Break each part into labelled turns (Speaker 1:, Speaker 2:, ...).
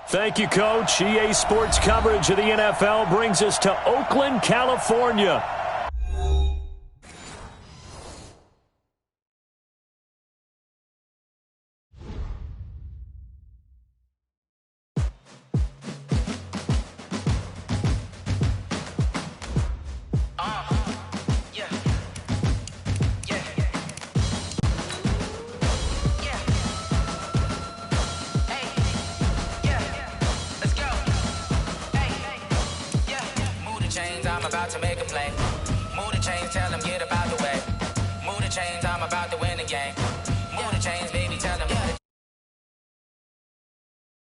Speaker 1: Thank you, Coach. EA Sports coverage of the NFL brings us to Oakland, California.
Speaker 2: I'm about to make a play. Move the chains, tell them get about the way. Move the chains, I'm about to win the game. Move the chains, baby, tell them.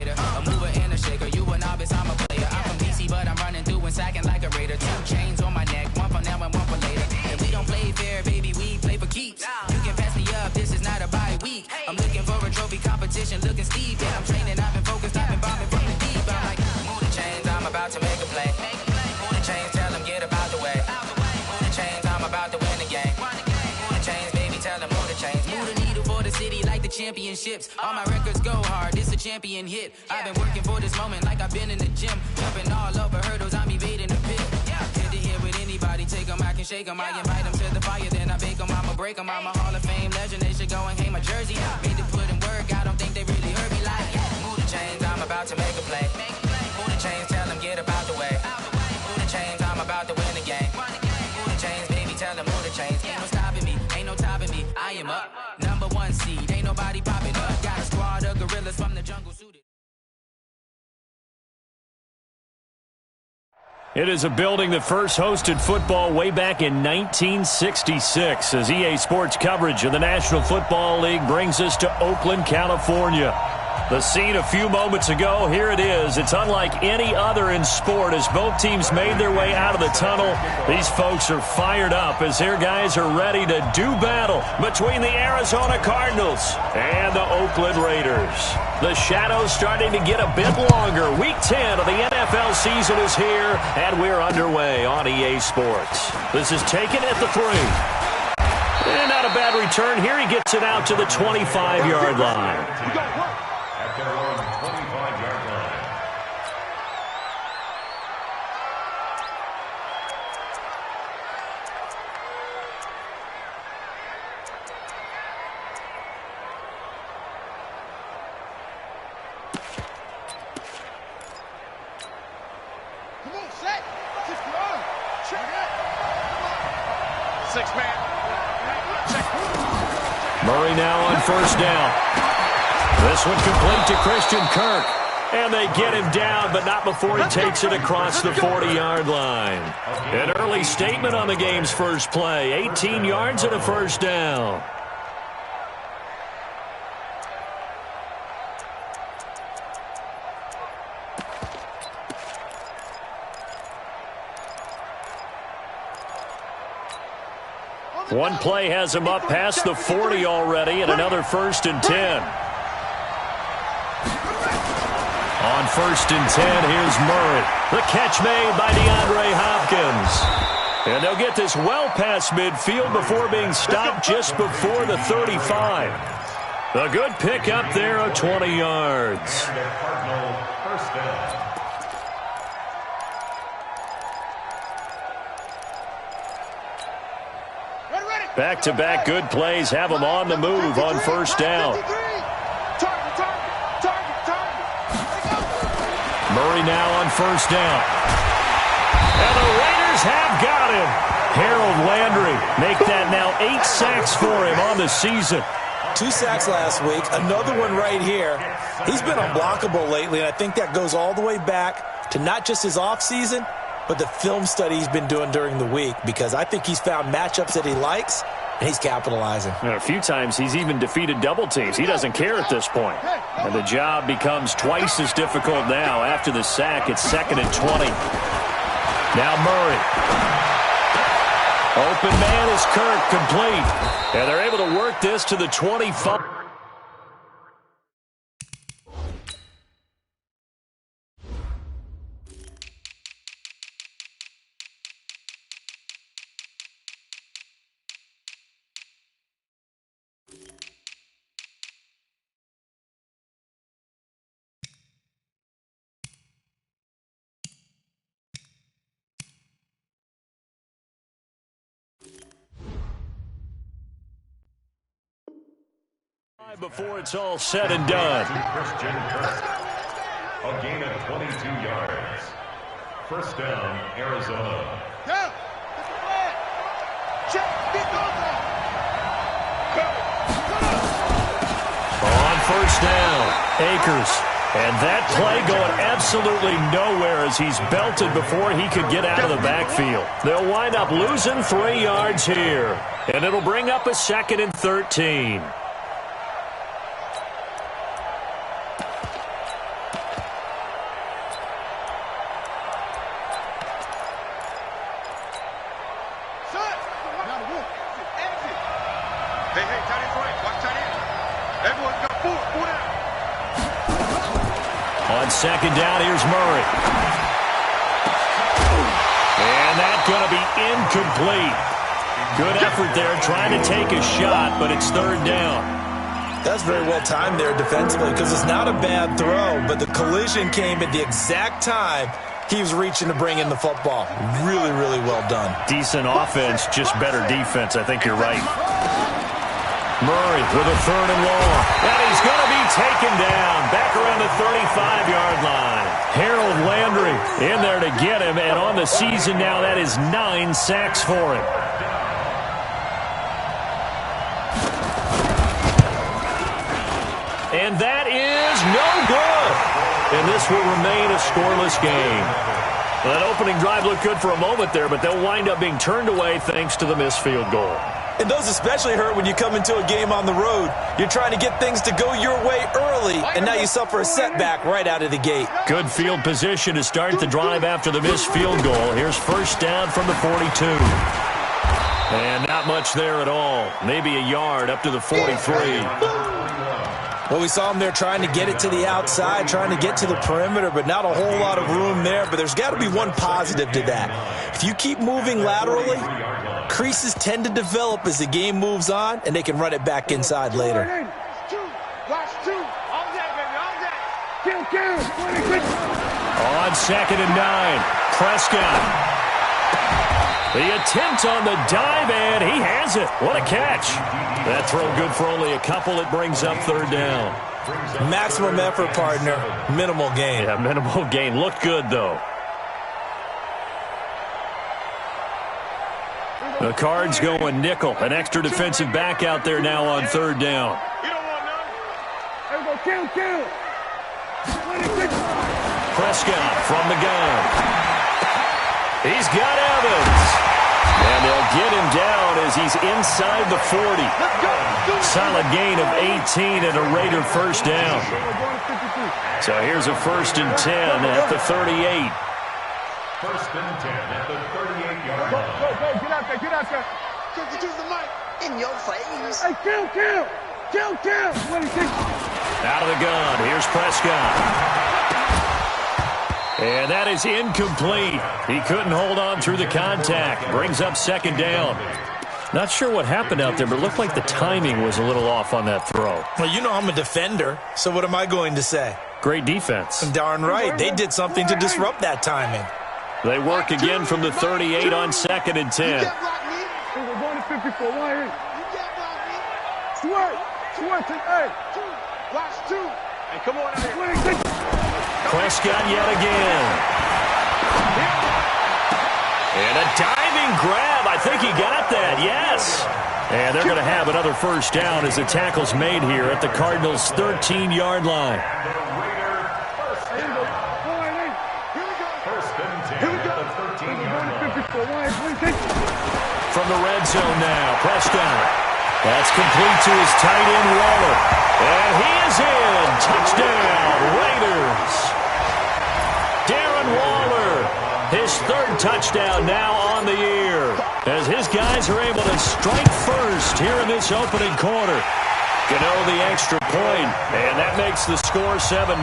Speaker 2: A mover and a shaker, you a novice, I'm a player. I'm from DC, but I'm running through and sacking like a raider. 2 chains on my neck, one for now and one for later. And we don't play fair, baby, we play for keeps. You can pass me up, this is not a bye week. I'm looking for a trophy competition, looking steep. Yeah, I'm training, I've been focused, I've been bombing from the deep. I'm like, move the chains, I'm about to make a play. Move the chains, tell them get about the way. Move the chains, I'm about to win the game. Move the chains, baby, tell them move the chains. Move the needle for the city like the championships. All my records go hard, this a champion hit. I've been working for this moment like I've been in the gym. Jumping all over hurdles, I'm evading the pit. Hit to hit with anybody, take them, I can shake them. I invite them to the fire, then I bake them, I'ma break them. I'm a Hall of Fame legend, they should go and hang my jersey. Made to put in work, I don't think they really heard me like. Move the chains, I'm about to make a play. Move the chains, tell them get about the way. Move the chains, I'm about to win the game. Move the chains, baby, tell them move the chains. Ain't no stopping me, ain't no topping me, I am up. Number 1 seed, ain't nobody popping up. Got a squad of gorillas from the jungle suited.
Speaker 1: It is a building that first hosted football way back in 1966 as EA Sports coverage of the National Football League brings us to Oakland, California. The scene a few moments ago, here it is. It's unlike any other in sport as both teams made their way out of the tunnel. These folks are fired up as their guys are ready to do battle between the Arizona Cardinals and the Oakland Raiders. The shadows starting to get a bit longer. Week 10 of the NFL season is here, and we're underway on EA Sports. This is taken at the 3. And not a bad return here. He gets it out to the 25-yard line. Murray now on first down. This one complete to Christian Kirk. And they get him down, but not before he takes it across the 40-yard line. An early statement on the game's first play. 18 yards and a first down. One play has him up past the 40 already, and another 1st and 10. On 1st and 10, here's Murray. The catch made by DeAndre Hopkins. And they'll get this well past midfield before being stopped just before the 35. A good pick up there of 20 yards. Back-to-back good plays have them on the move on first down. Murray now on first down. And the Raiders have got him. Harold Landry make that now 8 sacks for him on the season.
Speaker 3: 2 sacks last week, another one right here. He's been unblockable lately, and I think that goes all the way back to not just his offseason, but the film study he's been doing during the week, because I think he's found matchups that he likes, and he's capitalizing.
Speaker 1: And a few times he's even defeated double teams. He doesn't care at this point. And the job becomes twice as difficult now after the sack. It's 2nd and 20. Now Murray. Open man is Kirk, complete. And they're able to work this to the 25. before it's all said and done.
Speaker 4: A gain of 22 yards. First down, Arizona.
Speaker 1: On first down, Akers. And that play going absolutely nowhere as he's belted before he could get out of the backfield. They'll wind up losing 3 yards here. And it'll bring up a 2nd and 13. On second down, here's Murray. And that's going to be incomplete. Good effort there trying to take a shot, but it's 3rd down.
Speaker 3: That's very well timed there defensively because it's not a bad throw, but the collision came at the exact time he was reaching to bring in the football. Really, really well done.
Speaker 1: Decent offense, just better defense. I think you're right. Murray with a 3rd and long. And he's going to be taken down back around the 35-yard line. Harold Landry in there to get him, and on the season now, that is 9 sacks for him. And that is no good. And this will remain a scoreless game. Well, that opening drive looked good for a moment there, but they'll wind up being turned away thanks to the missed field goal.
Speaker 3: And those especially hurt when you come into a game on the road. You're trying to get things to go your way early, and now you suffer a setback right out of the gate.
Speaker 1: Good field position to start the drive after the missed field goal. Here's first down from the 42. And not much there at all. Maybe a yard up to the 43.
Speaker 3: Well, we saw him there trying to get it to the outside, trying to get to the perimeter, but not a whole lot of room there. But there's got to be one positive to that. If you keep moving laterally, creases tend to develop as the game moves on, and they can run it back inside later.
Speaker 1: On 2nd and 9, Prescott. The attempt on the dive, and he has it. What a catch. That throw good for only a couple. It brings up 3rd down.
Speaker 3: Maximum effort, partner. Minimal gain.
Speaker 1: Yeah, minimal gain. Looked good, though. The Cards going nickel. An extra defensive back out there now on 3rd down. Prescott from the gun. He's got Evans. And they'll get him down as he's inside the 40. Solid gain of 18 and a Raider first down. So here's a 1st and 10 at the 38.
Speaker 4: 1st and 10 at the 38-yard line.
Speaker 5: Go, get out there. Use the mic in your face. Hey, kill.
Speaker 1: Out of the gun, here's Prescott. And that is incomplete. He couldn't hold on through the contact. Brings up 2nd down. Not sure what happened out there, but it looked like the timing was a little off on that throw.
Speaker 3: Well, you know I'm a defender, so what am I going to say?
Speaker 1: Great defense.
Speaker 3: Darn right. They did something to disrupt that timing.
Speaker 1: They work again from the 38 on 2nd and 10. Prescott yet again. And a diving grab. I think he got that, yes. And they're going to have another first down as the tackle's made here at the Cardinals' 13-yard line. From the red zone now, Prescott. That's complete to his tight end, Waller. And he is in. Touchdown, Raiders. Darren Waller, his 3rd touchdown now on the year, as his guys are able to strike first here in this opening quarter. Gano the extra point, and that makes the score 7-0.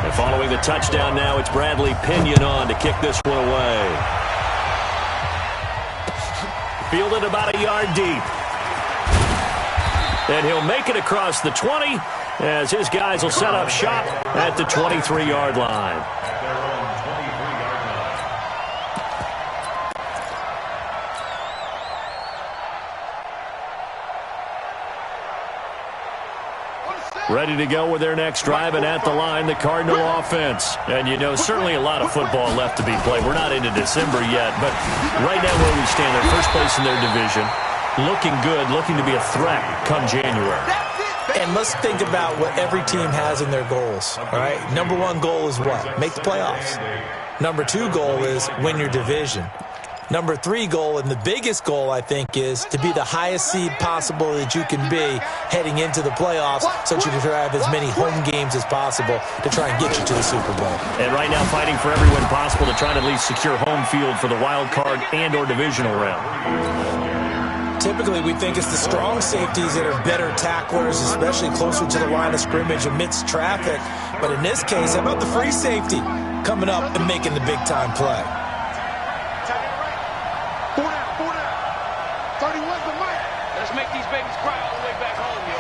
Speaker 1: And following the touchdown now, it's Bradley Pinion on to kick this one away. Fielded about a yard deep. And he'll make it across the 20 as his guys will set up shop at the 23-yard line. Ready to go with their next drive, and at the line, the Cardinal offense. And, you know, certainly a lot of football left to be played. We're not into December yet, but right now where we stand, they're first place in their division. Looking good, looking to be a threat come January.
Speaker 3: And let's think about what every team has in their goals, all right? Number one goal is what? Make the playoffs. Number two goal is win your division. Number three goal, and the biggest goal, I think, is to be the highest seed possible that you can be heading into the playoffs so that you can have as many home games as possible to try and get you to the Super Bowl.
Speaker 1: And right now fighting for every win possible to try to at least secure home field for the wild card and or divisional round.
Speaker 3: Typically, we think it's the strong safeties that are better tacklers, especially closer to the line of scrimmage amidst traffic. But in this case, how about the free safety coming up and making the big-time play?
Speaker 5: 31's the mic.
Speaker 6: Let's make these babies cry all the way back home, yo.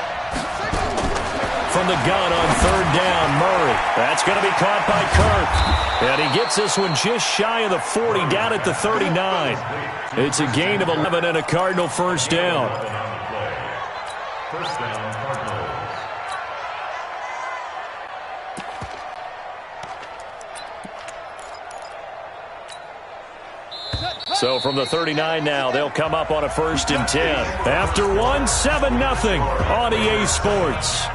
Speaker 1: From the gun on third down, Murray. That's going to be caught by Kirk. And he gets this one just shy of the 40, down at the 39. It's a gain of 11 and a Cardinal first down.
Speaker 4: First down, Cardinals.
Speaker 1: So from the 39 now, they'll come up on a 1st and 10. After one, 7-0 on EA Sports.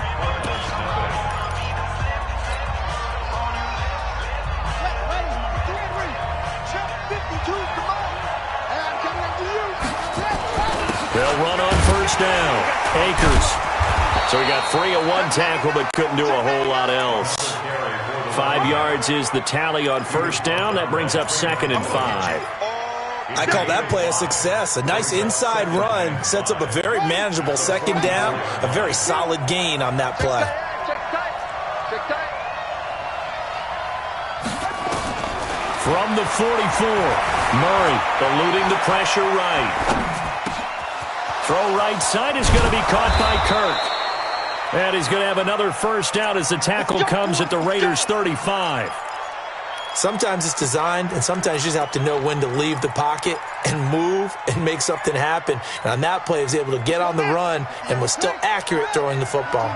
Speaker 1: They'll run on first down. Akers. So he got 3 of 1 tackle, but couldn't do a whole lot else. 5 yards is the tally on first down. That brings up 2nd and 5.
Speaker 3: I call that play a success. A nice inside run sets up a very manageable 2nd down. A very solid gain on that play.
Speaker 1: From the 44, Murray eluding the pressure right. Throw right side is going to be caught by Kirk. And he's going to have another first down as the tackle comes at the Raiders' 35.
Speaker 3: Sometimes it's designed, and sometimes you just have to know when to leave the pocket and move and make something happen. And on that play, he was able to get on the run and was still accurate throwing the football.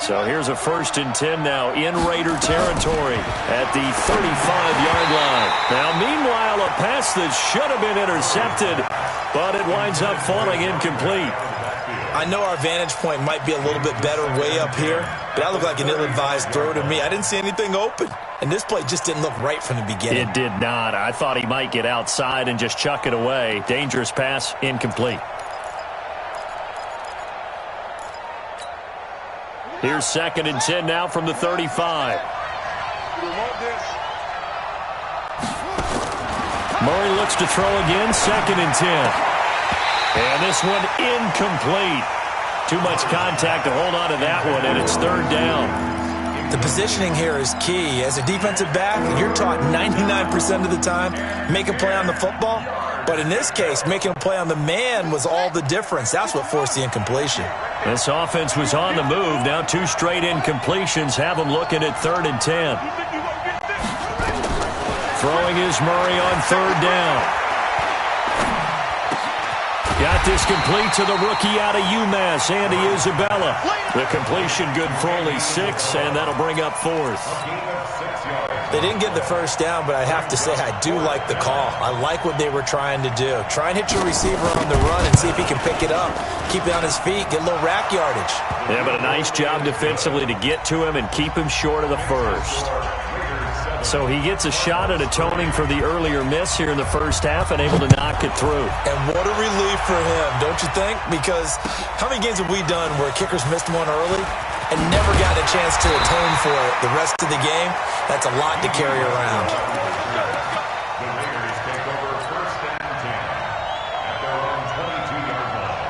Speaker 1: So here's a 1st and 10 now in Raider territory at the 35-yard line. Now, meanwhile, a pass that should have been intercepted, but it winds up falling incomplete.
Speaker 3: I know our vantage point might be a little bit better way up here, but that looked like an ill-advised throw to me. I didn't see anything open, and this play just didn't look right from the beginning.
Speaker 1: It did not. I thought he might get outside and just chuck it away. Dangerous pass, incomplete. Here's 2nd and 10 now from the 35. Murray looks to throw again, 2nd and 10. And this one incomplete. Too much contact to hold on to that one, and it's 3rd down.
Speaker 3: The positioning here is key. As a defensive back, you're taught 99% of the time, make a play on the football. But in this case, making a play on the man was all the difference. That's what forced the incompletion.
Speaker 1: This offense was on the move. Now 2 straight incompletions have them looking at 3rd and 10. Throwing is Murray on 3rd down. Got this complete to the rookie out of UMass, Andy Isabella. The completion good for only 6, and that'll bring up 4th.
Speaker 3: They didn't get the first down, but I have to say I do like the call. I like what they were trying to do. Try and hit your receiver on the run and see if he can pick it up. Keep it on his feet, get a little rack yardage.
Speaker 1: Yeah, but a nice job defensively to get to him and keep him short of the first. So he gets a shot at atoning for the earlier miss here in the first half and able to knock it through.
Speaker 3: And what a relief for him, don't you think? Because how many games have we done where kickers missed one early and never got a chance to atone for it the rest of the game? That's a lot to carry around.
Speaker 4: The Raiders take over 1st and 10 at their own 22-yard line.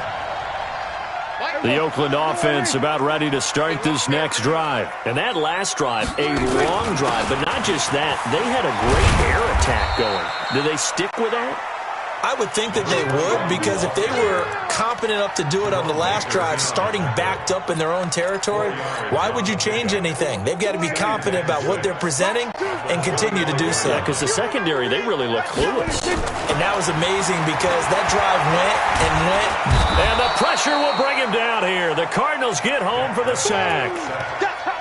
Speaker 1: The Oakland offense about ready to start this next drive. And that last drive, a long drive, but not just that. They had a great air attack going. Do they stick with that?
Speaker 3: I would think that they would, because if they were competent enough to do it on the last drive, starting backed up in their own territory, why would you change anything? They've got to be confident about what they're presenting and continue to do so.
Speaker 1: Yeah, because the secondary, they really look clueless.
Speaker 3: And that was amazing because that drive went and went.
Speaker 1: And the pressure will bring him down here. The Cardinals get home for the sack.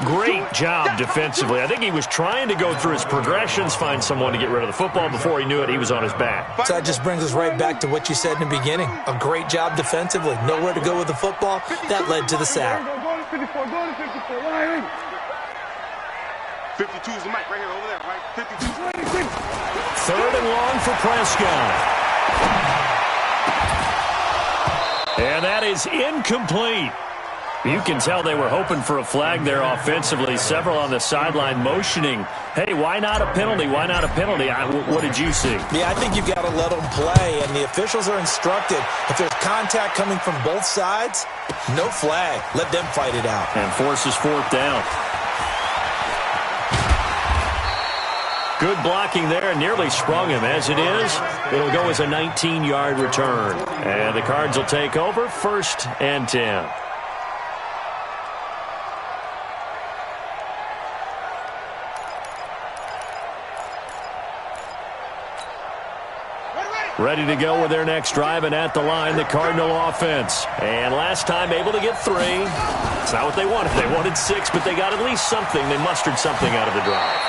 Speaker 1: Great job defensively. I think he was trying to go through his progressions, find someone to get rid of the football. Before he knew it, he was on his back.
Speaker 3: So that just brings us right back to what you said in the beginning. A great job defensively. Nowhere to go with the football. That led to the sack.
Speaker 5: 52 is the mic right here, over there, right? 52.
Speaker 1: Third and long for Prescott. And that is incomplete. You can tell they were hoping for a flag there offensively. Several on the sideline motioning, hey, why not a penalty? Why not a penalty? What did you see?
Speaker 3: Yeah, I think you've got to let them play, and the officials are instructed. If there's contact coming from both sides, no flag. Let them fight it out.
Speaker 1: And forces fourth down. Good blocking there, nearly sprung him. As it is, it'll go as a 19-yard return. And the Cards will take over, 1st and 10. Ready to go with their next drive, and at the line, the Cardinal offense. And last time able to get 3. It's not what they wanted. They wanted 6, but they got at least something. They mustered something out of the drive.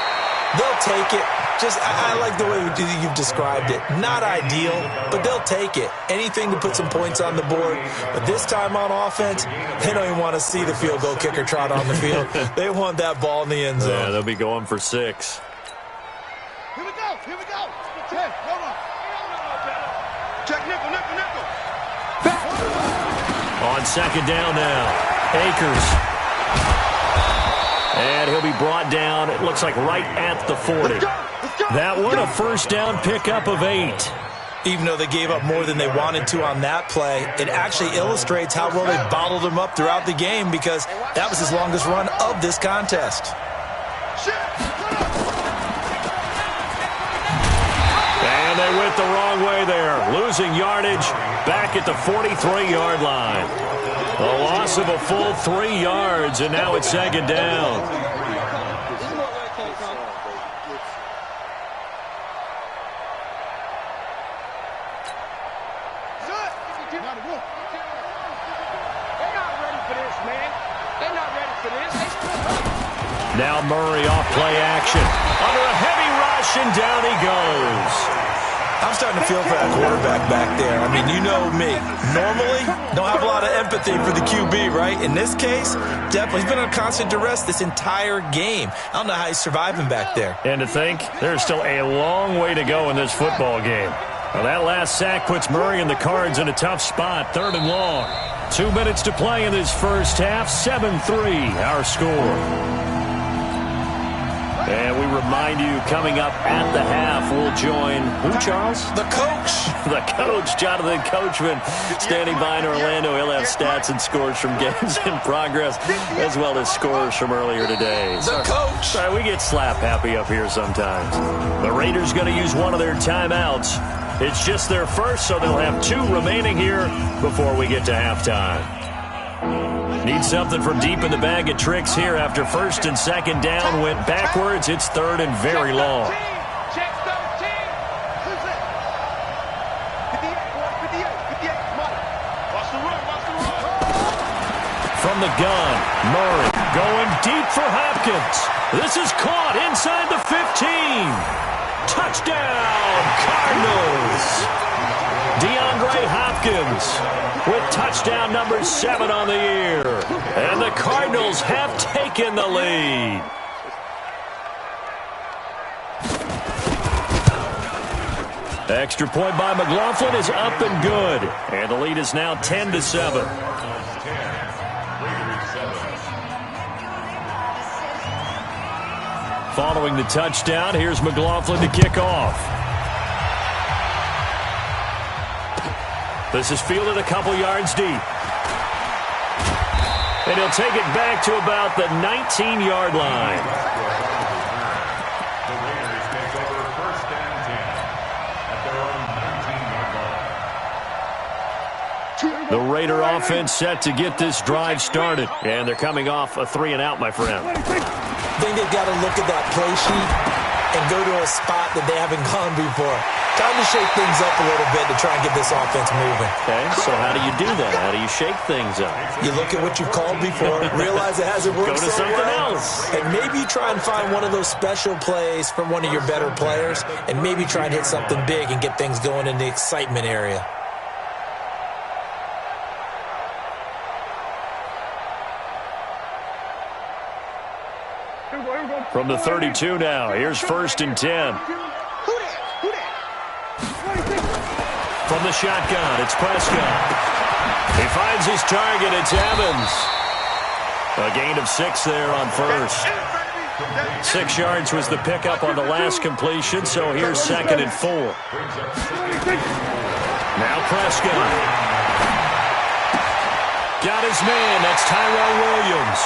Speaker 3: They'll take it. I like the way you've described it. Not ideal, but they'll take it. Anything to put some points on the board. But this time on offense, they don't even want to see the field goal kicker trot on the field. They want that ball in the end zone.
Speaker 1: Yeah, they'll be going for 6.
Speaker 5: Here we go. Check, hold on. Check, nickel.
Speaker 1: On 2nd down now, Akers. And he'll be brought down, it looks like right at the 40. That one, a 1st down pickup of 8.
Speaker 3: Even though they gave up more than they wanted to on that play, it actually illustrates how well they bottled him up throughout the game, because that was his longest run of this contest.
Speaker 1: And they went the wrong way there, losing yardage back at the 43-yard line. A loss of a full 3 yards, and now it's 2nd down. Now Murray off play action. Under a heavy rush, and down he goes.
Speaker 3: I'm starting to feel for that quarterback back there. I mean, you know me. Normally, don't have a lot of empathy for the QB, right? In this case, definitely. He's been on constant duress this entire game. I don't know how he's surviving back there.
Speaker 1: And to think, there's still a long way to go in this football game. Well, that last sack puts Murray and the Cards in a tough spot, 3rd and long. 2 minutes to play in this first half, 7-3 our score. And we remind you, coming up at the half, we'll join who, Charles?
Speaker 3: The coach.
Speaker 1: The coach, Jonathan Coachman, standing by in Orlando. He'll have stats and scores from games in progress, as well as scores from earlier today.
Speaker 3: The coach.
Speaker 1: Sorry, we get slap happy up here sometimes. The Raiders going to use one of their timeouts. It's just their first, so they'll have 2 remaining here before we get to halftime. Need something from deep in the bag of tricks here after 1st and 2nd down went backwards. It's 3rd and very long.
Speaker 5: Check 13. Who's it? 58, 58, come on. Watch the run.
Speaker 1: From the gun, Murray going deep for Hopkins. This is caught inside the 15. Touchdown, Cardinals. DeAndre Hopkins with touchdown number 7 on the year. And the Cardinals have taken the lead. Extra point by McLaughlin is up and good. And the lead is now 10-7. Following the touchdown, here's McLaughlin to kick off. This is fielded a couple yards deep. And he'll take it back to about the 19-yard line.
Speaker 4: The Raiders take over 1st and 10 at their own 19-yard line.
Speaker 1: The Raider offense set to get this drive started. And they're coming off a 3-and-out, my friend.
Speaker 3: I think they've got to look at that play sheet and go to a spot that they haven't gone before. Time to shake things up a little bit to try and get this offense moving.
Speaker 1: Okay, so how do you do that? How do you shake things up?
Speaker 3: You look at what you've called before, realize it hasn't worked
Speaker 1: Go to
Speaker 3: so
Speaker 1: something
Speaker 3: well,
Speaker 1: else.
Speaker 3: and maybe try and find one of those special plays from one of your better players, and maybe try and hit something big and get things going in the excitement area.
Speaker 1: From the 32 now, here's 1st and 10. From the shotgun, it's Prescott. He finds his target, it's Evans. A gain of 6 there on first. 6 yards was the pickup on the last completion, so here's 2nd and 4. Now Prescott. Got his man, that's Tyrell Williams.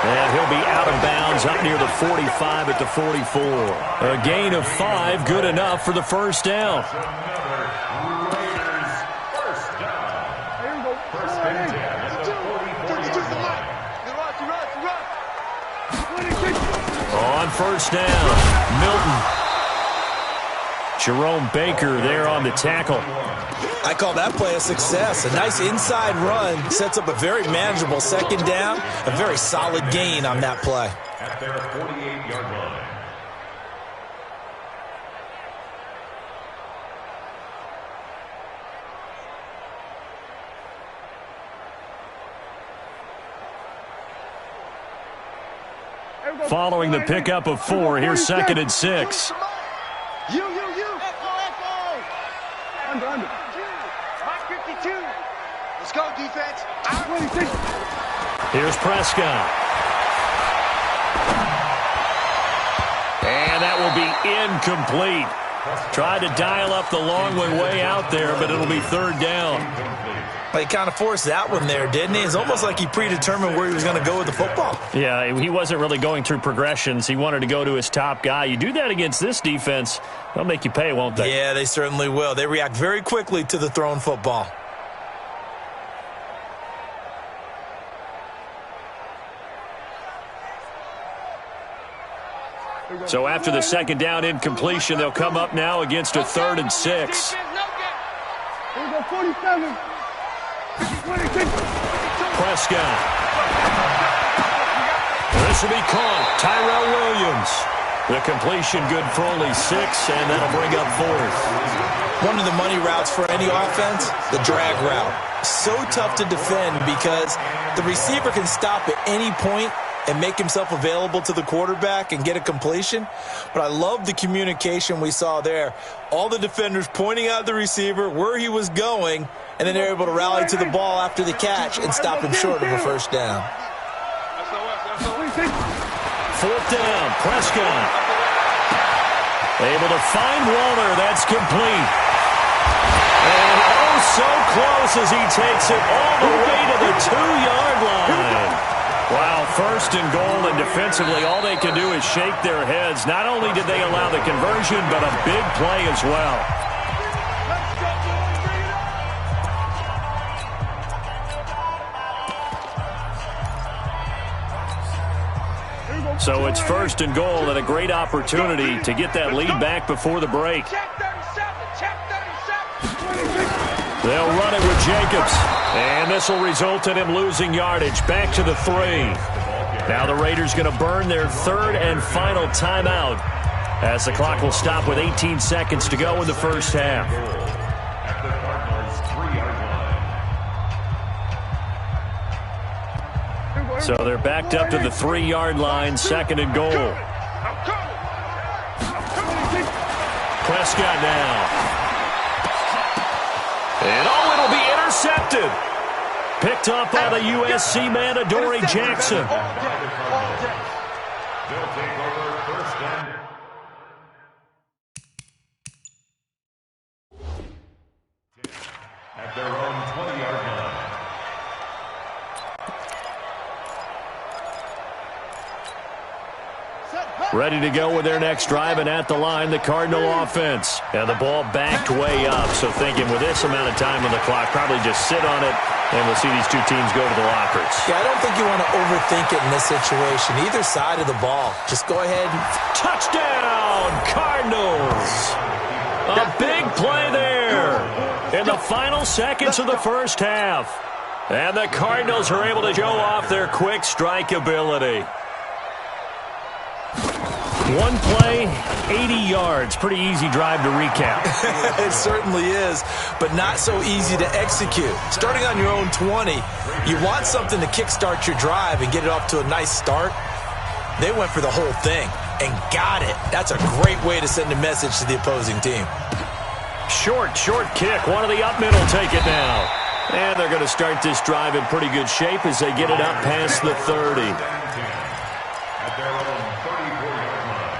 Speaker 1: And he'll be out of bounds up near the 45 at the 44. A gain of 5, good enough for the first down. On first down, Milton. Jerome Baker there on the tackle.
Speaker 3: I call that play a success. A nice inside run sets up a very manageable 2nd down. A very solid gain on that play.
Speaker 4: At their 48-yard line.
Speaker 1: Following the pickup of 4, here's 2nd and 6.
Speaker 5: You. Under. 52. Let's go, defense.
Speaker 1: Here's Prescott. And that will be incomplete. Tried to dial up the long one way out there, but it'll be 3rd down.
Speaker 3: He kind of forced that one there, didn't he? It's almost like he predetermined where he was going to go with the football.
Speaker 1: Yeah, he wasn't really going through progressions. He wanted to go to his top guy. You do that against this defense, they'll make you pay, won't they?
Speaker 3: Yeah, they certainly will. They react very quickly to the thrown football.
Speaker 1: So after the 2nd down incompletion, they'll come up now against a 3rd and 6.
Speaker 5: Here we go, 47.
Speaker 1: Prescott. This will be caught. Tyrell Williams. The completion good for only 6, and that'll bring up 4th.
Speaker 3: One of the money routes for any offense, the drag route. So tough to defend because the receiver can stop at any point and make himself available to the quarterback and get a completion. But I love the communication we saw there. All the defenders pointing out the receiver, where he was going, and then they're able to rally to the ball after the catch and stop him short of a first down.
Speaker 1: 4th down, Prescott. Able to find Walter. That's complete. And oh, so close as he takes it all the way to the 2-yard line. Wow, 1st and goal, and defensively all they can do is shake their heads. Not only did they allow the conversion, but a big play as well. So it's 1st and goal and a great opportunity to get that lead back before the break. They'll run it with Jacobs. And this will result in him losing yardage. Back to the 3. Now the Raiders going to burn their 3rd and final timeout as the clock will stop with 18 seconds to go in the first half.
Speaker 4: At the Cardinals' 3-yard line.
Speaker 1: So they're backed up to the 3-yard line, 2nd and goal. Prescott now. And oh, it'll be intercepted. Picked up by the USC man, Adoree Jackson.
Speaker 4: They'll take over 1st and at their own 20-yard line.
Speaker 5: Set,
Speaker 1: Ready to go with their next drive, and at the line, the Cardinal offense. And the ball backed way up, so thinking with this amount of time on the clock, probably just sit on it, and we'll see these two teams go to the lockers.
Speaker 3: Yeah, I don't think you want to overthink it in this situation. Either side of the ball. Just go ahead and...
Speaker 1: Touchdown, Cardinals! A big play there in the final seconds of the first half. And the Cardinals are able to show off their quick strike ability. One play, 80 yards. Pretty easy drive to recap.
Speaker 3: It certainly is, but not so easy to execute. Starting on your own 20, you want something to kickstart your drive and get it off to a nice start. They went for the whole thing and got it. That's a great way to send a message to the opposing team.
Speaker 1: Short kick. One of the up middle take it now. And they're going to start this drive in pretty good shape as they get it up past the 30.
Speaker 4: At their own 34-yard line.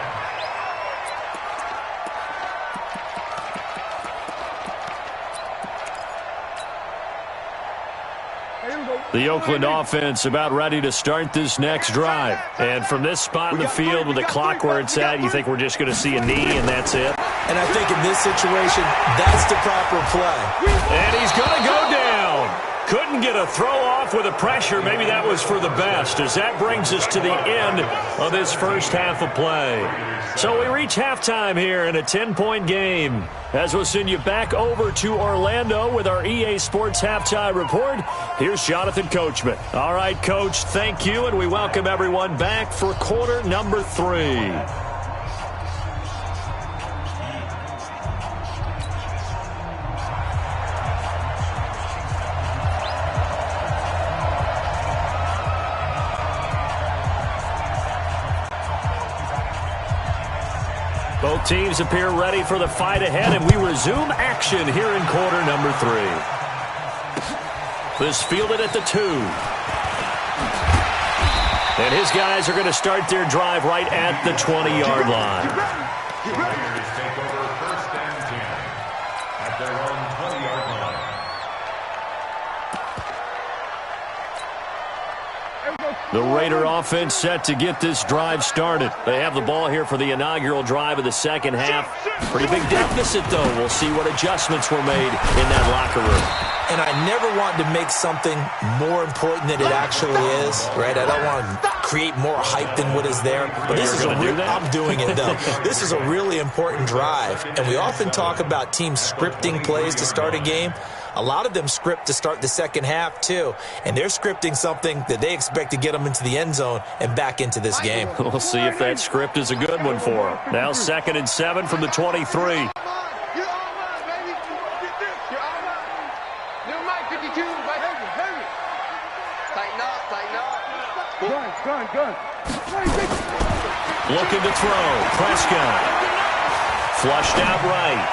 Speaker 1: The Oakland offense about ready to start this next drive. And from this spot in the field with the clock where it's at, you think we're just going to see a knee and that's it?
Speaker 3: And I think in this situation, that's the proper play.
Speaker 1: And he's going to go down. Couldn't get a throw off with the pressure. Maybe that was for the best, as that brings us to the end of this first half of play. So we reach halftime here in a 10-point game, as we'll send you back over to Orlando with our EA Sports Halftime Report. Here's Jonathan Coachman. All right, Coach, thank you, and we welcome everyone back for quarter number 3. Both teams appear ready for the fight ahead, and we resume action here in quarter number 3. This fielded at the 2. And his guys are going to start their drive right at the 20-yard line.
Speaker 4: Raiders take over first and 10 at their own 20-yard line.
Speaker 1: The Raider offense set to get this drive started. They have the ball here for the inaugural drive of the second half. Pretty big deficit, though. We'll see what adjustments were made in that locker room.
Speaker 3: And I never want to make something more important than it actually is, right? I don't want to create more hype than what is there. But this is I'm doing it, though. This is a really important drive. And we often talk about teams scripting plays to start a game. A lot of them script to start the second half, too. And they're scripting something that they expect to get them into the end zone and back into this game.
Speaker 1: We'll see if that script is a good one for them. Now 2nd and 7 from the 23.
Speaker 5: Gun.
Speaker 1: Looking to throw. Prescott. Flushed out right.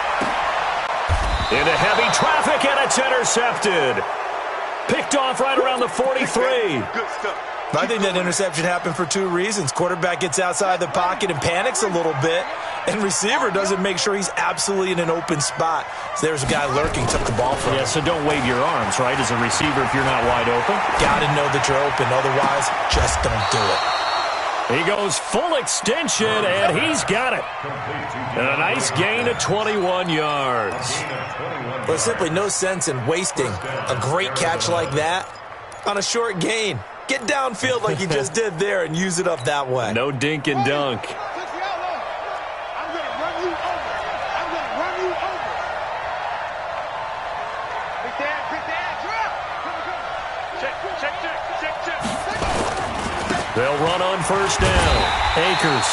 Speaker 1: Into heavy traffic, and it's intercepted. Picked off right around the 43.
Speaker 5: Good stuff.
Speaker 3: I think that interception happened for 2 reasons. Quarterback gets outside the pocket and panics a little bit, and receiver doesn't make sure he's absolutely in an open spot. So there's a guy lurking, took the ball from him.
Speaker 1: Yeah, so don't wave your arms, right, as a receiver if you're not wide open.
Speaker 3: Got to know that you're open. Otherwise, just don't do it.
Speaker 1: He goes full extension, and he's got it. And a nice gain of 21 yards.
Speaker 3: There's simply no sense in wasting a great catch like that on a short gain. Get downfield like you just did there and use it up that way.
Speaker 1: No dink and dunk.
Speaker 5: I'm going to run you over. Big dad, drop. Check.
Speaker 1: They'll run on first down. Akers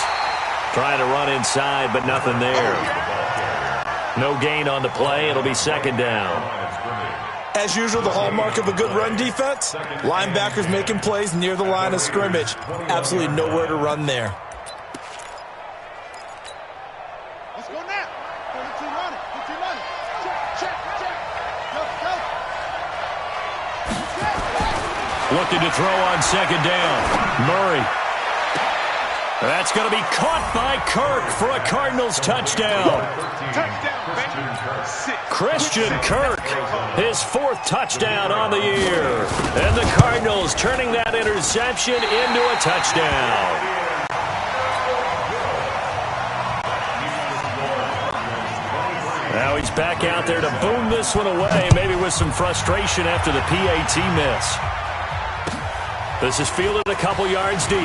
Speaker 1: trying to run inside, but nothing there. No gain on the play. It'll be 2nd down.
Speaker 3: As usual, the hallmark of a good run defense, linebackers making plays near the line of scrimmage. Absolutely nowhere to run there.
Speaker 5: Let's go now. Get your money. Check. Go.
Speaker 1: Looking to throw on 2nd down. Murray. That's going to be caught by Kirk for a Cardinals touchdown.
Speaker 5: Touchdown, baby. 6.
Speaker 1: Christian Kirk, his 4th touchdown on the year. And the Cardinals turning that interception into a touchdown. Now he's back out there to boom this one away, maybe with some frustration after the PAT miss. This is fielded a couple yards deep.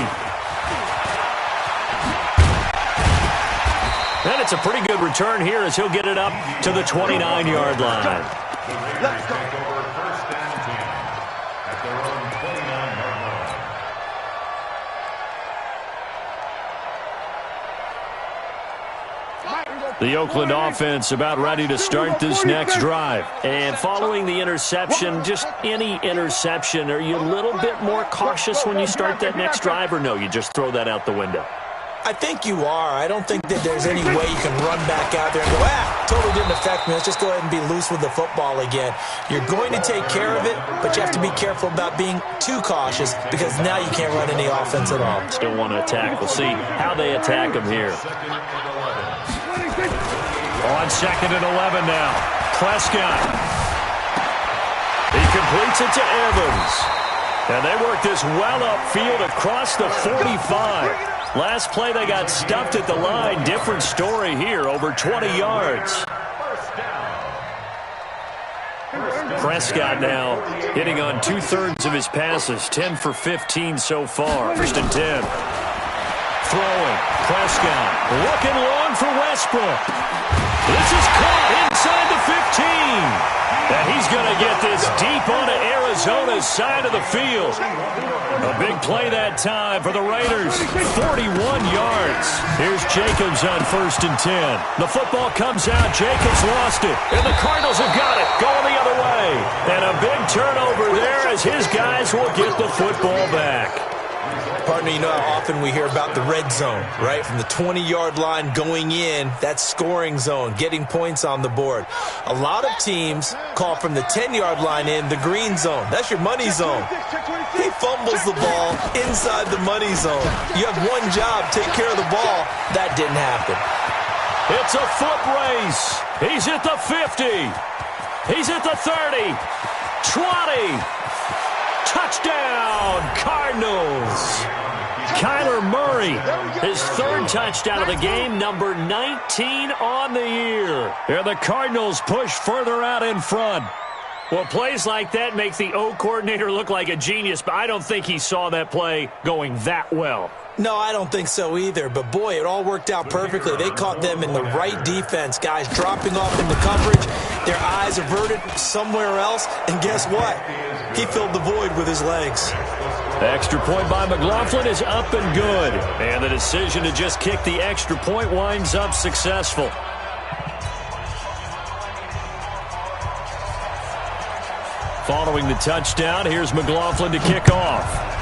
Speaker 1: And it's a pretty good return here as he'll get it up to the 29-yard line.
Speaker 4: Let's go. First and 10 at their own 29-yard line.
Speaker 1: The Oakland offense about ready to start this next drive. And following the interception, just any interception, are you a little bit more cautious when you start that next drive, or no, you just throw that out the window?
Speaker 3: I think you are. I don't think that there's any way you can run back out there and go, totally didn't affect me. Let's just go ahead and be loose with the football again. You're going to take care of it, but you have to be careful about being too cautious because now you can't run any offense at all.
Speaker 1: Still want to attack. We'll see how they attack him here. On 2nd and 11 now. Prescott. He completes it to Evans. And they work this well upfield across the 45. Last play, they got stuffed at the line. Different story here, over 20 yards. Prescott now hitting on 2/3 of his passes, 10 for 15 so far. 1st and 10. Throwing. Prescott looking long for Westbrook. This is caught inside the 15. And he's going to get this deep onto Arizona's side of the field. A big play that time for the Raiders. 41 yards. Here's Jacobs on 1st and 10. The football comes out. Jacobs lost it. And the Cardinals have got it. Going the other way. And a big turnover there as his guys will get the football back.
Speaker 3: Partner, you know how often we hear about the red zone, right? From the 20-yard line going in, that's scoring zone, getting points on the board. A lot of teams call from the 10-yard line in the green zone. That's your money zone. He fumbles the ball inside the money zone. You have one job, take care of the ball. That didn't happen.
Speaker 1: It's a foot race. He's at the 50. He's at the 30. 20. Touchdown, Cardinals. Kyler Murray, his 3rd touchdown of the game, number 19 on the year. And the Cardinals push further out in front. Well, plays like that make the O coordinator look like a genius, but I don't think he saw that play going that well.
Speaker 3: No, I don't think so either. But, boy, it all worked out perfectly. They caught them in the right defense. Guys dropping off into coverage. Their eyes averted somewhere else. And guess what? He filled the void with his legs.
Speaker 1: The extra point by McLaughlin is up and good. And the decision to just kick the extra point winds up successful. Following the touchdown, here's McLaughlin to kick off.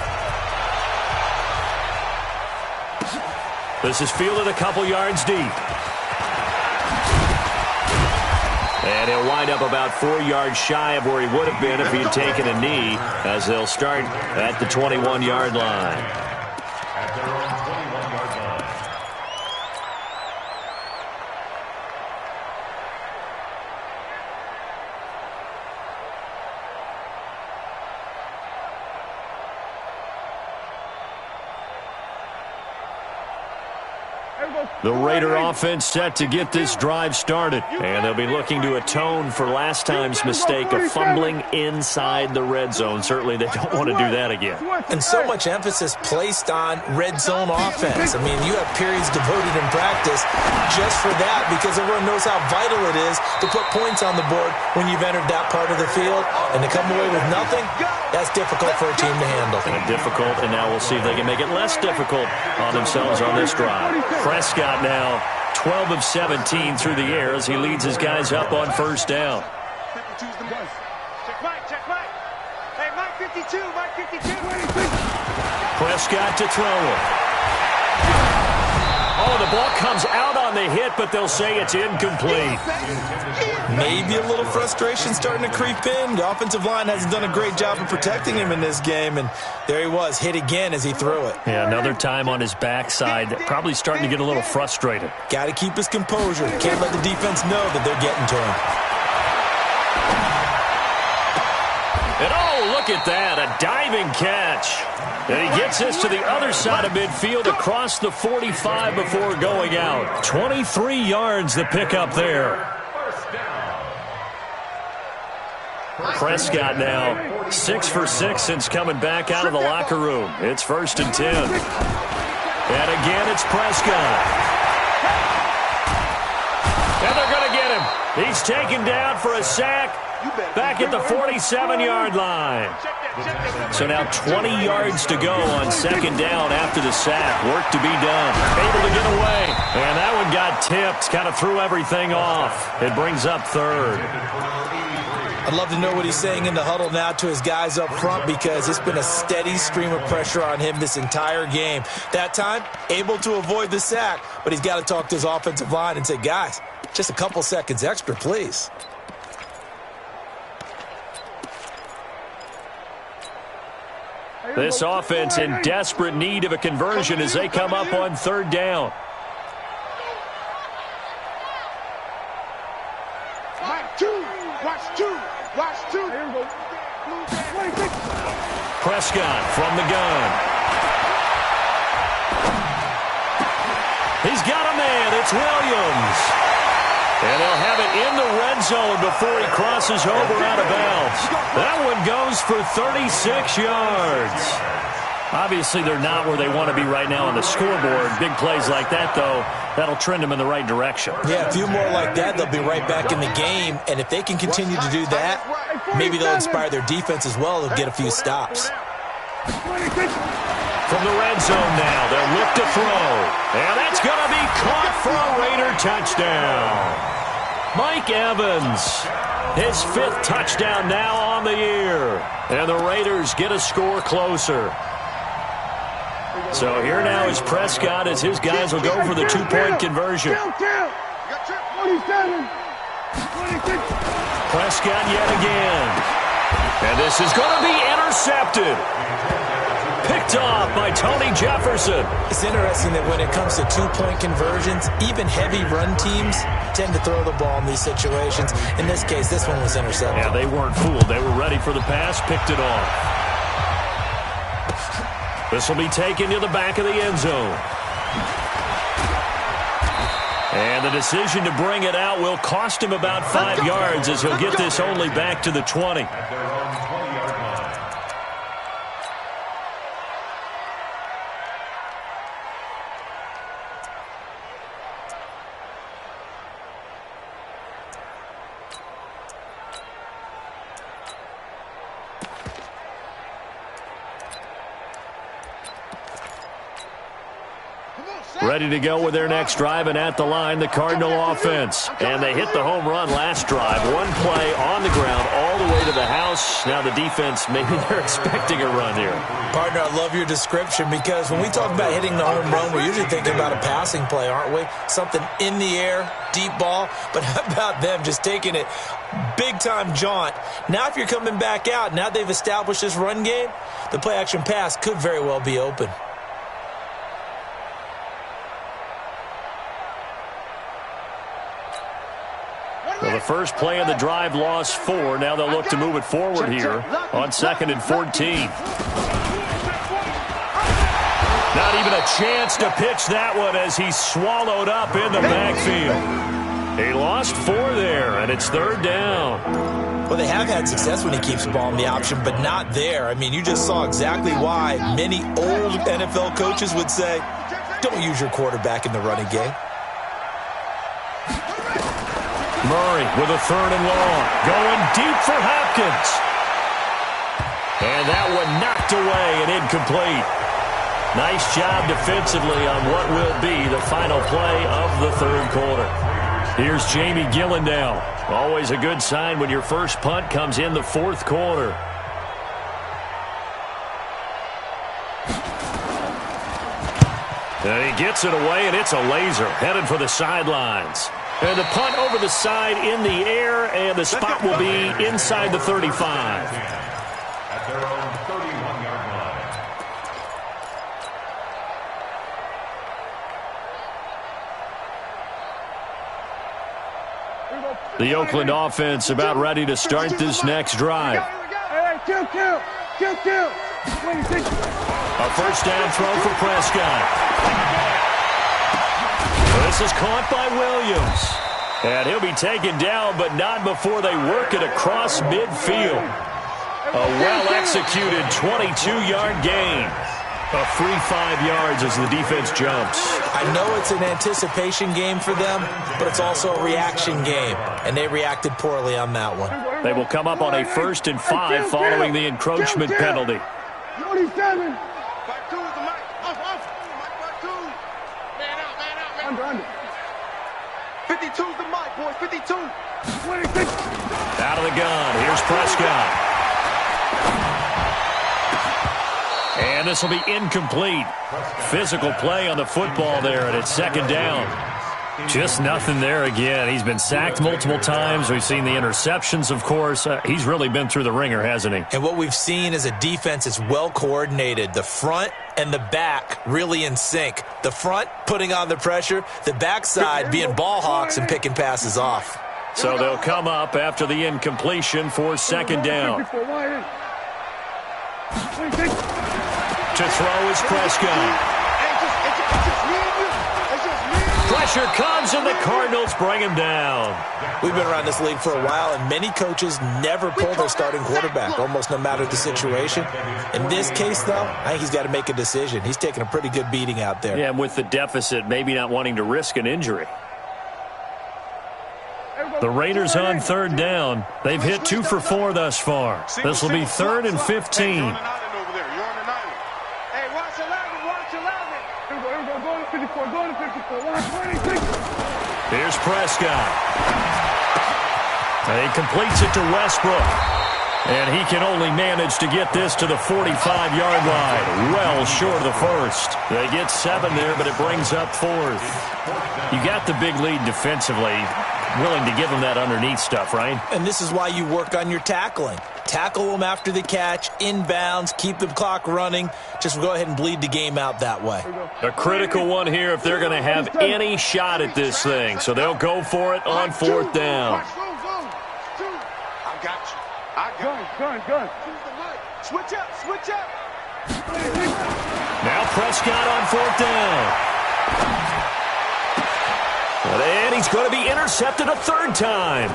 Speaker 1: This is fielded a couple yards deep. And he'll wind up about 4 yards shy of where he would have been if he had taken a knee, as they'll start at the 21-yard line.
Speaker 4: At their own 21-yard line.
Speaker 1: The Raider offense set to get this drive started. And they'll be looking to atone for last time's mistake of fumbling inside the red zone. Certainly they don't want to do that again.
Speaker 3: And so much emphasis placed on red zone offense. I mean, you have periods devoted in practice just for that because everyone knows how vital it is to put points on the board when you've entered that part of the field. And to come away with nothing, that's difficult for a team to handle.
Speaker 1: Difficult, and now we'll see if they can make it less difficult on themselves on this drive. Prescott now 12 of 17 through the air as he leads his guys up on 1st down.
Speaker 5: Check Mike. Hey, Mike 52, Mike 52.
Speaker 1: Prescott to throw it. Oh, the ball comes out on the hit, but they'll say it's incomplete.
Speaker 3: Maybe a little frustration starting to creep in. The offensive line hasn't done a great job of protecting him in this game, and there he was, hit again as he threw it.
Speaker 1: Yeah, another time on his backside, probably starting to get a little frustrated.
Speaker 3: Got to keep his composure. Can't let the defense know that they're getting to him.
Speaker 1: And oh, look at that, a diving catch. And he gets this to the other side of midfield across the 45 before going out. 23 yards the pickup there. Prescott now 6 for 6 since coming back out of the locker room. It's 1st and 10. And again, it's Prescott. And they're going to get him. He's taken down for a sack back at the 47-yard line. So now 20 yards to go on 2nd down after the sack. Work to be done. Able to get away. And that one got tipped. Kind of threw everything off. It brings up 3rd.
Speaker 3: I'd love to know what he's saying in the huddle now to his guys up front, because it's been a steady stream of pressure on him this entire game. That time, able to avoid the sack, but he's got to talk to his offensive line and say, guys, just a couple seconds extra, please.
Speaker 1: This offense in desperate need of a conversion as they come up on 3rd down. Prescott from the gun. He's got a man. It's Williams. And they'll have it in the red zone before he crosses over out of bounds. That one goes for 36 yards. Obviously, they're not where they want to be right now on the scoreboard. Big plays like that, though, that'll trend them in the right direction.
Speaker 3: Yeah, a few more like that, they'll be right back in the game. And if they can continue to do that, maybe they'll inspire their defense as well. They'll get a few stops.
Speaker 1: From the red zone now, they'll look to throw. And that's going to be caught for a Raider touchdown. Mike Evans, his 5th touchdown now on the year. And the Raiders get a score closer. So here now is Prescott as his guys will go for the 2-point conversion. Prescott yet again. And this is going to be intercepted. Picked off by Tony Jefferson.
Speaker 3: It's interesting that when it comes to 2-point conversions, even heavy run teams tend to throw the ball in these situations. In this case, this one was intercepted.
Speaker 1: Yeah, they weren't fooled. They were ready for the pass, picked it off. This will be taken to the back of the end zone. And the decision to bring it out will cost him about 5 yards as he'll get this only back to the 20. Ready to go with their next drive, and at the line, the Cardinal offense. And they hit the home run last drive. One play on the ground all the way to the house. Now the defense, maybe they're expecting a run here.
Speaker 3: Partner, I love your description, because when we talk about hitting the home run, we're usually thinking about a passing play, aren't we? Something in the air, deep ball. But how about them just taking it big-time jaunt? Now if you're coming back out, now they've established this run game, the play-action pass could very well be open.
Speaker 1: Well, the first play of the drive lost 4. Now they'll look to move it forward here on 2nd and 14. Not even a chance to pitch that one as he's swallowed up in the backfield. He lost 4 there, and it's 3rd down.
Speaker 3: Well, they have had success when he keeps the ball in the option, but not there. I mean, you just saw exactly why many old NFL coaches would say, don't use your quarterback in the running game.
Speaker 1: Murray with a 3rd and long. Going deep for Hopkins. And that one knocked away and incomplete. Nice job defensively on what will be the final play of the 3rd quarter. Here's Jamie Gillen now. Always a good sign when your first punt comes in the 4th quarter. And he gets it away, and it's a laser headed for the sidelines. And the punt over the side in the air, and the spot will be inside the 35.
Speaker 4: At their own 31-yard line.
Speaker 1: The Oakland offense about ready to start this next drive. A first down throw for Prescott. This is caught by Williams. And he'll be taken down, but not before they work it across midfield. A well-executed 22-yard gain. A free 5 yards as the defense jumps.
Speaker 3: I know it's an anticipation game for them, but it's also a reaction game, and they reacted poorly on that one.
Speaker 1: They will come up on a 1st and 5 following the encroachment penalty.
Speaker 5: 47. Back two is the mic. Back two. Man out. Under. 52's the mic, boys. 52. 26.
Speaker 1: Out of the gun. Here's Prescott. And this will be incomplete. Physical play on the football there, and it's 2nd down. Just nothing there again. He's been sacked multiple times. We've seen the interceptions, of course. He's really been through the ringer, hasn't he?
Speaker 3: And what we've seen is a defense that's well coordinated. The front and the back really in sync. The front putting on the pressure, the backside being ball hawks and picking passes off.
Speaker 1: So they'll come up after the incompletion for 2nd down. To throw is Prescott. Pressure comes, and the Cardinals bring him down.
Speaker 3: We've been around this league for a while, and many coaches never pull their starting quarterback, almost no matter the situation. In this case, though, I think he's got to make a decision. He's taking a pretty good beating out there.
Speaker 1: Yeah, and with the deficit, maybe not wanting to risk an injury. The Raiders on 3rd down. They've hit 2 for 4 thus far. This will be 3rd and 15. Here's Prescott. And he completes it to Westbrook. And he can only manage to get this to the 45-yard line. Well short of the 1st. They get 7 there, but it brings up 4th. You got the big lead defensively. Willing to give them that underneath stuff, right?
Speaker 3: And this is why you work on your tackling. Tackle them after the catch, inbounds, keep the clock running. Just go ahead and bleed the game out that way.
Speaker 1: A critical one here if they're going to have any shot at this thing. So they'll go for it on 4th down.
Speaker 5: I got you. Gun. Switch up.
Speaker 1: Now Prescott on 4th down. And he's going to be intercepted a 3rd time.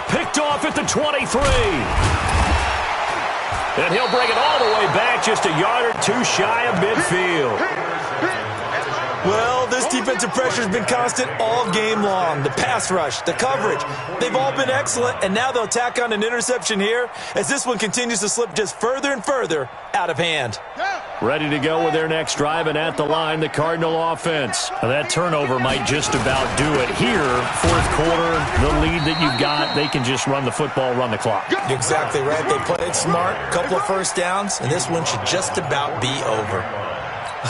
Speaker 1: Picked off at the 23. And he'll bring it all the way back, just a yard or 2 shy of midfield.
Speaker 3: Well, this defensive pressure has been constant all game long. The pass rush, the coverage, they've all been excellent, and now they'll tack on an interception here as this one continues to slip just further and further out of hand.
Speaker 1: Ready to go with their next drive, and at the line, the Cardinal offense. Now, that turnover might just about do it here. 4th quarter, the lead that you've got, they can just run the football, run the clock.
Speaker 3: Exactly right. They played smart, couple of 1st downs, and this one should just about be over.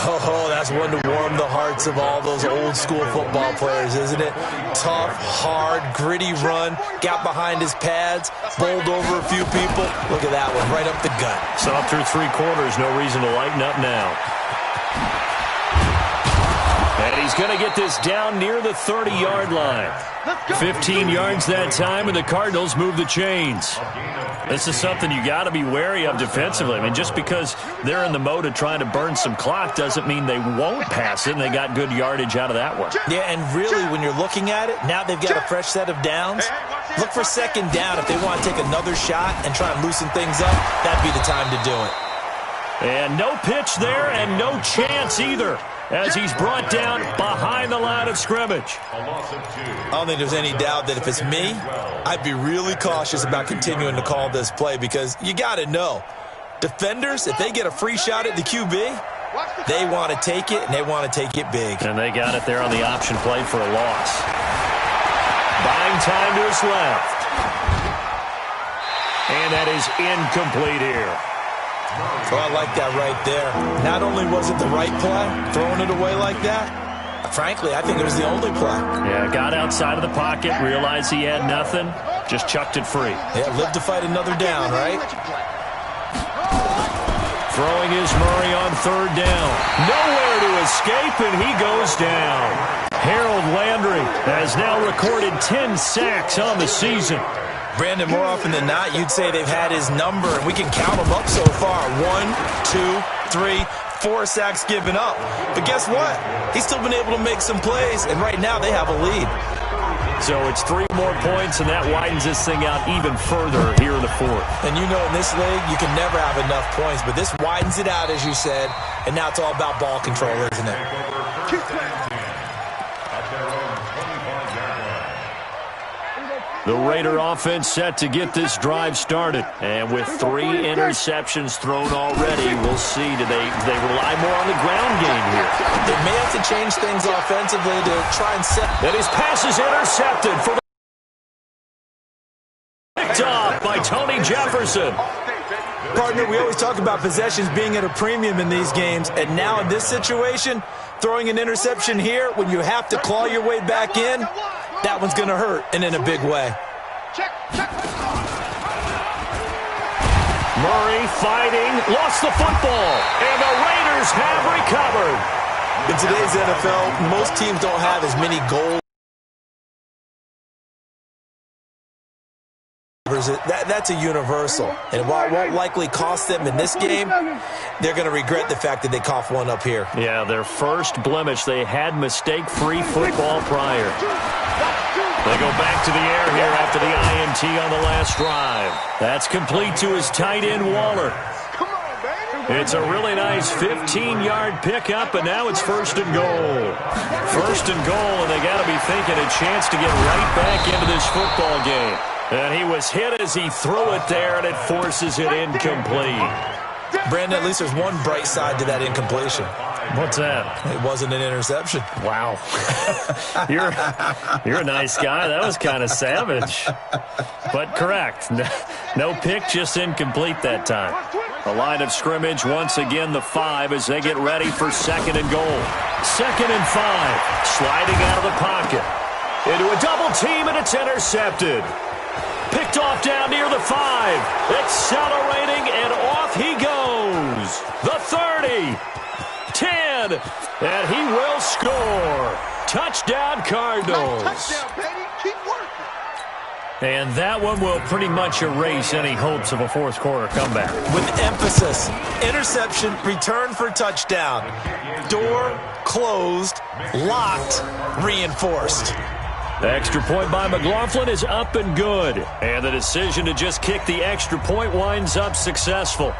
Speaker 3: Oh, that's one to warm the hearts of all those old-school football players, isn't it? Tough, hard, gritty run, got behind his pads, bowled over a few people. Look at that one, right up the gut.
Speaker 1: So up through 3 quarters, no reason to lighten up now. And he's going to get this down near the 30-yard line. 15 yards that time, and the Cardinals move the chains. This is something you got to be wary of defensively. I mean, just because they're in the mode of trying to burn some clock doesn't mean they won't pass it, and they got good yardage out of that one.
Speaker 3: Yeah, and really, when you're looking at it, now they've got a fresh set of downs. Look for 2nd down. If they want to take another shot and try and loosen things up, that'd be the time to do it.
Speaker 1: And no pitch there, and no chance either, as he's brought down behind the line of scrimmage.
Speaker 3: I don't think there's any doubt that if it's me, I'd be really cautious about continuing to call this play because you got to know, defenders, if they get a free shot at the QB, they want to take it, and they want to take it big.
Speaker 1: And they got it there on the option play for a loss. Buying time to his left. And that is incomplete here.
Speaker 3: Oh, I like that right there. Not only was it the right play, throwing it away like that, frankly, I think it was the only play.
Speaker 1: Yeah, got outside of the pocket, realized he had nothing, just chucked it free.
Speaker 3: Yeah, live to fight another down, right?
Speaker 1: Throwing is Murray on 3rd down. Nowhere to escape, and he goes down. Harold Landry has now recorded 10 sacks on the season.
Speaker 3: Brandon, more often than not, you'd say they've had his number, and we can count them up so far. 1, 2, 3, 4 sacks given up. But guess what? He's still been able to make some plays, and right now they have a lead.
Speaker 1: So it's 3 more points, and that widens this thing out even further here in the fourth.
Speaker 3: And you know in this league, you can never have enough points, but this widens it out, as you said, and now it's all about ball control, isn't it?
Speaker 1: The Raider offense set to get this drive started. And with 3 interceptions thrown already, we'll see. Do they rely more on the ground game here?
Speaker 3: They may have to change things offensively to try and set.
Speaker 1: And his pass is intercepted for the picked off by Tony Jefferson.
Speaker 3: Partner, we always talk about possessions being at a premium in these games, and now in this situation, throwing an interception here when you have to claw your way back in, that one's going to hurt, and in a big way.
Speaker 1: Murray fighting, lost the football, and the Raiders have recovered.
Speaker 3: In today's NFL, most teams don't have as many goals. That's a universal. And while it won't likely cost them in this game, they're going to regret the fact that they coughed one up here.
Speaker 1: Yeah, their first blemish. They had mistake-free football prior. They go back to the air here after the INT on the last drive. That's complete to his tight end, Waller. It's a really nice 15-yard pickup, and now it's 1st and goal. 1st and goal, and they got to be thinking a chance to get right back into this football game. And he was hit as he threw it there, and it forces it incomplete.
Speaker 3: Brandon, at least there's one bright side to that incompletion.
Speaker 1: What's that?
Speaker 3: It wasn't an interception.
Speaker 1: Wow. You're a nice guy. That was kind of savage. But correct. No pick, just incomplete that time. The line of scrimmage, once again, the 5 as they get ready for 2nd and goal. 2nd and 5. Sliding out of the pocket. Into a double team, and it's intercepted. Picked off down near the 5. Accelerating, and off he goes. The 30. 10. And he will score. Touchdown, Cardinals.
Speaker 5: Touchdown, baby. Keep working.
Speaker 1: And that one will pretty much erase any hopes of a fourth quarter comeback.
Speaker 3: With emphasis, interception, return for touchdown. Door closed, locked, reinforced.
Speaker 1: The extra point by McLaughlin is up and good. And the decision to just kick the extra point winds up successful.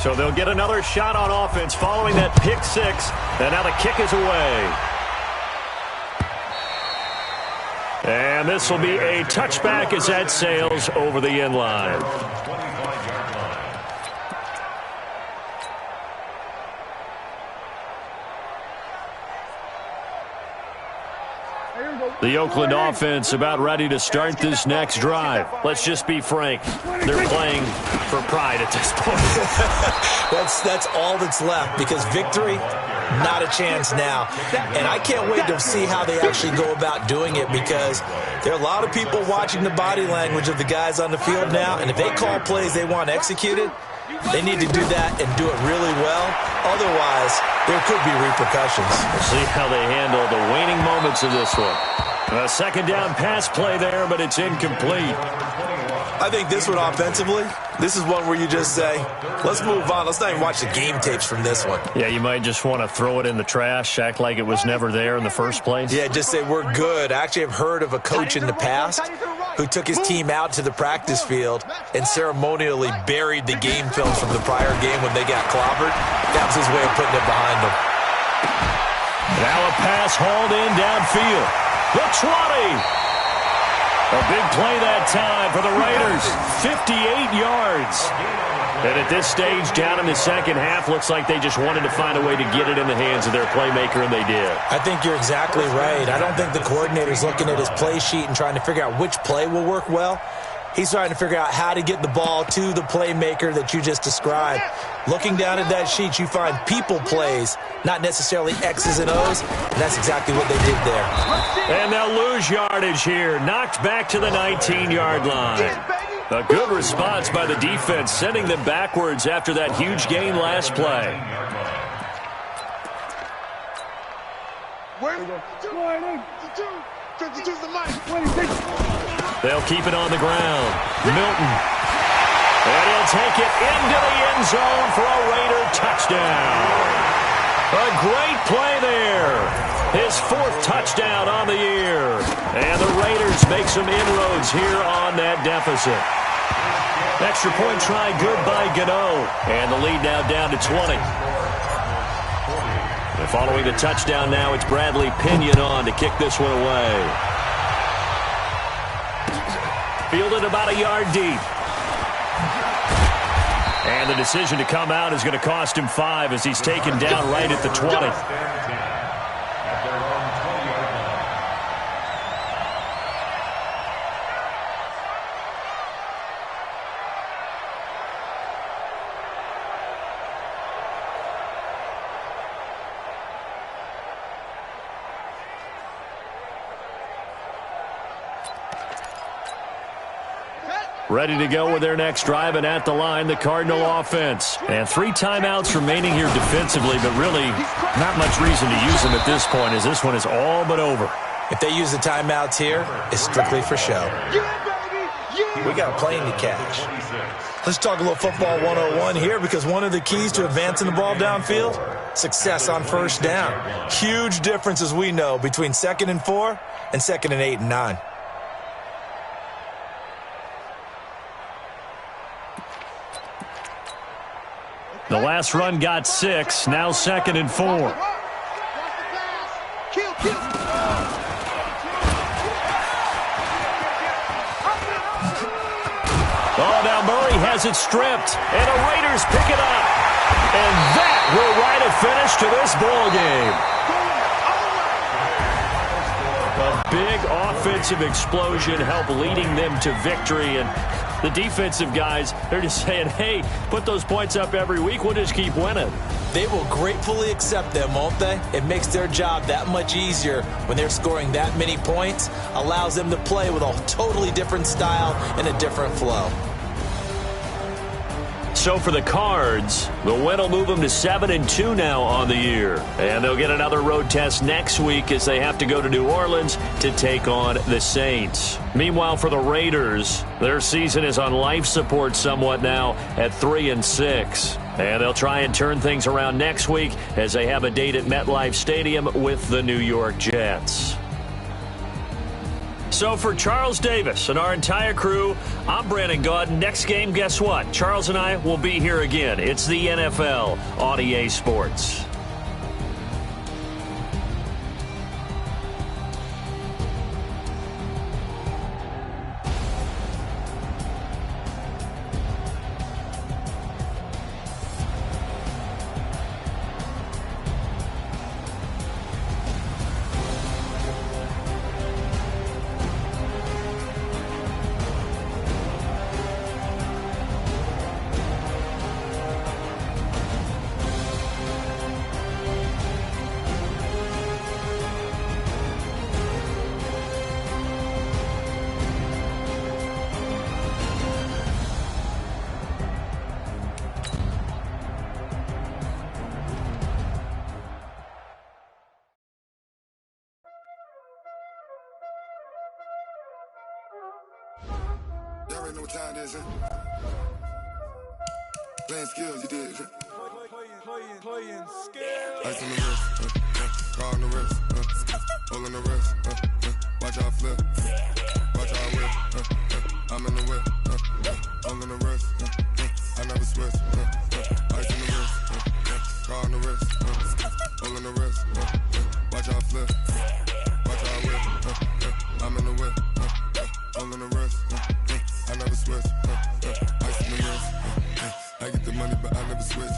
Speaker 1: So they'll get another shot on offense following that pick 6. And now the kick is away. And this will be a touchback as that sails over the end line. The Oakland offense about ready to start this next drive. Let's just be frank. They're playing for pride at this point.
Speaker 3: That's all that's left, because victory, not a chance now. And I can't wait to see how they actually go about doing it, because there are a lot of people watching the body language of the guys on the field now, and if they call plays they want executed, they need to do that and do it really well. Otherwise, there could be repercussions.
Speaker 1: We'll see how they handle the waning moments of this one. A 2nd down pass play there, but it's incomplete.
Speaker 3: I think this one offensively, this is one where you just say, let's move on. Let's not even watch the game tapes from this one.
Speaker 1: Yeah, you might just want to throw it in the trash, act like it was never there in the first place.
Speaker 3: Yeah, just say we're good. I actually have heard of a coach in the past who took his team out to the practice field and ceremonially buried the game film from the prior game when they got clobbered. That was his way of putting it behind them.
Speaker 1: Now a pass hauled in downfield. The 20. A big play that time for the Raiders. 58 yards. And at this stage, down in the second half, looks like they just wanted to find a way to get it in the hands of their playmaker, and they did.
Speaker 3: I think you're exactly right. I don't think the coordinator's looking at his play sheet and trying to figure out which play will work well. He's trying to figure out how to get the ball to the playmaker that you just described. Looking down at that sheet, you find people plays, not necessarily X's and O's, and that's exactly what they did there.
Speaker 1: And they'll lose yardage here, knocked back to the 19-yard line. A good response by the defense, sending them backwards after that huge gain last play. They'll keep it on the ground. Milton And he'll take it into the end zone for a Raider touchdown. A great play there. His 4th touchdown on the year. And the Raiders make some inroads here on that deficit. Extra point try good by Gano. And the lead now down to 20. And following the touchdown now, it's Bradley Pinion on to kick this one away. Fielded about a yard deep. And the decision to come out is going to cost him 5 as he's taken down right at the 20. Ready to go with their next drive, and at the line, the Cardinal offense. And 3 timeouts remaining here defensively, but really not much reason to use them at this point as this one is all but over.
Speaker 3: If they use the timeouts here, it's strictly for show. We got a plane to catch. Let's talk a little football 101 here, because one of the keys to advancing the ball downfield, success on first down. Huge difference, as we know, between 2nd and 4 and 2nd and 8 and 9.
Speaker 1: The last run got 6, now 2nd and 4.
Speaker 5: Oh,
Speaker 1: now Murray has it stripped, and the Raiders pick it up. And that will write a finish to this ball game. A big offensive explosion helped leading them to victory, and the defensive guys, they're just saying, hey, put those points up every week, we'll just keep winning.
Speaker 3: They will gratefully accept them, won't they? It makes their job that much easier when they're scoring that many points, allows them to play with a totally different style and a different flow.
Speaker 1: So for the Cards, the win will move them to 7-2 now on the year. And they'll get another road test next week as they have to go to New Orleans to take on the Saints. Meanwhile, for the Raiders, their season is on life support somewhat now at 3-6. And they'll try and turn things around next week as they have a date at MetLife Stadium with the New York Jets. So for Charles Davis and our entire crew, I'm Brandon Gaudin. Next game, guess what? Charles and I will be here again. It's the NFL on EA Sports.
Speaker 7: Y'all already know what time it is, huh? Playing skills, you did. Playing skills. Ice on the wrist, car on the wrist, hole in the wrist, watch out flip, watch out whip, I'm in the whip, hole in the wrist, I never switch, ice on the wrist, car on the wrist, hole in the wrist, watch out flip, watch out whip, I'm in the whip, hole in the wrist, I never switch, ice in the wrist, I get the money but I never switch.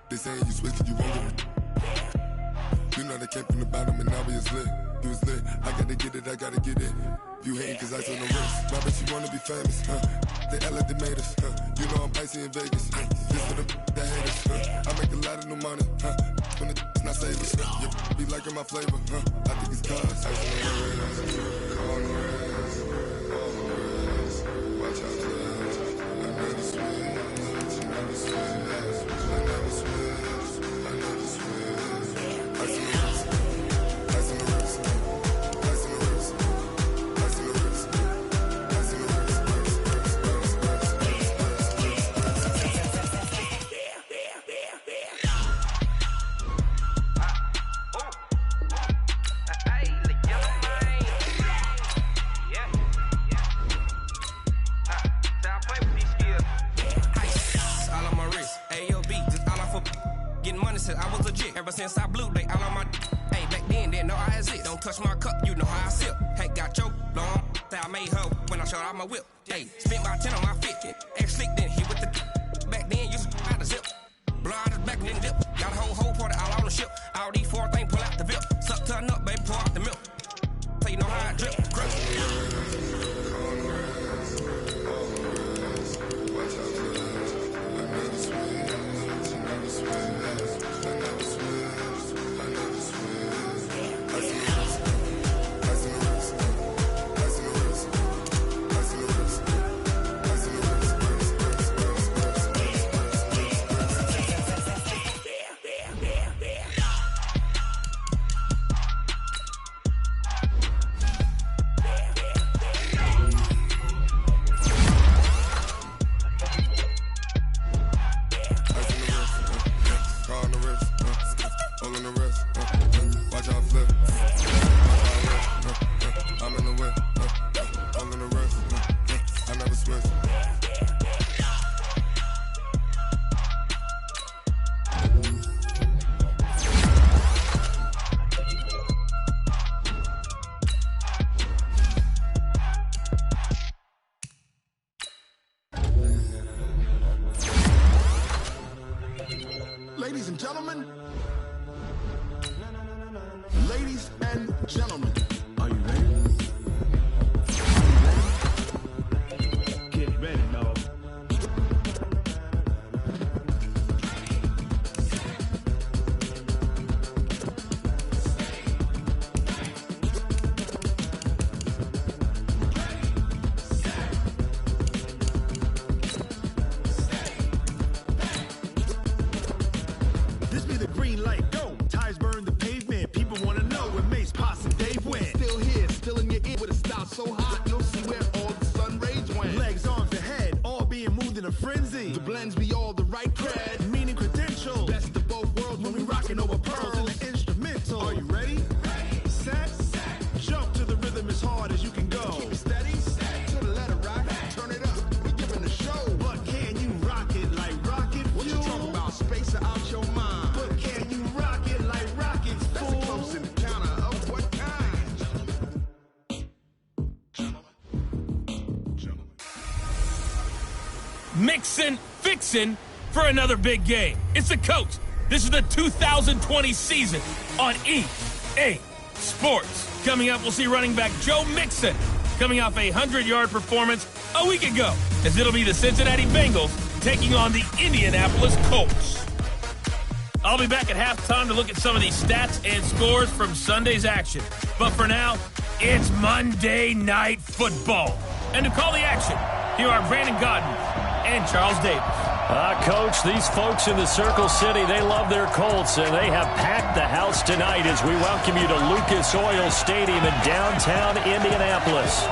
Speaker 7: They saying you switch it, you won't get it. You know they came from the bottom and now we is lit. You was lit, I gotta get it, I gotta get it. You hating cause ice on the wrist. My bitch, you wanna be famous, They act like they made us, You know I'm icy in Vegas, This for the that hate us, I make a lot of new money, When it's not savers, You be liking my flavor, I think it's cause ice on the wrist, on the wrist, on the wrist. Watch out, please. I never switch, I never switch.
Speaker 8: since I was a jit. Ever since I blew, they all on my hey, back then, didn't know I exist. Don't touch my cup, you know how I sip. Hey, got choked, long. Say I made her when I showed out my whip. Hey, spent my 10 on my 50. Ex-slick, then hit with the back then, used to out the zip. Blow out his back, then dip. Got a whole party all on the ship. All these 4 things, pull out the VIP. Suck, turn up, baby, pour out the milk. So you know how I drip,
Speaker 5: Ladies and gentlemen, ladies and gentlemen, are you ready? Get ready, dog. This be the green light, go. Tires burn the pavement. People wanna know where Mace, Posse, and Dave went. Still here, still in your ear with a style so hot, no see where all the sun rays went. Legs, arms, and head, all being moved in a frenzy. The blends be all the right cred, meaning credentials. Best of both worlds when we rockin' over pearls in the instrumental. Are you ready? Set, jump to the rhythm as hard as you can go. Keep it steady, to the letter rock, turn it up. We giving the show. But can you rock it like rocket fuel? What you talking about? Space out your mind. But can you rock it like rockets, fool? That's a close encounter of what kind? Gentlemen.
Speaker 9: Mixin', fixin' for another big game. It's the coach. This is the 2020 season on EA Sports. Coming up, we'll see running back Joe Mixon coming off a 100-yard performance a week ago, as it'll be the Cincinnati Bengals taking on the Indianapolis Colts. I'll be back at halftime to look at some of these stats and scores from Sunday's action. But for now, it's Monday Night Football. And to call the action, here are Brandon Godden and Charles Davis.
Speaker 1: Coach, these folks in the Circle City, they love their Colts, and they have packed the house tonight as we welcome you to Lucas Oil Stadium in downtown Indianapolis.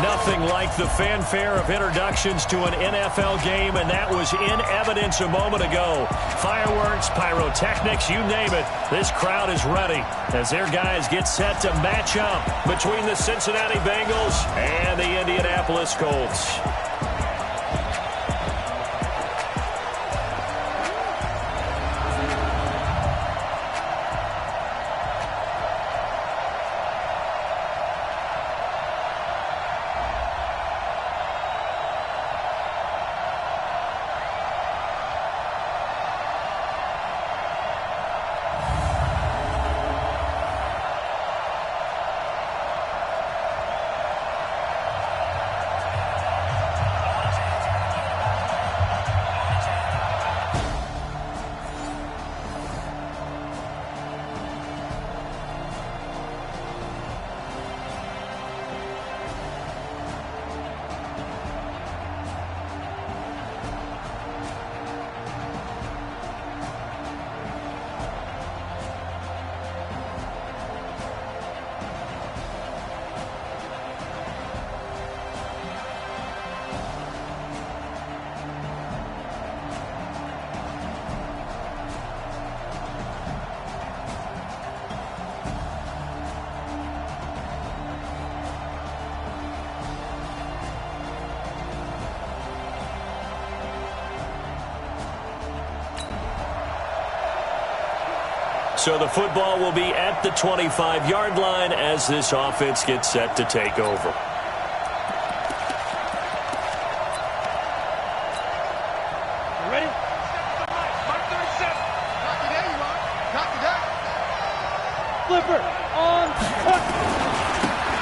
Speaker 1: Nothing like the fanfare of introductions to an NFL game, and that was in evidence a moment ago. Fireworks, pyrotechnics, you name it. This crowd is ready as their guys get set to match up between the Cincinnati Bengals and the Indianapolis Colts. So the football will be at the 25-yard line as this offense gets set to take over.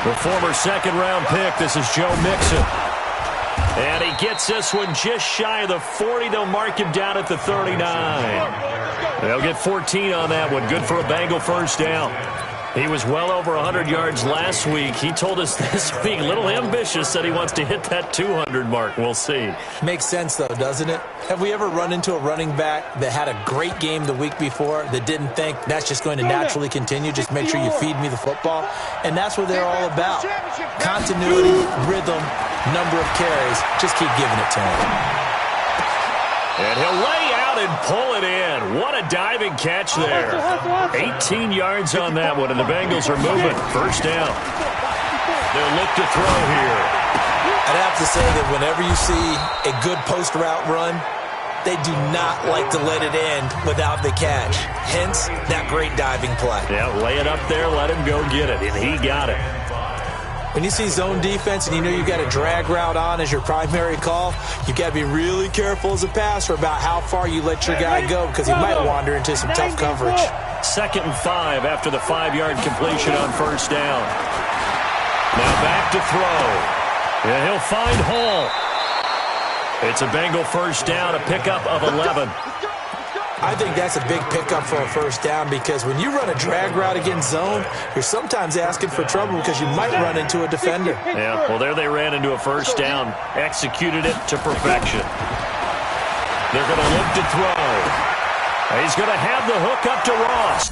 Speaker 1: The former second-round pick, this is Joe Mixon. And he gets this one just shy of the 40. They'll mark him down at the 39. They'll get 14 on that one. Good for a Bengal first down. He was well over 100 yards last week. He told us this week, a little ambitious, said he wants to hit that 200 mark. We'll see.
Speaker 3: Makes sense, though, doesn't it? Have we ever run into a running back that had a great game the week before that didn't think that's just going to naturally continue? Just make sure you feed me the football. And that's what they're all about. Continuity, rhythm, number of carries. Just keep giving it to him.
Speaker 1: And he'll lay out and pull it in. What a diving catch there. 18 yards on that one, and the Bengals are moving. First down. They'll look to throw here.
Speaker 3: I'd have to say that whenever you see a good post route run, they do not like to let it end without the catch. Hence, that great diving play.
Speaker 1: Yeah, lay it up there, let him go get it, and he got it.
Speaker 3: When you see zone defense and you know you've got a drag route on as your primary call, you've got to be really careful as a passer about how far you let your guy go because he might wander into some tough coverage.
Speaker 1: 2nd and 5 after the 5-yard completion on first down. Now back to throw. Yeah, he'll find Hall. It's a Bengal first down, a pickup of 11.
Speaker 3: I think that's a big pickup for a first down because when you run a drag route against zone, you're sometimes asking for trouble because you might run into a defender.
Speaker 1: Yeah, well, there they ran into a first down, executed it to perfection. They're going to look to throw. He's going to have the hook up to Ross.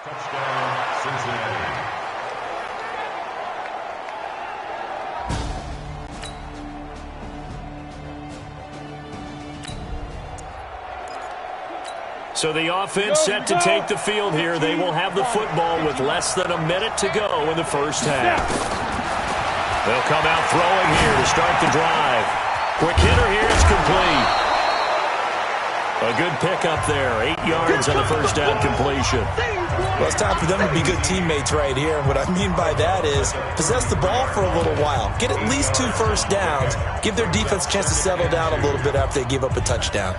Speaker 4: Touchdown, Cincinnati.
Speaker 1: So the offense set to take the field here. They will have the football with less than a minute to go in the first half. They'll come out throwing here to start the drive. Quick hitter here, it's complete. A good pickup there, 8 yards on the first down completion.
Speaker 3: Well, it's time for them to be good teammates right here. And what I mean by that is possess the ball for a little while. Get at least 2 first downs. Give their defense a chance to settle down a little bit after they give up a touchdown.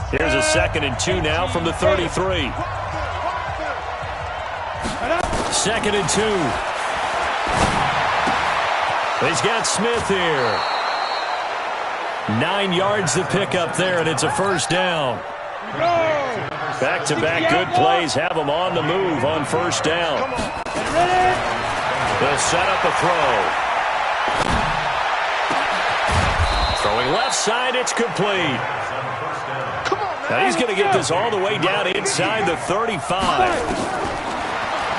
Speaker 1: Here's a 2nd and 2 now from the 33. 2nd and 2. He's got Smith here. 9 yards to pick up there, and it's a first down. Back-to-back good plays have them on the move on first down. They'll set up a throw. Throwing left side, it's complete. Now he's going to get this all the way down inside the 35.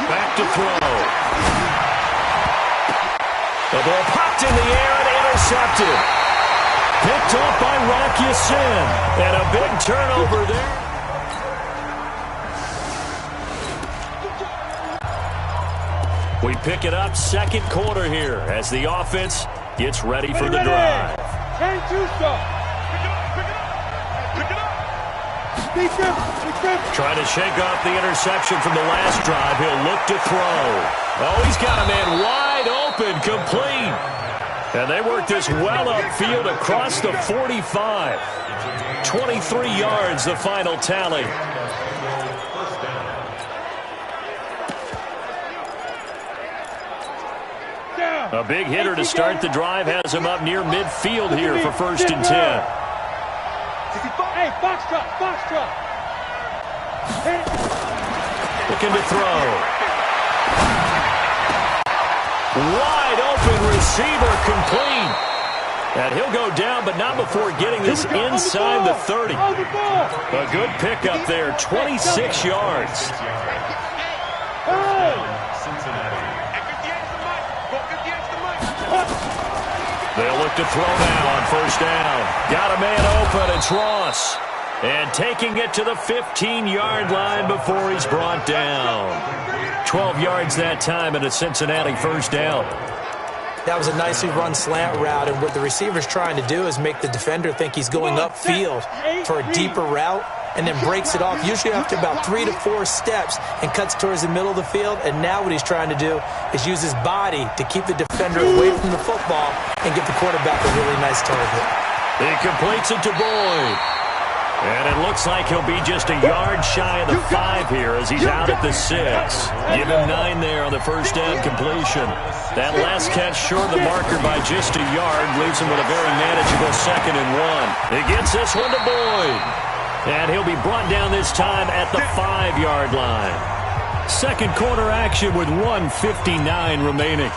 Speaker 1: Back to throw. The ball popped in the air and intercepted. Picked off by Rock Ya-Sin. And a big turnover there. We pick it up 2nd quarter here as the offense gets ready for the drive.
Speaker 6: 10-2
Speaker 1: Trying to shake off the interception from the last drive. He'll look to throw. Oh, he's got a man wide open, complete. And they work this well upfield across the 45. 23 yards, the final tally. A big hitter to start the drive has him up near midfield here for 1st and 10.
Speaker 6: Hey, box truck.
Speaker 1: Looking to throw. Wide open receiver, complete. And he'll go down, but not before getting this inside the 30. A good pickup there, 26 yards. look to throw now on first down. Got a man open. It's Ross. And taking it to the 15-yard line before he's brought down. 12 yards that time and a Cincinnati first down.
Speaker 3: That was a nicely run slant route, and what the receiver's trying to do is make the defender think he's going upfield for a deeper route, and then breaks it off, usually after about 3 to 4 steps, and cuts towards the middle of the field. And now what he's trying to do is use his body to keep the defender away from the football and get the quarterback a really nice target.
Speaker 1: He completes it to Boyd. And it looks like he'll be just a yard shy of the 5 here as he's out at the 6. Give him 9 there on the first down completion. That last catch short of the marker by just a yard leaves him with a very manageable 2nd and 1. He gets this one to Boyd. And he'll be brought down this time at the 5-yard line. Second quarter action with 1:59 remaining.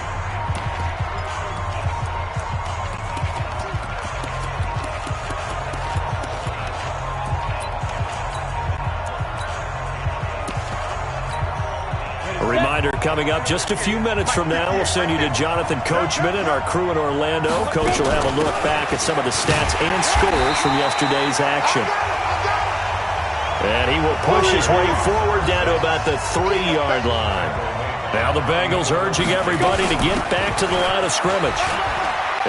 Speaker 1: Coming up just a few minutes from now, we'll send you to Jonathan Coachman and our crew in Orlando. Coach will have a look back at some of the stats and scores from yesterday's action. And he will push his way forward down to about the 3-yard line. Now the Bengals urging everybody to get back to the line of scrimmage.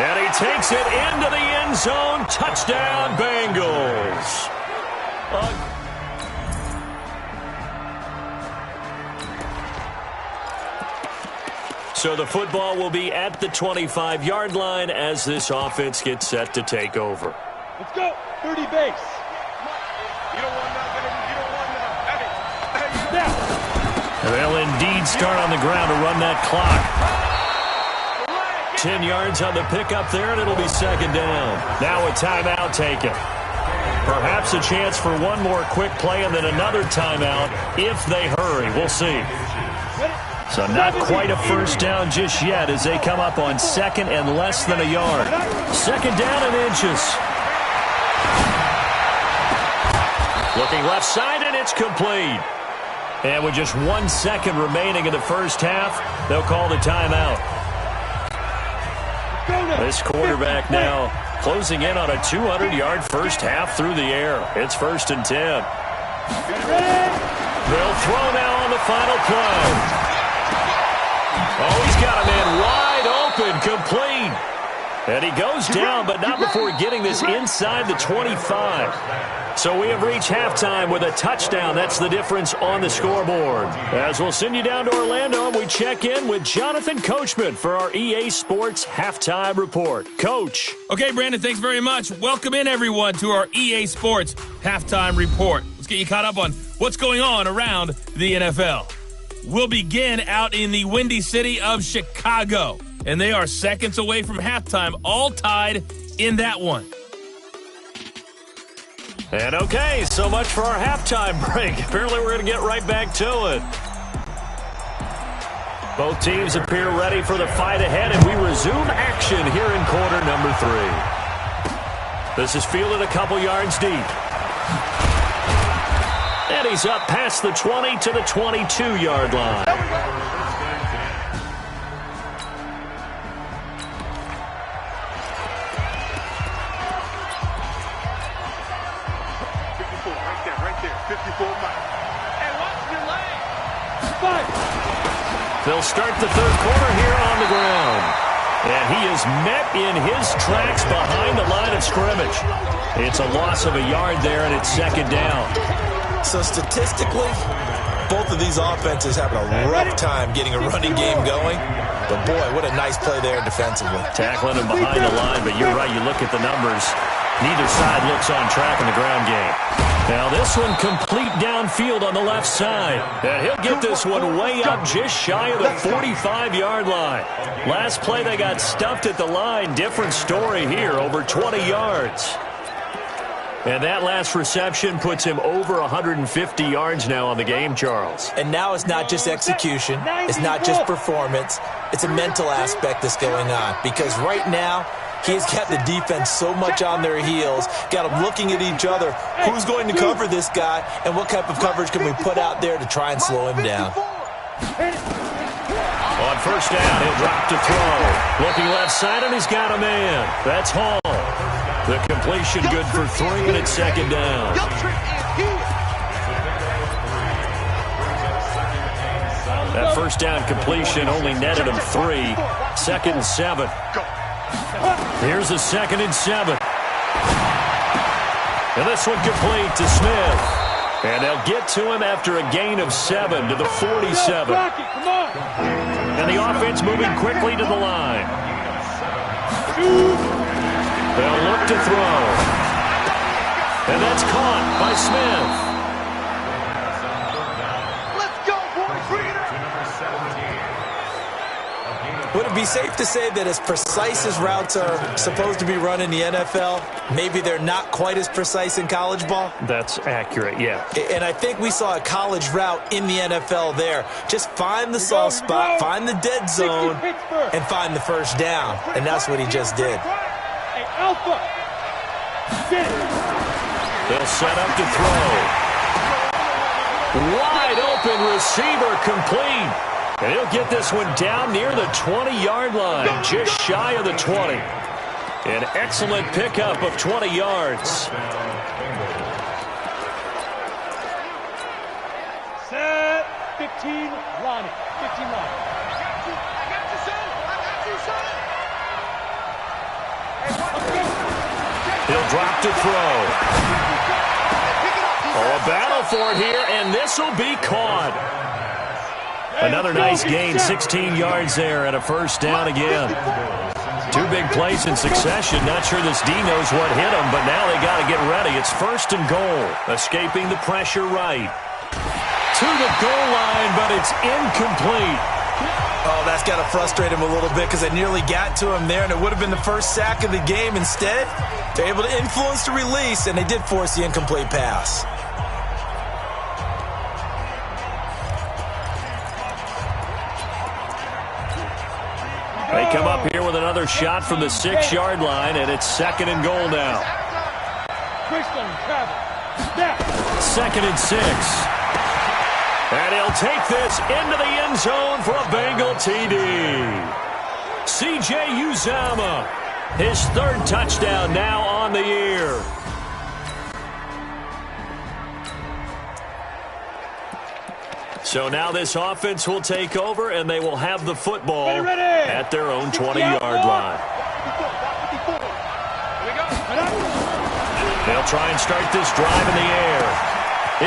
Speaker 1: And he takes it into the end zone. Touchdown, Bengals. So the football will be at the 25-yard line as this offense gets set to take over.
Speaker 6: Let's go. 30 base.
Speaker 5: You don't want nothing. You don't want nothing.
Speaker 6: Now.
Speaker 1: They'll indeed start on the ground to run that clock. 10 yards on the pickup there, and it'll be 2nd down. Now a timeout taken. Perhaps a chance for one more quick play and then another timeout if they hurry. We'll see. So not quite a first down just yet as they come up on 2nd and less than a yard. 2nd down and inches. Looking left side, and it's complete. And with just 1 second remaining in the first half, they'll call the timeout. This quarterback now closing in on a 200-yard first half through the air. It's 1st and 10. They'll throw now on the final play. Oh, he's got a man wide open, complete. And he goes down, but not before getting this inside the 25. So we have reached halftime with a touchdown. That's the difference on the scoreboard. As we'll send you down to Orlando, we check in with Jonathan Coachman for our EA Sports Halftime Report. Coach.
Speaker 9: Okay, Brandon, thanks very much. Welcome in, everyone, to our EA Sports Halftime Report. Let's get you caught up on what's going on around the NFL. We'll begin out in the Windy City of Chicago, and they are seconds away from halftime, all tied in that one.
Speaker 1: And okay, so much for our halftime break. Apparently we're going to get right back to it. Both teams appear ready for the fight ahead, and we resume action here in quarter number 3. This is fielded a couple yards deep. And he's up past the 20 to the 22-yard line.
Speaker 5: Right there. 54 miles.
Speaker 6: Hey, watch your leg.
Speaker 1: They'll start the third quarter here on the ground. And he is met in his tracks behind the line of scrimmage. It's a loss of a yard there, and it's 2nd down.
Speaker 3: So statistically, both of these offenses having a rough time getting a running game going. But boy, what a nice play there defensively.
Speaker 1: Tackling him behind the line, but you're right, you look at the numbers. Neither side looks on track in the ground game. Now this one complete downfield on the left side. And he'll get this one way up just shy of the 45-yard line. Last play they got stuffed at the line. Different story here, over 20 yards. And that last reception puts him over 150 yards now on the game, Charles.
Speaker 3: And now it's not just execution. It's not just performance. It's a mental aspect that's going on. Because right now, he's got the defense so much on their heels, got them looking at each other. Who's going to cover this guy, and what type of coverage can we put out there to try and slow him down?
Speaker 1: On first down, he'll drop to throw. Looking left side, and he's got a man. That's Hall. The completion good for 3, and it's second down. That first down completion only netted him 3. 2nd and 7. Here's a 2nd and 7. And this one complete to Smith. And they'll get to him after a gain of 7 to the 47. And the offense moving quickly to the line. They'll look to throw. And that's caught by Smith.
Speaker 3: Would it be safe to say that as precise as routes are supposed to be run in the NFL, maybe they're not quite as precise in college ball?
Speaker 1: That's accurate, yeah.
Speaker 3: And I think we saw a college route in the NFL there. Just find the soft spot, find the dead zone, and find the first down. And that's what he just did.
Speaker 1: They'll set up to throw. Wide open receiver complete. And he'll get this one down near the 20-yard line, just shy of the 20. An excellent pickup of 20 yards.
Speaker 6: Set, 15, Lonnie. 15, Lonnie. I got you, son.
Speaker 1: He'll drop to throw. Oh, a battle for it here, and this will be caught. Another nice gain, 16 yards there, and a first down again. 2 big plays in succession. Not sure this D knows what hit him, but now they got to get ready. It's 1st and goal. Escaping the pressure right. To the goal line, but it's incomplete.
Speaker 3: Oh, that's got to frustrate him a little bit because they nearly got to him there, and it would have been the first sack of the game. Instead, they're able to influence the release, and they did force the incomplete pass.
Speaker 1: They come up here with another shot from the 6-yard line, and it's 2nd and goal now. 2nd and 6. And he'll take this into the end zone for a Bengal TD. C.J. Uzomah, his 3rd touchdown now on the year. So now this offense will take over, and they will have the football at their own 20-yard line. They'll try and start this drive in the air.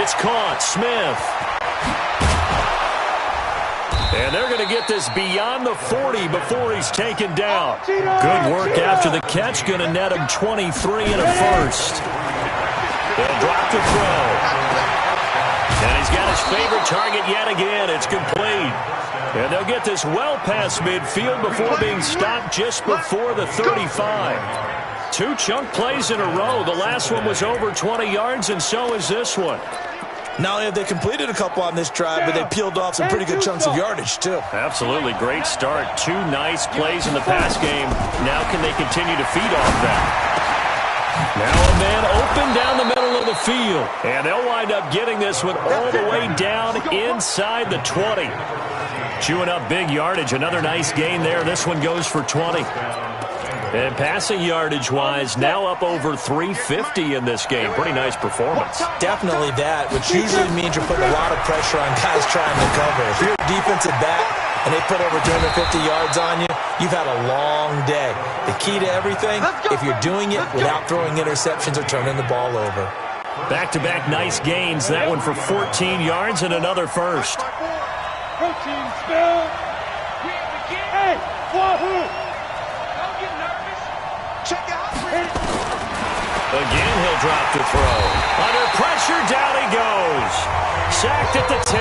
Speaker 1: It's caught. Smith. And they're going to get this beyond the 40 before he's taken down. Good work after the catch. Going to net him 23 and a first. They'll drop the throw. And he's got his favorite target yet again. It's complete. And they'll get this well past midfield before being stopped just before the 35. 2 chunk plays in a row. The last one was over 20 yards, and so is this one.
Speaker 3: Not only have they completed a couple on this drive, but they peeled off some pretty good chunks of yardage, too.
Speaker 1: Absolutely. Great start. 2 nice plays in the pass game. Now can they continue to feed off that? Now a man open down the middle of the field. And they'll wind up getting this one all the way down inside the 20. Chewing up big yardage. Another nice gain there. This one goes for 20. And passing yardage-wise, now up over 350 in this game. Pretty nice performance.
Speaker 3: Definitely that, which usually means you're putting a lot of pressure on guys trying to cover. If you're a defensive back and they put over 250 yards on you, you've had a long day. The key to everything, if you're doing it without throwing interceptions or turning the ball over.
Speaker 1: Back-to-back nice gains. That one for 14 yards and another first.
Speaker 6: Protein spill. Hey, Wahoo!
Speaker 1: Again, he'll drop to throw. Under pressure, down he goes. Sacked at the 10.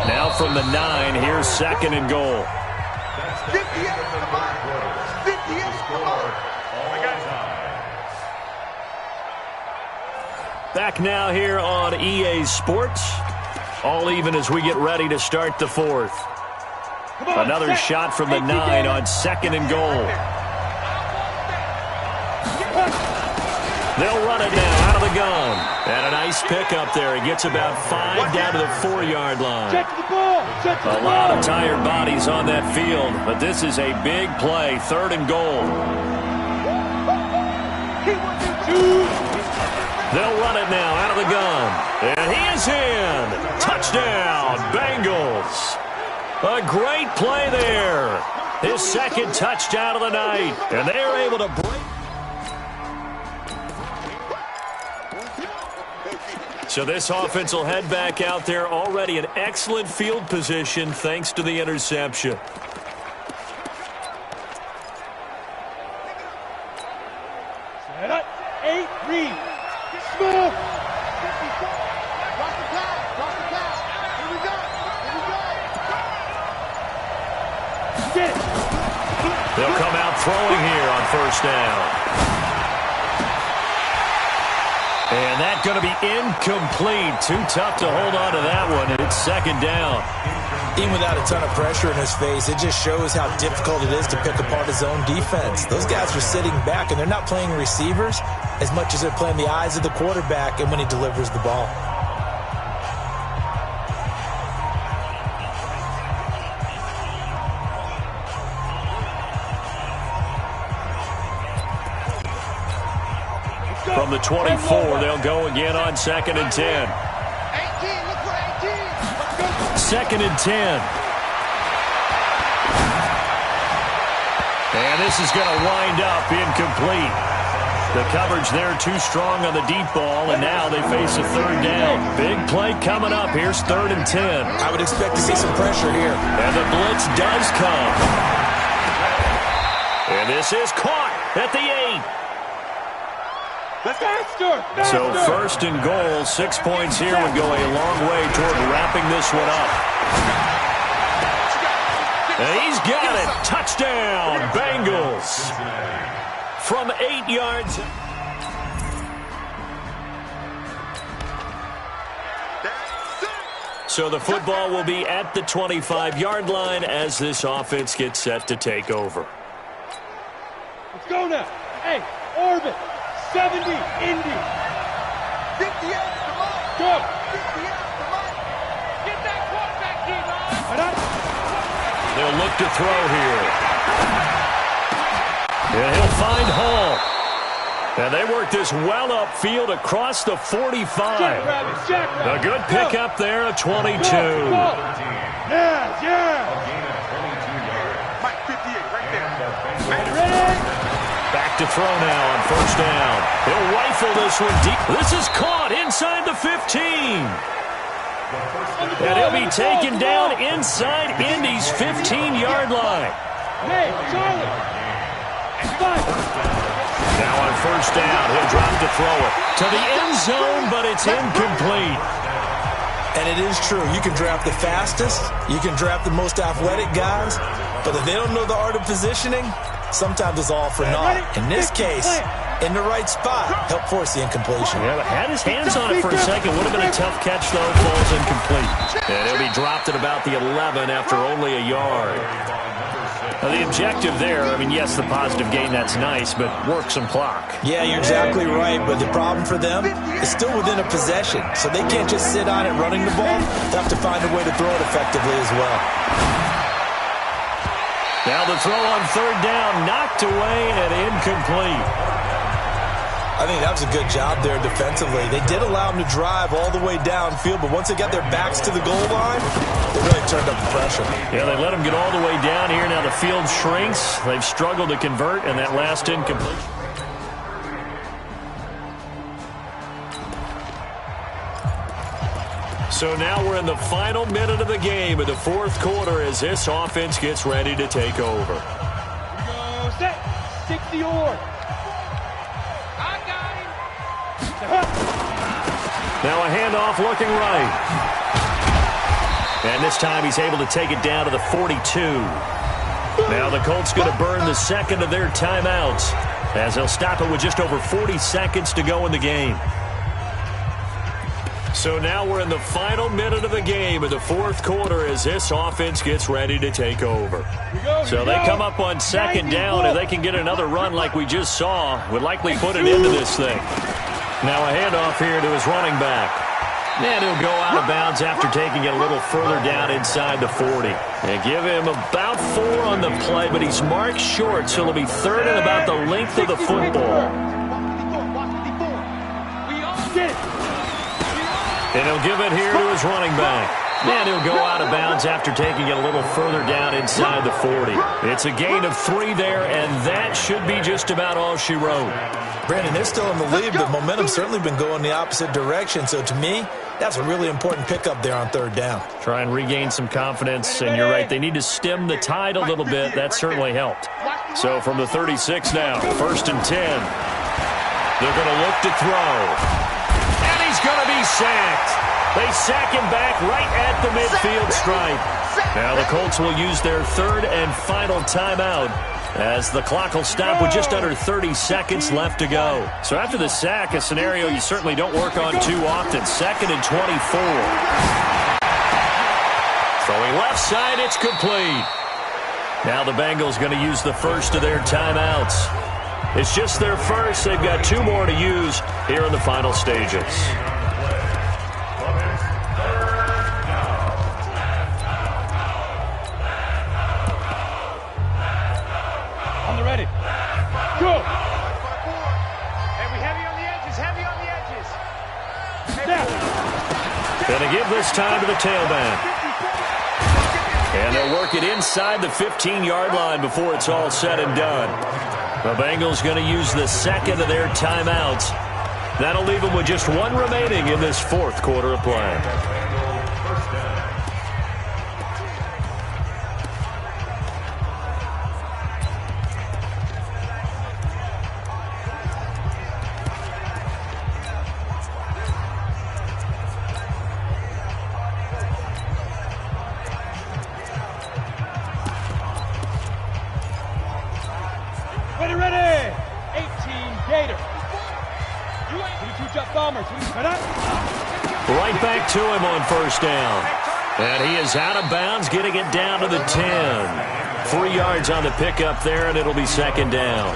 Speaker 1: Now from the 9, here's 2nd and goal. Back now here on EA Sports. All even as we get ready to start the 4th. Another shot from the 9 on 2nd and goal. They'll run it now out of the gun. And a nice pickup there. He gets about 5 down to the 4-yard line.
Speaker 6: Check the ball. Check the ball.
Speaker 1: A lot of tired bodies on that field, but this is a big play. 3rd and goal. They'll run it now out of the gun. And he is in. Touchdown, Bengals. A great play there. His 2nd touchdown of the night. And they are able to break. So this offense will head back out there, already in excellent field position thanks to the interception.
Speaker 6: Set up. 8, read. Smooth.
Speaker 5: Cross the pass. Here we go.
Speaker 6: Get it.
Speaker 1: They'll come out throwing here on 1st down. And that's going to be incomplete. Too tough to hold on to that one, and it's 2nd down.
Speaker 3: Even without a ton of pressure in his face, it just shows how difficult it is to pick apart his own defense. Those guys are sitting back, and they're not playing receivers as much as they're playing the eyes of the quarterback and when he delivers the ball.
Speaker 1: From the 24, they'll go again on 2nd and 10.
Speaker 5: 18, look for 18. Let's go.
Speaker 1: 2nd and 10. And this is going to wind up incomplete. The coverage there too strong on the deep ball, and now they face a 3rd down. Big play coming up. Here's 3rd and 10.
Speaker 3: I would expect to see some pressure here.
Speaker 1: And the blitz does come. And this is caught at the 8.
Speaker 6: Faster.
Speaker 1: So 1st and goal, 6 points here would go a long way toward wrapping this one up. And he's got it. Touchdown, Bengals. From 8 yards. So the football will be at the 25-yard line as this offense gets set to take over.
Speaker 6: Let's go now. Hey, orbit. 70, Indy.
Speaker 5: 58, come on.
Speaker 6: Go.
Speaker 5: 58, come on.
Speaker 6: Get that quarterback, D-line.
Speaker 1: They'll look to throw here. And he'll find Hall. And they work this well upfield across the 45. A good pickup there, a 22.
Speaker 6: Yeah.
Speaker 5: Mike, 58, right there.
Speaker 6: Ready?
Speaker 1: Back to throw now on 1st down. He'll rifle this one deep. This is caught inside the 15. And he'll be taken down inside Indy's 15-yard line.
Speaker 6: Hey, Charlie.
Speaker 1: Now on 1st down, he'll drop to throw it to the end zone, but it's incomplete.
Speaker 3: And it is true. You can draft the fastest. You can draft the most athletic guys. But if they don't know the art of positioning, sometimes it's all for naught. In this case, in the right spot, help force the incompletion.
Speaker 1: Yeah, but had his hands on it for a second. Would have been a tough catch, though. Falls incomplete. And he'll be dropped at about the 11 after only a yard. Now, the objective there, I mean, yes, the positive gain, that's nice, but work some clock.
Speaker 3: Yeah, you're exactly right, but the problem for them is still within a possession, so they can't just sit on it running the ball. They have to find a way to throw it effectively as well.
Speaker 1: Now the throw on 3rd down, knocked away and incomplete.
Speaker 3: I think that was a good job there defensively. They did allow them to drive all the way downfield, but once they got their backs to the goal line, they really turned up the pressure.
Speaker 1: Yeah, they let them get all the way down here. Now the field shrinks. They've struggled to convert, and that last incomplete. So now we're in the final minute of the game in the 4th quarter as this offense gets ready to take over.
Speaker 6: Here we go. Set. 60 or. I got him.
Speaker 1: Now a handoff looking right. And this time he's able to take it down to the 42. Now the Colts going to burn the second of their timeouts as they'll stop it with just over 40 seconds to go in the game. So now we're in the final minute of the game in the fourth quarter as this offense gets ready to take over. So they come up on second down. If they can get another run like we just saw, would likely put an end to this thing. Now a handoff here to his running back. And he'll go out of bounds after taking it a little further down inside the 40. And give him about 4 on the play, but he's marked short, so it'll be third and about the length of the football. And he'll give it here to his running back. And he'll go out of bounds after taking it a little further down inside the 40. It's a gain of 3 there, and that should be just about all she wrote.
Speaker 3: Brandon, they're still in the lead, but momentum's certainly been going the opposite direction. So to me, that's a really important pickup there on third down.
Speaker 1: Try and regain some confidence, and you're right, they need to stem the tide a little bit. That certainly helped. So from the 36 now, 1st and 10. They're going to look to throw. And he's going to be sacked. They sack him back right at the midfield stripe. Now the Colts will use their third and final timeout as the clock will stop with just under 30 seconds left to go. So after the sack, a scenario you certainly don't work on too often. 2nd and 24. Throwing left side, it's complete. Now the Bengals going to use the first of their timeouts. It's just their first. They've got 2 more to use here in the final stages.
Speaker 6: On the ready. Go. Hey, we heavy on the edges. Heavy on the edges. Now.
Speaker 1: Going to give this time to the tailback. And they'll work it inside the 15-yard line before it's all said and done. The Bengals going to use the second of their timeouts. That'll leave them with just 1 remaining in this fourth quarter of play.
Speaker 6: Ready. 18 Gator.
Speaker 1: Right back to him on first down. And he is out of bounds, getting it down to the 10. 3 yards on the pickup there, and it'll be second down.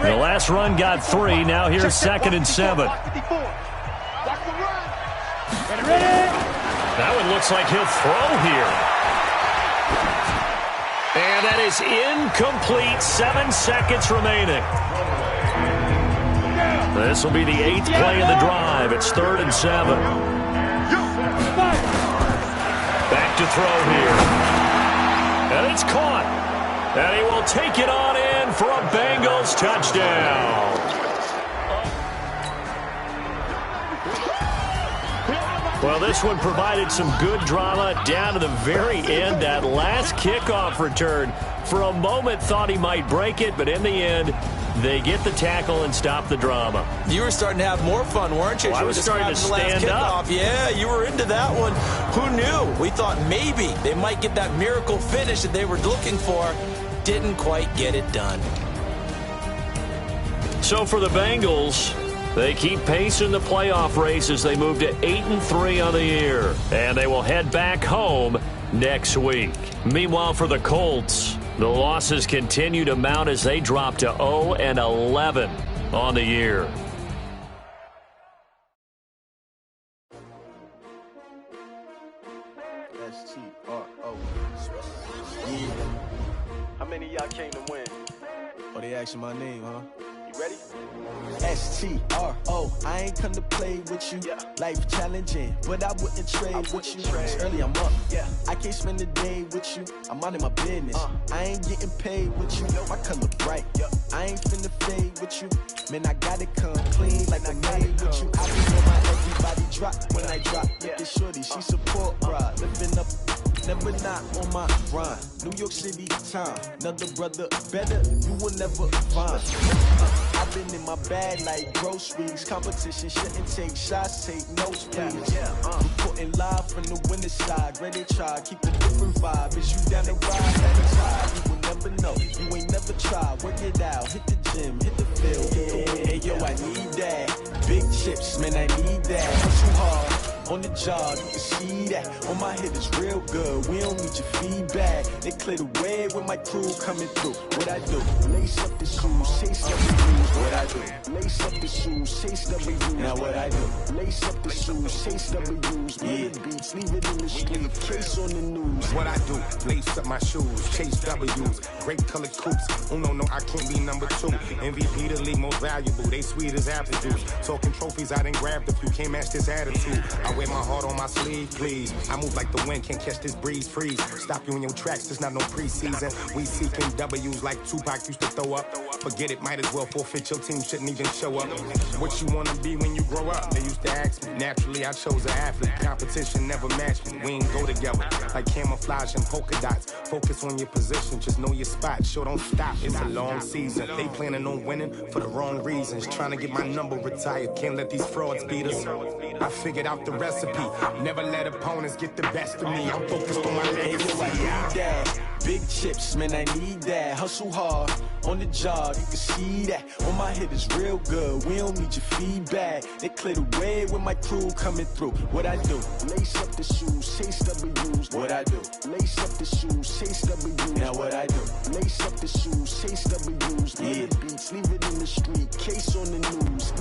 Speaker 1: The last run got 3. Now here's 2nd and 7. That one looks like he'll throw here. And that is incomplete. 7 seconds remaining. This will be the 8th play of the drive. It's 3rd and 7. Back to throw here. And it's caught. And he will take it on in for a Bengals touchdown. Well, this one provided some good drama down to the very end. That last kickoff return, for a moment, thought he might break it, but in the end, they get the tackle and stop the drama.
Speaker 3: You were starting to have more fun, weren't you?
Speaker 1: Well, I was starting to stand up.
Speaker 3: Yeah, you were into that one. Who knew? We thought maybe they might get that miracle finish that they were looking for. Didn't quite get it done.
Speaker 1: So for the Bengals, they keep pace in the playoff race as they move to 8-3 on the year. And they will head back home next week. Meanwhile, for the Colts, the losses continue to mount as they drop to 0-11 on the year.
Speaker 10: S-T-R-O. Yeah. How many of y'all came to win? Oh, they asking my name, huh? You ready? S-T-R-O. I ain't come to play with you. Yeah. Life challenging, but I wouldn't trade with you. It's early, I'm up. Yeah. I can't spend the day with you. I'm out in my business. I ain't getting paid with you. My color bright. Yeah. I ain't finna fade with you. Man, I gotta come clean like I made with you. I be on my everybody drop when I drop. Look at shorty, she support, bro. Living up never not on my grind. New York City time, another brother better, you will never find. I've been in my bag like groceries. Competition shouldn't take shots, take notes, please. Reporting live from the winner's side. Ready to try, keep a different vibe. Is you down the ride, down the tide? You will never know, you ain't never tried. Work it out, hit the gym, hit the field, hit the win. Hey yo, I need that. Big chips, man, I need that. Hustle hard. On the job, you can see that. On my hit is real good. We don't need your feedback. They clear the way with my crew coming through. What I do? Lace up the shoes, chase W's. What I do? Lace up the shoes, chase W's. Now what I do? Lace up the shoes, chase W's. Murder beats, leave it in the street. Case on the news.
Speaker 11: What I do? Lace up my shoes, chase W's. Great colored coops. Oh no, I can't be number 2. MVP the league most valuable. They sweet as apple juice. Talking trophies, I done grabbed a few. Can't match this attitude. I wear my heart on my sleeve, please. I move like the wind, can't catch this breeze, freeze. Stop you in your tracks, there's not no preseason. We seeking W's like Tupac used to throw up. Forget it, might as well forfeit, your team shouldn't even show up. What you wanna be when you grow up? They used to ask me. Naturally, I chose an athlete. Competition never matched me. We ain't go together like camouflage and polka dots. Focus on your position, just know your spot. Sure, don't stop, it's a long season. They planning on winning for the wrong reasons. Trying to get my number retired, can't let these frauds beat us. I figured out the recipe. Never let opponents get the best of me. I'm focused on my legacy.
Speaker 10: I need that. Big chips, man, I need that. Hustle hard, on the job, you can see that. On my hit is real good, we don't need your feedback. They clear the way with my crew coming through. What I do? Lace up the shoes, chase W's. What I do? Lace up the shoes, chase W's. Now what I do? Lace up the shoes, chase W's. Murder beats, leave it in the street. Case on the news.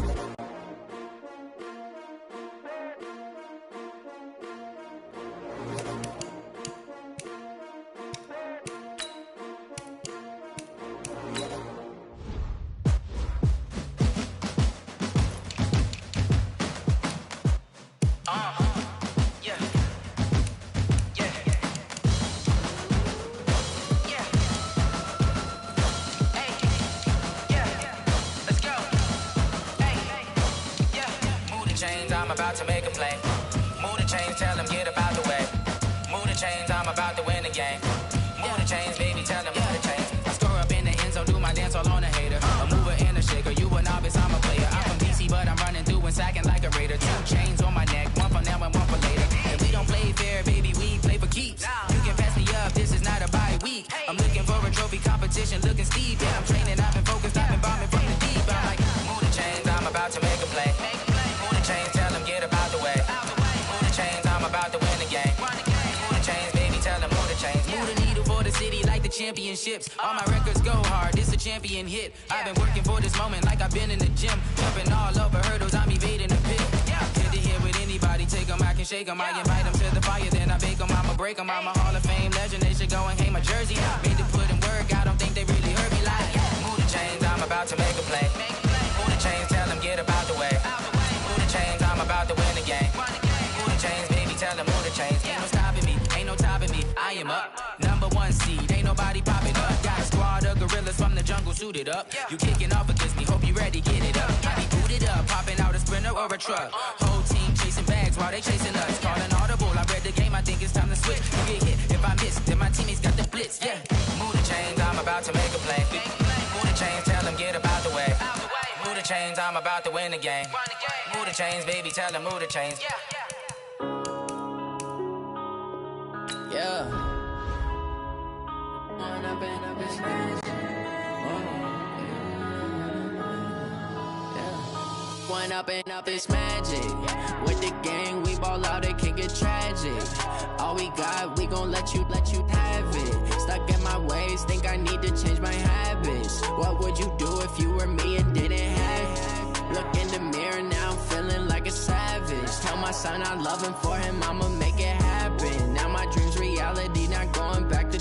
Speaker 2: I'm about to make a play. Move the chains, tell them get up out the way. Move the chains, I'm about to win the game. Move the chains, baby, tell them move the chains. I score up in the end zone, do my dance all on a hater. A mover and a shaker, you a novice, I'm a player. I'm from DC, but I'm running through and sacking like a raider. 2 chains on my neck, one for now and one for later. And we don't play fair, baby, we play for keeps. You can pass me up, this is not a bye week. I'm looking for a trophy competition, looking steep. Yeah, I'm training, I've been focused, I've been bombing from the deep. I'm like, move the chains, I'm about to make a play. Move the chains, tell them get up out the way. Move the chains, I'm about to win the game. Move the chains, baby, tell them move the chains. Move the needle for the city like the championships. All my records go hard, this a champion hit. I've been working for this moment like I've been in the gym. Jumping all over hurdles, I'm evading the pit. Good to hear with anybody, take them, I can shake them. I invite them to the fire, then I bake them, I'ma break them. I'm a Hall of Fame legend, they should go and hang my jersey. Made to put in work, I don't think they really heard me like. Move the chains, I'm about to make a play. Move the chains, tell them get up out the way. Move the chains, I'm about to win the game. Move the chains, baby, tell them move the chains. Ain't no stopping me, ain't no topping me. I am up, #1 seed, ain't nobody popping up. Got a squad of gorillas from the jungle suited up. You kicking off against me, hope you ready, get it up. I be booted up, popping out a sprinter or a truck. Whole team chasing bags while they chasing us. Calling audible, I read the game, I think it's time to switch. You get hit, if I miss, then my teammates got the blitz, yeah. Move the chains, I'm about to make a play. Move the chains, tell them get up out the way. Move the chains, I'm about to win the game. Move the chains, baby, tell them move the chains. Yeah.
Speaker 12: One up and up is magic. With the gang, we ball out, it can get tragic. All we got, we gon' let you have it. Stuck in my ways, think I need to change my habits. What would you do if you were me and didn't have it? Look in the mirror, now I'm feeling like a savage. Tell my son I love him, for him I'ma make it happen. Now my dream's reality, not going back to.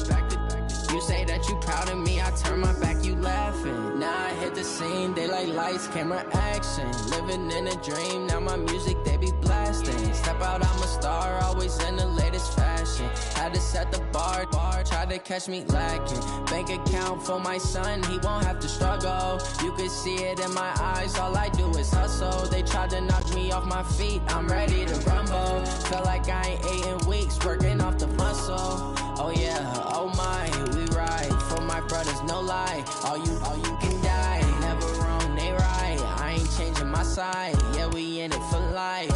Speaker 12: You say that you proud of me, I turn my back, you laughing. Now I hit the scene, they like lights, camera, action. Living in a dream, now my music, they be blasting. Step out, I'm a star, always in the latest fashion. Had to set the bar, tried to catch me lacking. Bank account for my son, he won't have to struggle. You can see it in my eyes, all I do is hustle. They tried to knock me off my feet, I'm ready to rumble. Feel like I ain't ate in weeks, working off the muscle. Oh yeah, oh my, we ride for my brothers, no lie. All you can die, never wrong, they right. I ain't changing my side, yeah, we in it for life.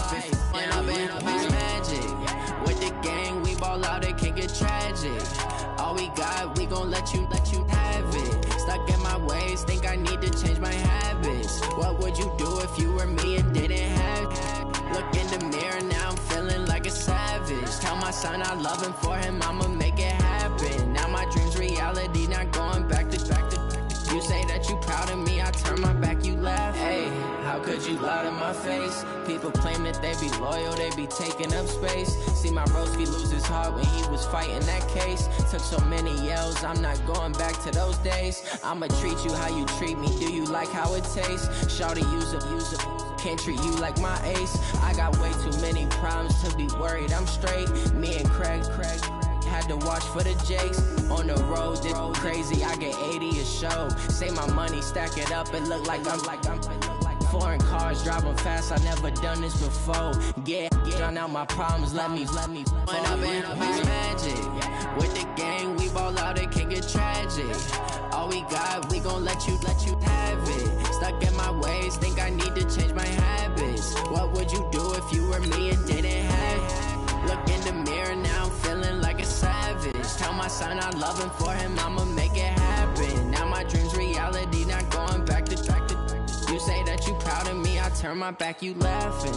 Speaker 12: When I've been magic, with the gang, we ball out, it can get tragic. All we got, we gon' let you have it. Stuck in my ways, think I need to change my habits. What would you do if you were me and didn't have it? Look in the mirror, now I'm feeling like a savage. Tell my son I love him, for him I'ma make it happen. Now my dream's reality, not going back to. You say that you proud of me, I turn my back, you laugh. Hey, how could you lie to my face? People claim that they be loyal, they be taking up space. See my broski lose his heart when he was fighting that case. Took so many yells, I'm not going back to those days. I'ma treat you how you treat me, do you like how it tastes? Shawty, use up, can't treat you like my ace. I got way too many problems to be worried, I'm straight. Me and Craig had to watch for the Jakes. On the road, this crazy, I get 80 a show. Say my money, stack it up, it look like I'm foreign cars, driving fast, I never done this before. Yeah, drown out my problems, let me When I've been magic, with the gang, we ball out, it can get tragic. All we got, we gon' let you have it. Stuck in my ways, think I need to change my habits. What would you do if you were me and didn't have it? Look in the mirror, now I'm feeling like a savage. Tell my son I love him, for him I'ma make it happen. Now my dream's reality, not going back to. You say that you proud of me, I turn my back, you laughing.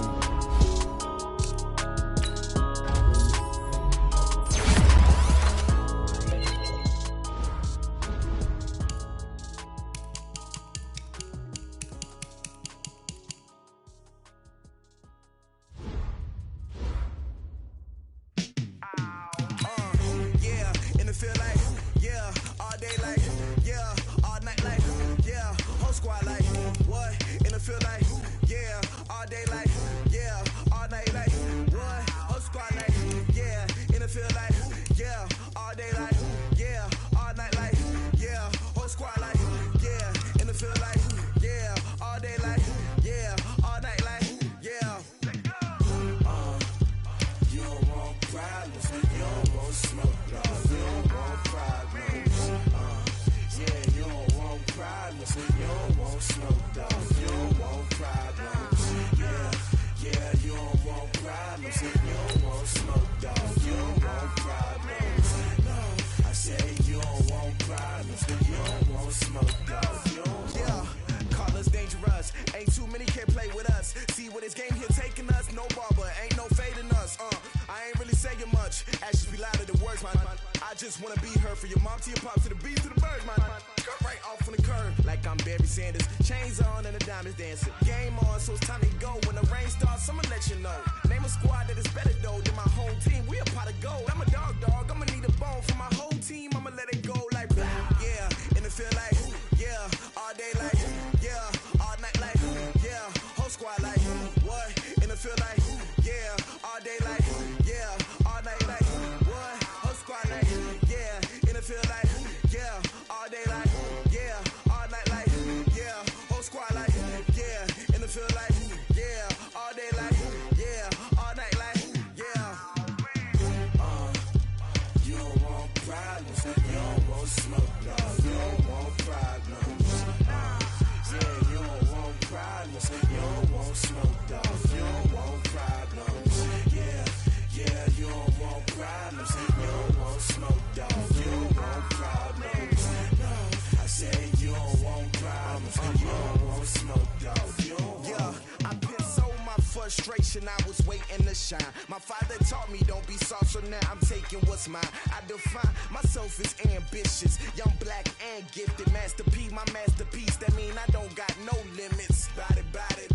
Speaker 13: I was waiting to shine. My father taught me don't be soft, so now I'm taking what's mine. I define myself as ambitious, young, black, and gifted. Master P, my masterpiece. That mean I don't got no limits. Bout it,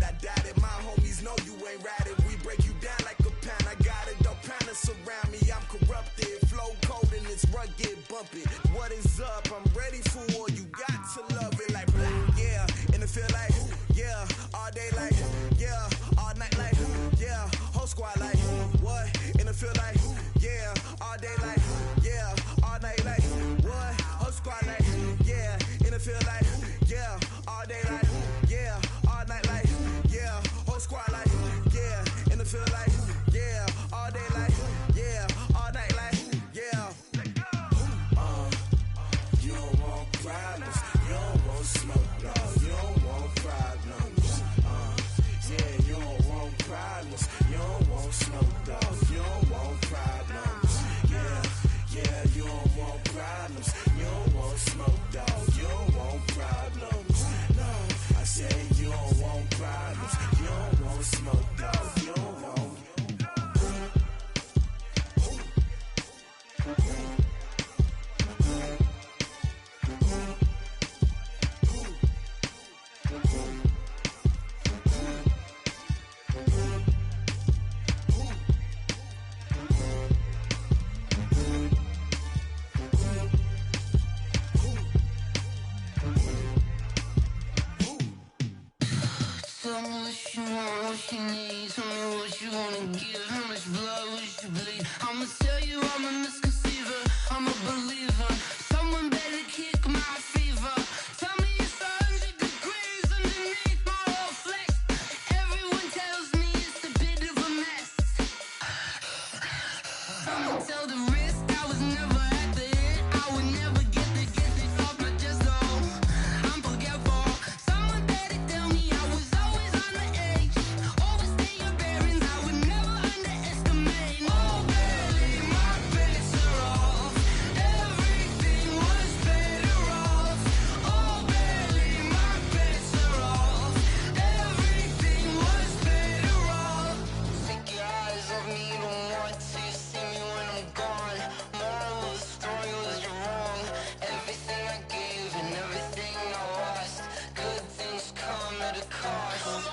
Speaker 13: I doubt it. My homies know you ain't ratted. We break you down like a pound. I got it, don't pound to surround me. I'm corrupted, flow cold and it's rugged, bumpy. What is up? I'm ready for war. You got to love it like black, yeah. And it feel like, yeah, all day like, yeah, all night like, yeah, whole squad like. feel like, yeah, all day like, yeah, all night like, yeah, whole squad like, yeah, in the feel like, yeah, all day like, yeah, all night like, yeah. You don't want problems, you don't want smoke, no, you don't want problems. Yeah, you don't want problems, you don't want smoke, dog, you don't want problems. Yeah, you don't want problems, you don't want smoke, dog, you don't want problems. No, I said you don't want problems, you don't want smoke, dog, you don't want.
Speaker 2: Tell me what you want, what you need. Tell me what you wanna give. How much blood would you bleed? I'ma tell you I'm a misconceiver. I'm a believer. Someone better kick my fever. Tell me it's 100 degrees underneath my whole flesh. Everyone tells me it's a bit of a mess. I'ma tell the risk I was never at the end. I would never get this off my chest though. I'm forgetful. Someone better tell me I was always on the edge. Overstay your bearings, I would never underestimate. Oh baby, my bets are off. Everything was better off. Oh baby, my bets are off. Everything was better off. Take your eyes off me, don't want to see me when I'm gone. Moral of the story was you're wrong. Everything I gave and everything I lost. Good things come at a cost.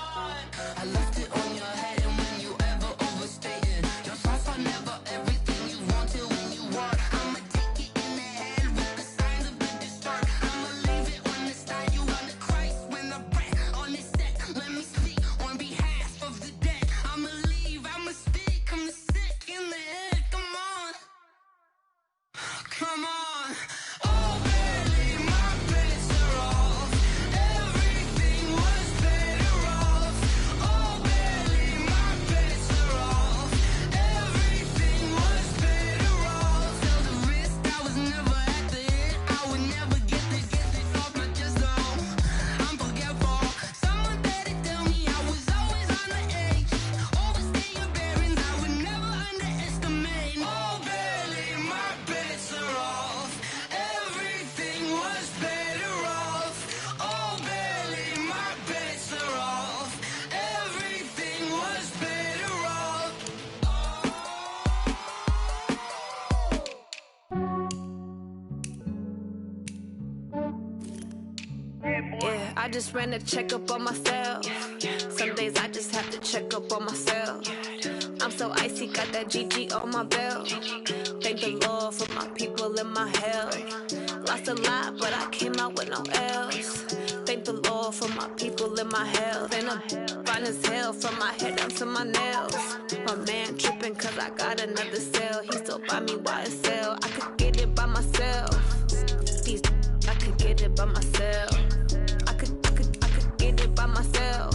Speaker 2: I left it on your head, and when you ever overstay it, your thoughts are never everything you wanted when you want. I'ma take it in the head with the signs of the distort. I'ma leave it on the side. You on the Christ when the breath on this set. Let me speak on behalf of the dead. I'ma leave, I'ma speak. I'm sick in the head. Come on, come on. Oh baby, my bets are off. Everything was better off. Oh baby, my bets are off. Everything was better off. Tell the risk I was never at the end. I would never get this off my chest though. I'm forgetful. Someone better tell me I was always on the edge. Overstay your bearings, I would never underestimate. Oh baby, my bets are off. Everything was better off. Oh baby, my bets are off. Everything was better off.
Speaker 14: Yeah, I just ran a checkup on myself. Some days I just have to check up on myself. I'm so icy, got that GG on my belt. Thank the Lord for my people and my health. Lost a lot, but I came out with no L's. Thank the Lord for my people and my health. And I'm fine as hell from my head down to my nails. My man tripping cause I got another cell. He still buy me YSL. I could get it by myself. These I could get it by myself. I could get it by myself.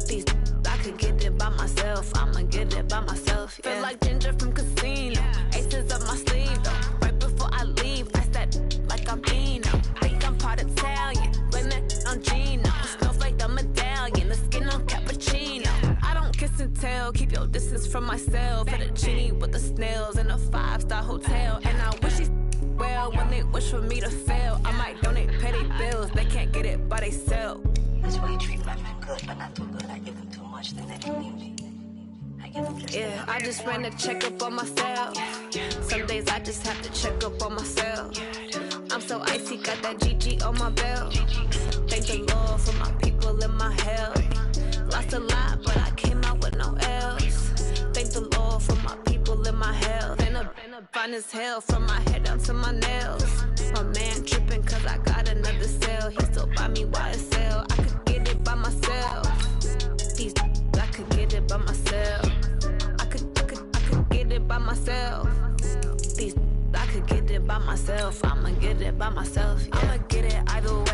Speaker 14: These I could get it by myself. I'ma get it by myself. Yeah. Feel like Ginger from Casino. Aces up my sleeve though. Right before I leave, I said like I'm Dino. Think I'm part Italian. Blame it on Gino. Smells like the medallion. The skin on cappuccino. I don't kiss and tell. Keep your distance from myself. At a genie with the snails in a 5-star hotel. And I wish these well when they wish for me to fail. I might donate petty bills. They can't get it by they self.
Speaker 15: That's why you treat black men good, but not too good. I give them too much, then they don't need me. I give them just
Speaker 14: Yeah, I just ran a checkup on myself. Some days I just have to check up on myself. I'm so icy, got that GG on my belt. Thank the Lord for my people and my health. Lost a lot, but I came out with no L's. Thank the Lord for my people and my health. And I'm fine as hell from my head down to my nails. My man tripping cause I got another cell. He still buy me YSL. I could get it by myself. These I could get it by myself. I could get it by myself. These I could get it by myself. I'ma get it by myself. Yeah. I'ma get it either way.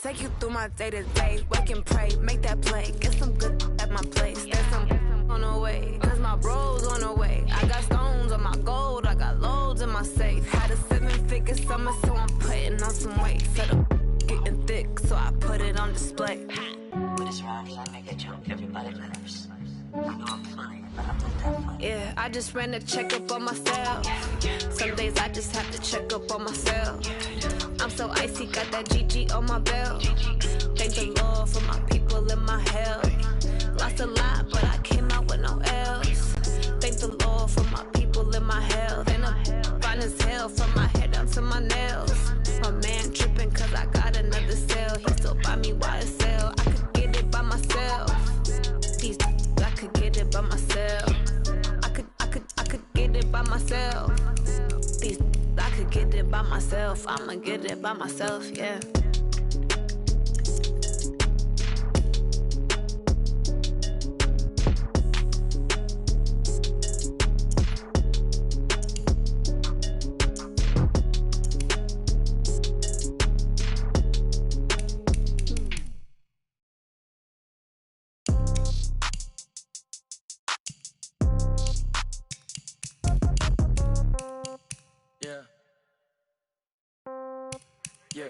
Speaker 14: take you through my day-to-day. Wake and pray, make that play. Get some good at my place. There's some on the way, cause my bro's on the way. I got stones on my gold, I got loads in my safe. Had a 7-figure summer, so I'm putting on some weight. Said I'm getting thick, so I put it on display.
Speaker 15: With his rhymes, I make it jump everybody nerves. I know I'm funny, but I'm not that funny.
Speaker 14: Yeah, I just ran a checkup on myself. Some days I just have to check up on myself. I'm so icy, got that GG on my belt. Thank the Lord for my people in my health. Lost a lot, but I came out with no else. Thank the Lord for my people in my health. And I'm fine as hell from my head down to my nails. My man tripping cause I got another cell. He still buy me YSL. I could get it by myself. These I could get it by myself. I could get it by myself. These I could get it by myself. I'ma get it by myself, yeah.
Speaker 16: Yeah. Yeah.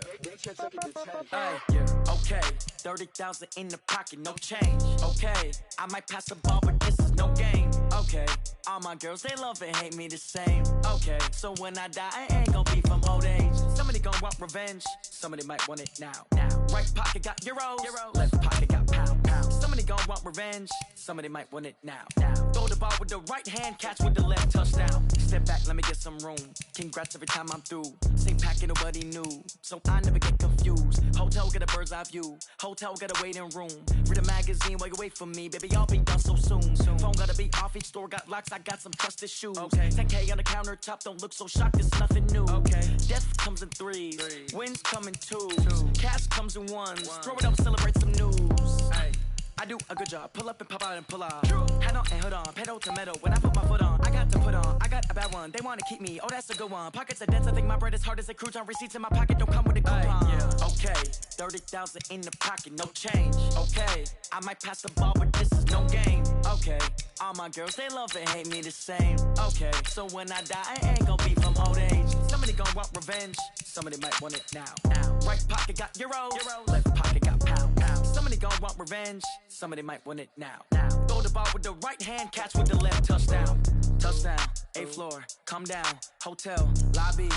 Speaker 16: Okay. 30,000 in the pocket, no change. Okay. I might pass the ball, but this is no game. Okay. All my girls, they love and hate me the same. Okay. So when I die, I ain't gon' be from old age. Somebody gon' want revenge. Somebody might want it now. Right pocket got euros. Left pocket got pound. Somebody gon' want revenge. Somebody might want it now. Throw the ball with the right hand, catch with the left, touchdown. Step back, let me get some room. Congrats every time I'm through. Same packet, nobody knew. So I never get confused. Hotel get a bird's eye view. Hotel get a waiting room. Read a magazine while you wait for me. Baby, I'll be done so soon. Phone gotta be off, each store got locks. I got some trusted shoes. 10K on the countertop, don't look so shocked, it's nothing new. Death comes in threes. Wins come in twos. Cash comes in ones. Throw it up, celebrate some news. I do a good job. Pull up and pop out and pull out. Head on and hood on. Pedal to metal. When I put my foot on, I got to put on. I got a bad one. They want to keep me. Oh, that's a good one. Pockets are dense. I think my bread is hard as a crouton. Receipts in my pocket don't come with a coupon. Okay. 30,000 in the pocket. No change. Okay. I might pass the ball, but this is no game. Okay. All my girls, they love and hate me the same. Okay. So when I die, I ain't gon' be from old age. Somebody gon' want revenge. Somebody might want it now. Right pocket got euros. Left pocket got pound. Somebody gon' want revenge. Somebody might want it now. Throw the ball with the right hand, catch with the left, touchdown. Touchdown, 8th floor, come down. Hotel, lobby.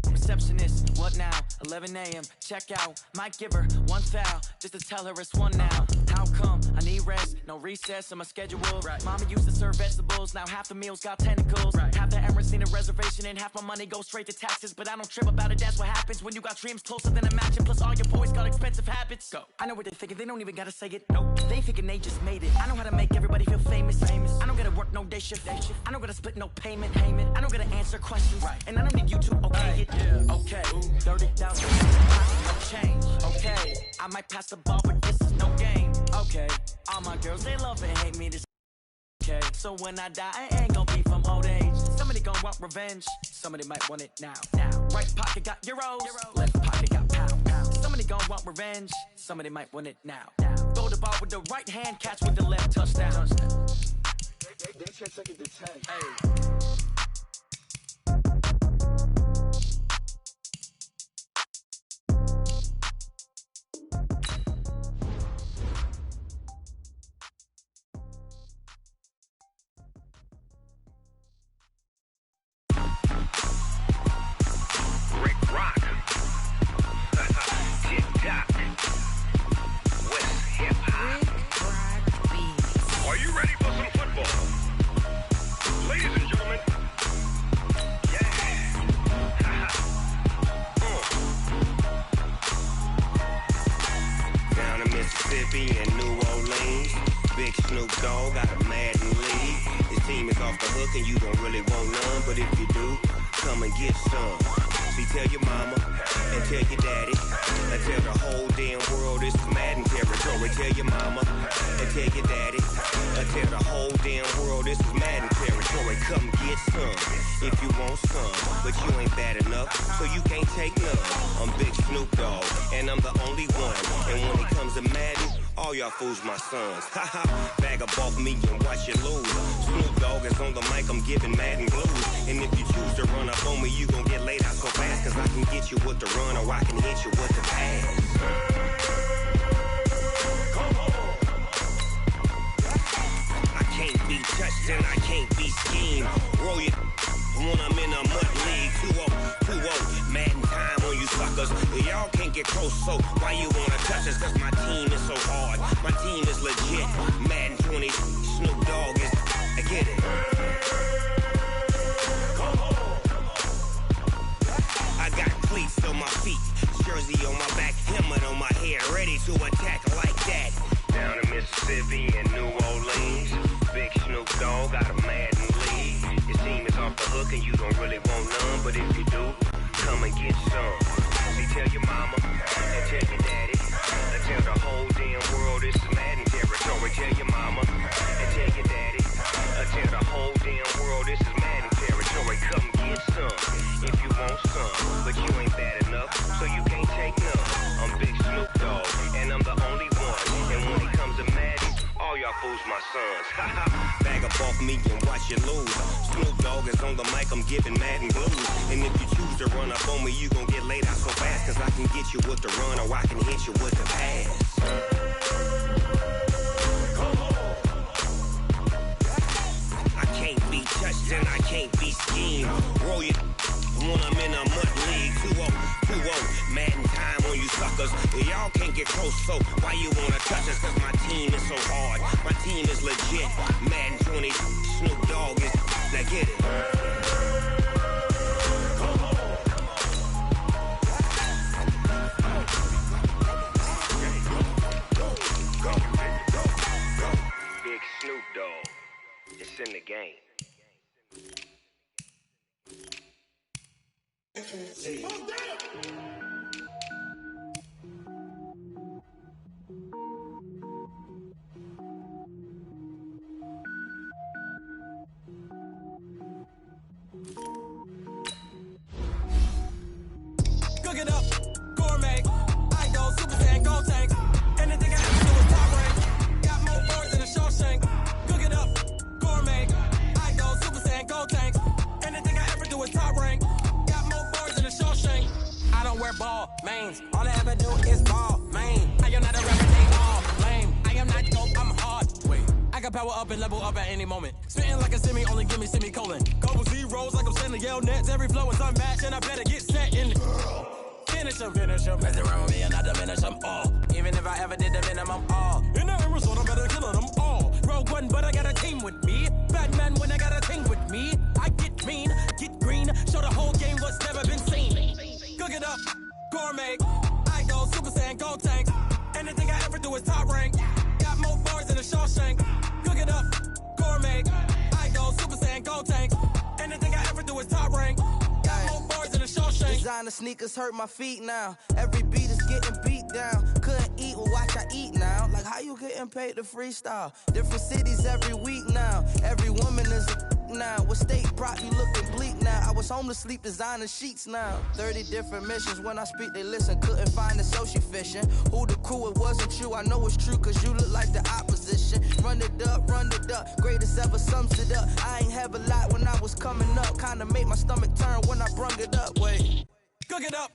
Speaker 16: Receptionist, what now? 11 a.m., check out. Might give her one foul, just to tell her it's one now. How come? I need rest, no recess in my schedule. Mama used to serve vegetables, now half the meals got tentacles. Half the Emirates need a reservation and half my money goes straight to taxes. But I don't trip about it, that's what happens when you got dreams closer than a match. And plus all your boys got expensive habits. Go. I know what they're thinking, they don't even gotta say it. Nope. They thinking they just made it. I know how to make everybody feel famous. I don't gotta work no day shift. I don't gotta split no payment. I don't gotta answer questions. And I don't need you to okay it. Okay, 30,000 no change. Okay, I might pass the ball, but this is no game. Okay, all my girls, they love and hate me this. Okay, so when I die, I ain't gon' be from old age. Somebody gon' want revenge. Somebody might want it now. Right pocket got euros. Left pocket got pound. Somebody gon' want revenge. Somebody might want it now. Throw the ball with the right hand, catch with the left, touchdown.
Speaker 10: They should take it to 10.
Speaker 17: Are you ready for some football? Ladies and gentlemen,
Speaker 18: Down in Mississippi and New Orleans, Big Snoop Dogg got a Madden league. His team is off the hook and you don't really want none, but if you do, come and get some. See, tell your mama and tell your daddy. And tell the whole damn world this is Madden territory. Tell your mama and tell your daddy. And tell the whole damn world this is Madden territory. Come get some if you want some. But you ain't bad enough, so you can't take none. I'm Big Snoop Dogg, and I'm the only one. And when it comes to Madden, all y'all fools my sons. Haha, bag up off me and watch you lose. Snoop Dogg is on the mic, I'm giving Madden blues. And if you choose to run up on me, you gon' get laid out so fast. Cause I can get you with the run or I can hit you with the pass. I can't be touched and I can't be schemed. Roll you when I'm in a mud league. 2-0, Madden time on you suckers. Y'all can't get close, so why you wanna touch us? Cause my team is so hard, my team is legit. Madden 20, Snoop Dogg is, I get it. I got cleats on my feet, jersey on my back, helmet on my head, ready to attack like that. Down in Mississippi and New Orleans, Big Snoop Dogg got a Madden league. Your team is off the hook and you don't really want none, but if you do, come and get some. See, tell your mama and tell your daddy, and tell the whole damn world this is Madden territory. Tell your mama and tell your daddy, and tell the whole damn world this is Madden territory. Come get some if you want some, but you ain't bad enough, so you can't take none. I'm Big Snoop Dogg, and I'm the only one. And when it comes to Madden, all y'all fools my sons. Bag up off me and watch you lose. Snoop Dogg is on the mic, I'm giving Madden blues. And if you choose to run up on me, you gon' get laid out so fast. Cause I can get you with the run or I can hit you with the pass. I can't be touched and I can't be schemed. Roll you when I'm in a mud league. 2-0, Madden time on you suckers. Y'all can't get close, so why you wanna touch us? Cause my team is so hard, my team is legit. Madden 20, Snoop Dogg is, now get it. Big Snoop Dogg, it's in the game.
Speaker 8: Cook it up, gourmet. I go Super Saiyan, go tanks. Anything I have to do is top rank. Got more boards than a Shawshank. Cook it up, gourmet. I go Super Saiyan, go tanks. Anything I ever do is top rank. Got more boards than a Shawshank. I don't wear ball mains. All I ever do is ball main. I am not a rapper, they all lame. I am not dope, I'm hard. Wait, I can power up and level up at any moment. Spitting like a semi, only give me semicolon. Couple zeros like I'm sending yell nets. Every flow is unmatched and I better get set in. Finish them. Mess around with me and I diminish them all. Even if I ever did the minimum, all. In the end result, I better kill them all. Rogue One, but I got a team with me. Batman when I got a team with me. I get mean, get green, show the whole game what's never been seen. Cook it up, gourmet. I go Super Saiyan, go tanks. Anything I ever do is top rank. Got more bars than a Shawshank. Cook it up, gourmet. I go Super Saiyan, go tanks. Anything I ever do is top rank. Got more bars than a Shawshank.
Speaker 19: Designer sneakers hurt my feet now. Every beat is getting beat down. Couldn't eat, well watch I eat now. Like how you getting paid to freestyle? Different cities every week now. Every woman is a now. With state prop, you looking bleak now. I was home to sleep, designer sheets now. 30 different missions. When I speak, they listen. Couldn't find the social fishing. Who the crew, it wasn't you. I know it's true, cause you look like the opposition. Run it up. Greatest ever sums it up. I ain't have a lot when I was coming up. Kinda made my stomach turn when I brung it up. Wait.
Speaker 8: Cook it up,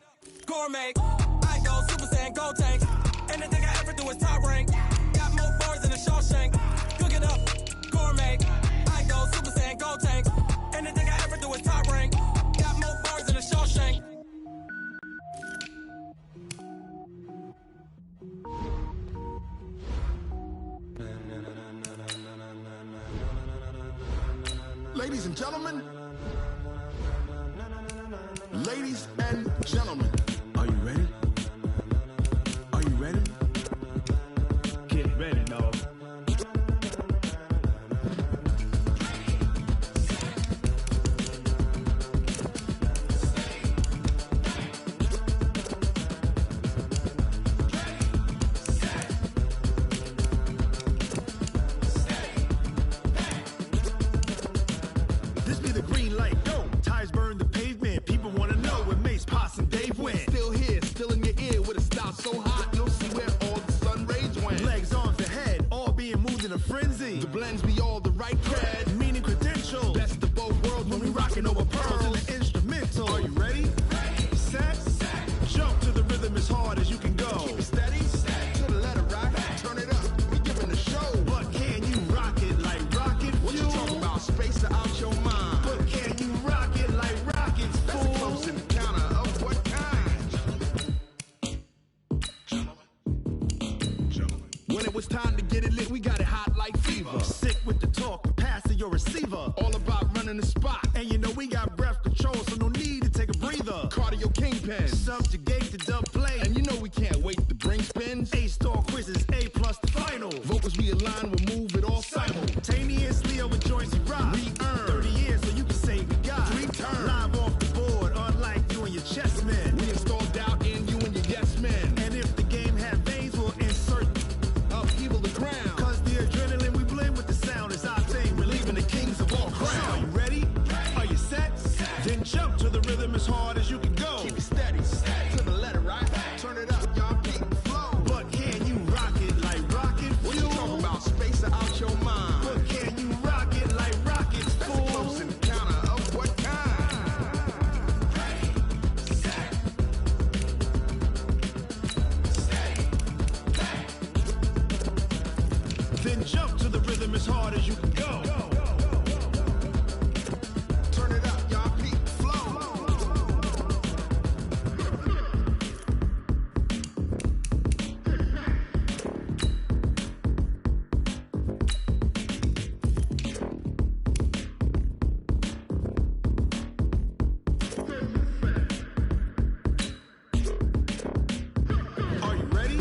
Speaker 8: gourmet. I go Super Saiyan, go tanks. Anything I ever do is top rank. Got more bars than a Shawshank. Cook it up, gourmet. I go Super Saiyan, go tanks. Anything I ever do is top rank. Got more bars than a Shawshank.
Speaker 5: Ladies and gentlemen. Ladies and gentlemen. Are you ready? Are you ready? Get ready, dog. light, go. Tires burn the pavement. People want to know where Mace, Posse, and Dave went. Still here, still in your ear with a style so hot. You'll see where all the sun rays went. Legs, arms, and head, all being moved in a frenzy. The blends be all the right cred, meaning credential. Best of both worlds when we rockin' over pearls in the instrumental. Are you ready? Set. Jump to the rhythm as hard as you can go. Keep it steady. To the letter rock. Turn it up. We giving a show. But can you rock it like rocket fuel? What you talking about? Space out your mind. But can you rock it like rockets, fool? That's a close encounter of what kind? When it was time to get it lit, we got it hot like fever. Sick with the talk, pass to your receiver. All about running the spot. And you know we got breath control, so no need to take a breather. Cardio kingpin, subjugate the dub play. And you know we can't wait to bring spins. A-star quizzes, A+ the final. Vocals we align, we'll move it all simultaneously over joints we rock. We earn 30 years so you can say we got 3 turns. Live off the board, unlike you and your chess men. We install doubt in you and your yes men. And if the game had veins, we'll insert upheaval the ground. Cause the adrenaline we blend with the sound is our thing. Relieving the kings of all crowns. So are you ready? Are you set? Then jump to the rhythm as hard as you can go. Keep it steady. To the letter, right? Turn it up, y'all keep the flow. But can you rock it like rocket fuel? What you talking about? Space out your mind. But can you rock it like rockets, fool? That's a close encounter of what kind? Then jump to the rhythm as hard as you can go. Turn it up, y'all keep the flow. Are you ready?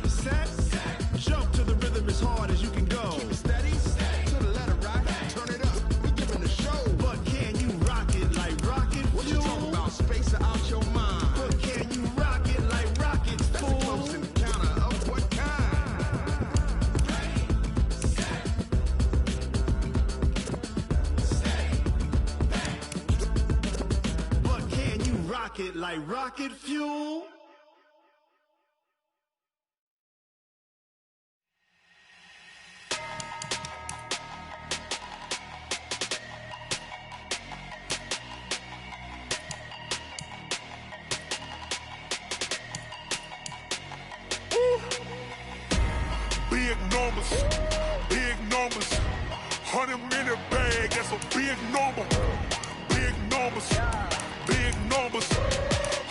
Speaker 5: Set. Jump to the rhythm as hard as you can go. Keep it steady. To the letter, right? Turn it up. We giving the show. But can you rock it like rocket fuel? What you talking about? Space out your mind. But can you rock it like rockets, fool? That's a close encounter of what kind? But can you rock it like rocket fuel?
Speaker 20: Big numbers, 100-minute bag, that's a big number. Big numbers,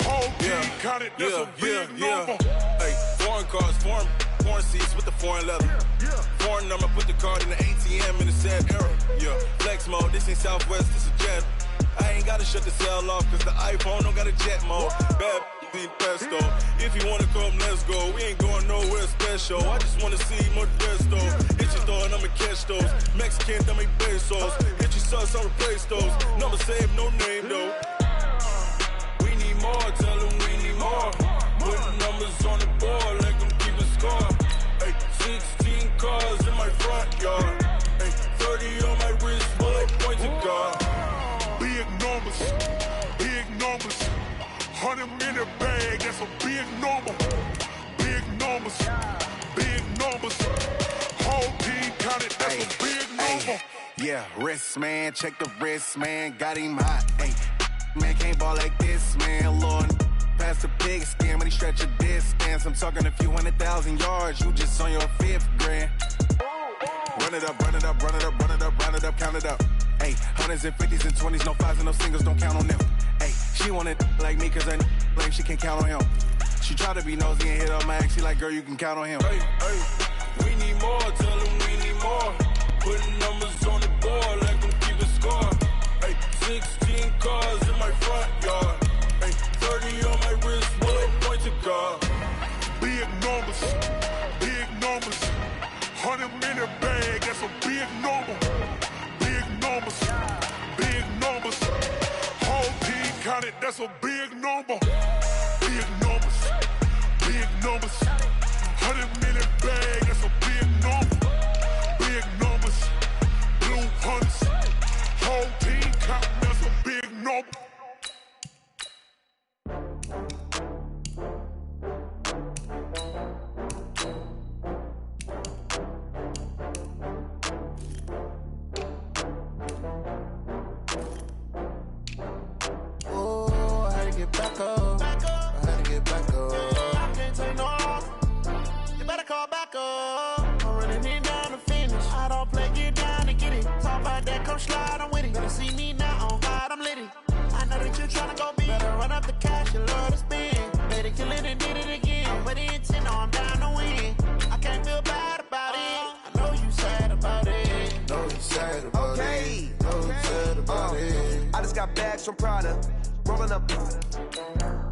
Speaker 20: whole team counted, that's a big number.
Speaker 21: Hey, foreign cars, foreign seats with the foreign leather. Foreign number, put the card in the ATM in the sad era. Yeah, flex mode, this ain't Southwest, this is Jet. I ain't gotta shut the cell off, cause the iPhone don't got a jet mode. Bad need pesto. If you wanna come, let's go. We ain't going nowhere special. I just wanna see more Modesto. Hit your door and I'ma catch those. Mexican, dummy pesos. Hit your sus, I'll replace those. Number saved, no name though. We need more, tell them we need more. Put numbers on the board, let them keep a score. Hey, 16 cars in my front yard. Hey, 30 on my wrist, bullet point to God.
Speaker 20: Big numbers, 100-minute bag, that's a big number. Big numbers, whole team counted, that's a big number.
Speaker 11: Yeah, wrist man, check the wrist man, got him hot. Hey, man can't ball like this, man. Lord, past the big skin when he stretch a distance. I'm talking a few 100,000 yards, you just on your 5th grand. Run it up, count it up. Hey, hundreds and 50s and 20s, no 5s and no singles, don't count on them. Hey, she want it like me, cause I like she can count on him. She try to be nosy and hit up my ex, she like, girl, you can count on him.
Speaker 21: Hey, we need more, tell them we need more. Putting numbers on the board, let them keep a score. Hey, 16 cars in my front yard. Hey, 30 on my wrist, bullet point to God.
Speaker 20: Big numbers, 100-minute bag, that's a big number. Big numbers, whole team counted, that's a big number. Big numbers, 100-minute bag, that's a big number. Big numbers, blue hunts, whole team counting, that's a
Speaker 13: come slide, I'm with it. Better see me now, on God, I'm litty. I know that you're tryna go big. Better run up the cash, you love to spend. Better kill it and did it again. I'm with the intent, I'm down to win. I can't feel bad about it. I know you sad about it.
Speaker 7: Know you sad about it. Know you sad about it.
Speaker 22: I just got bags from Prada. Rolling up.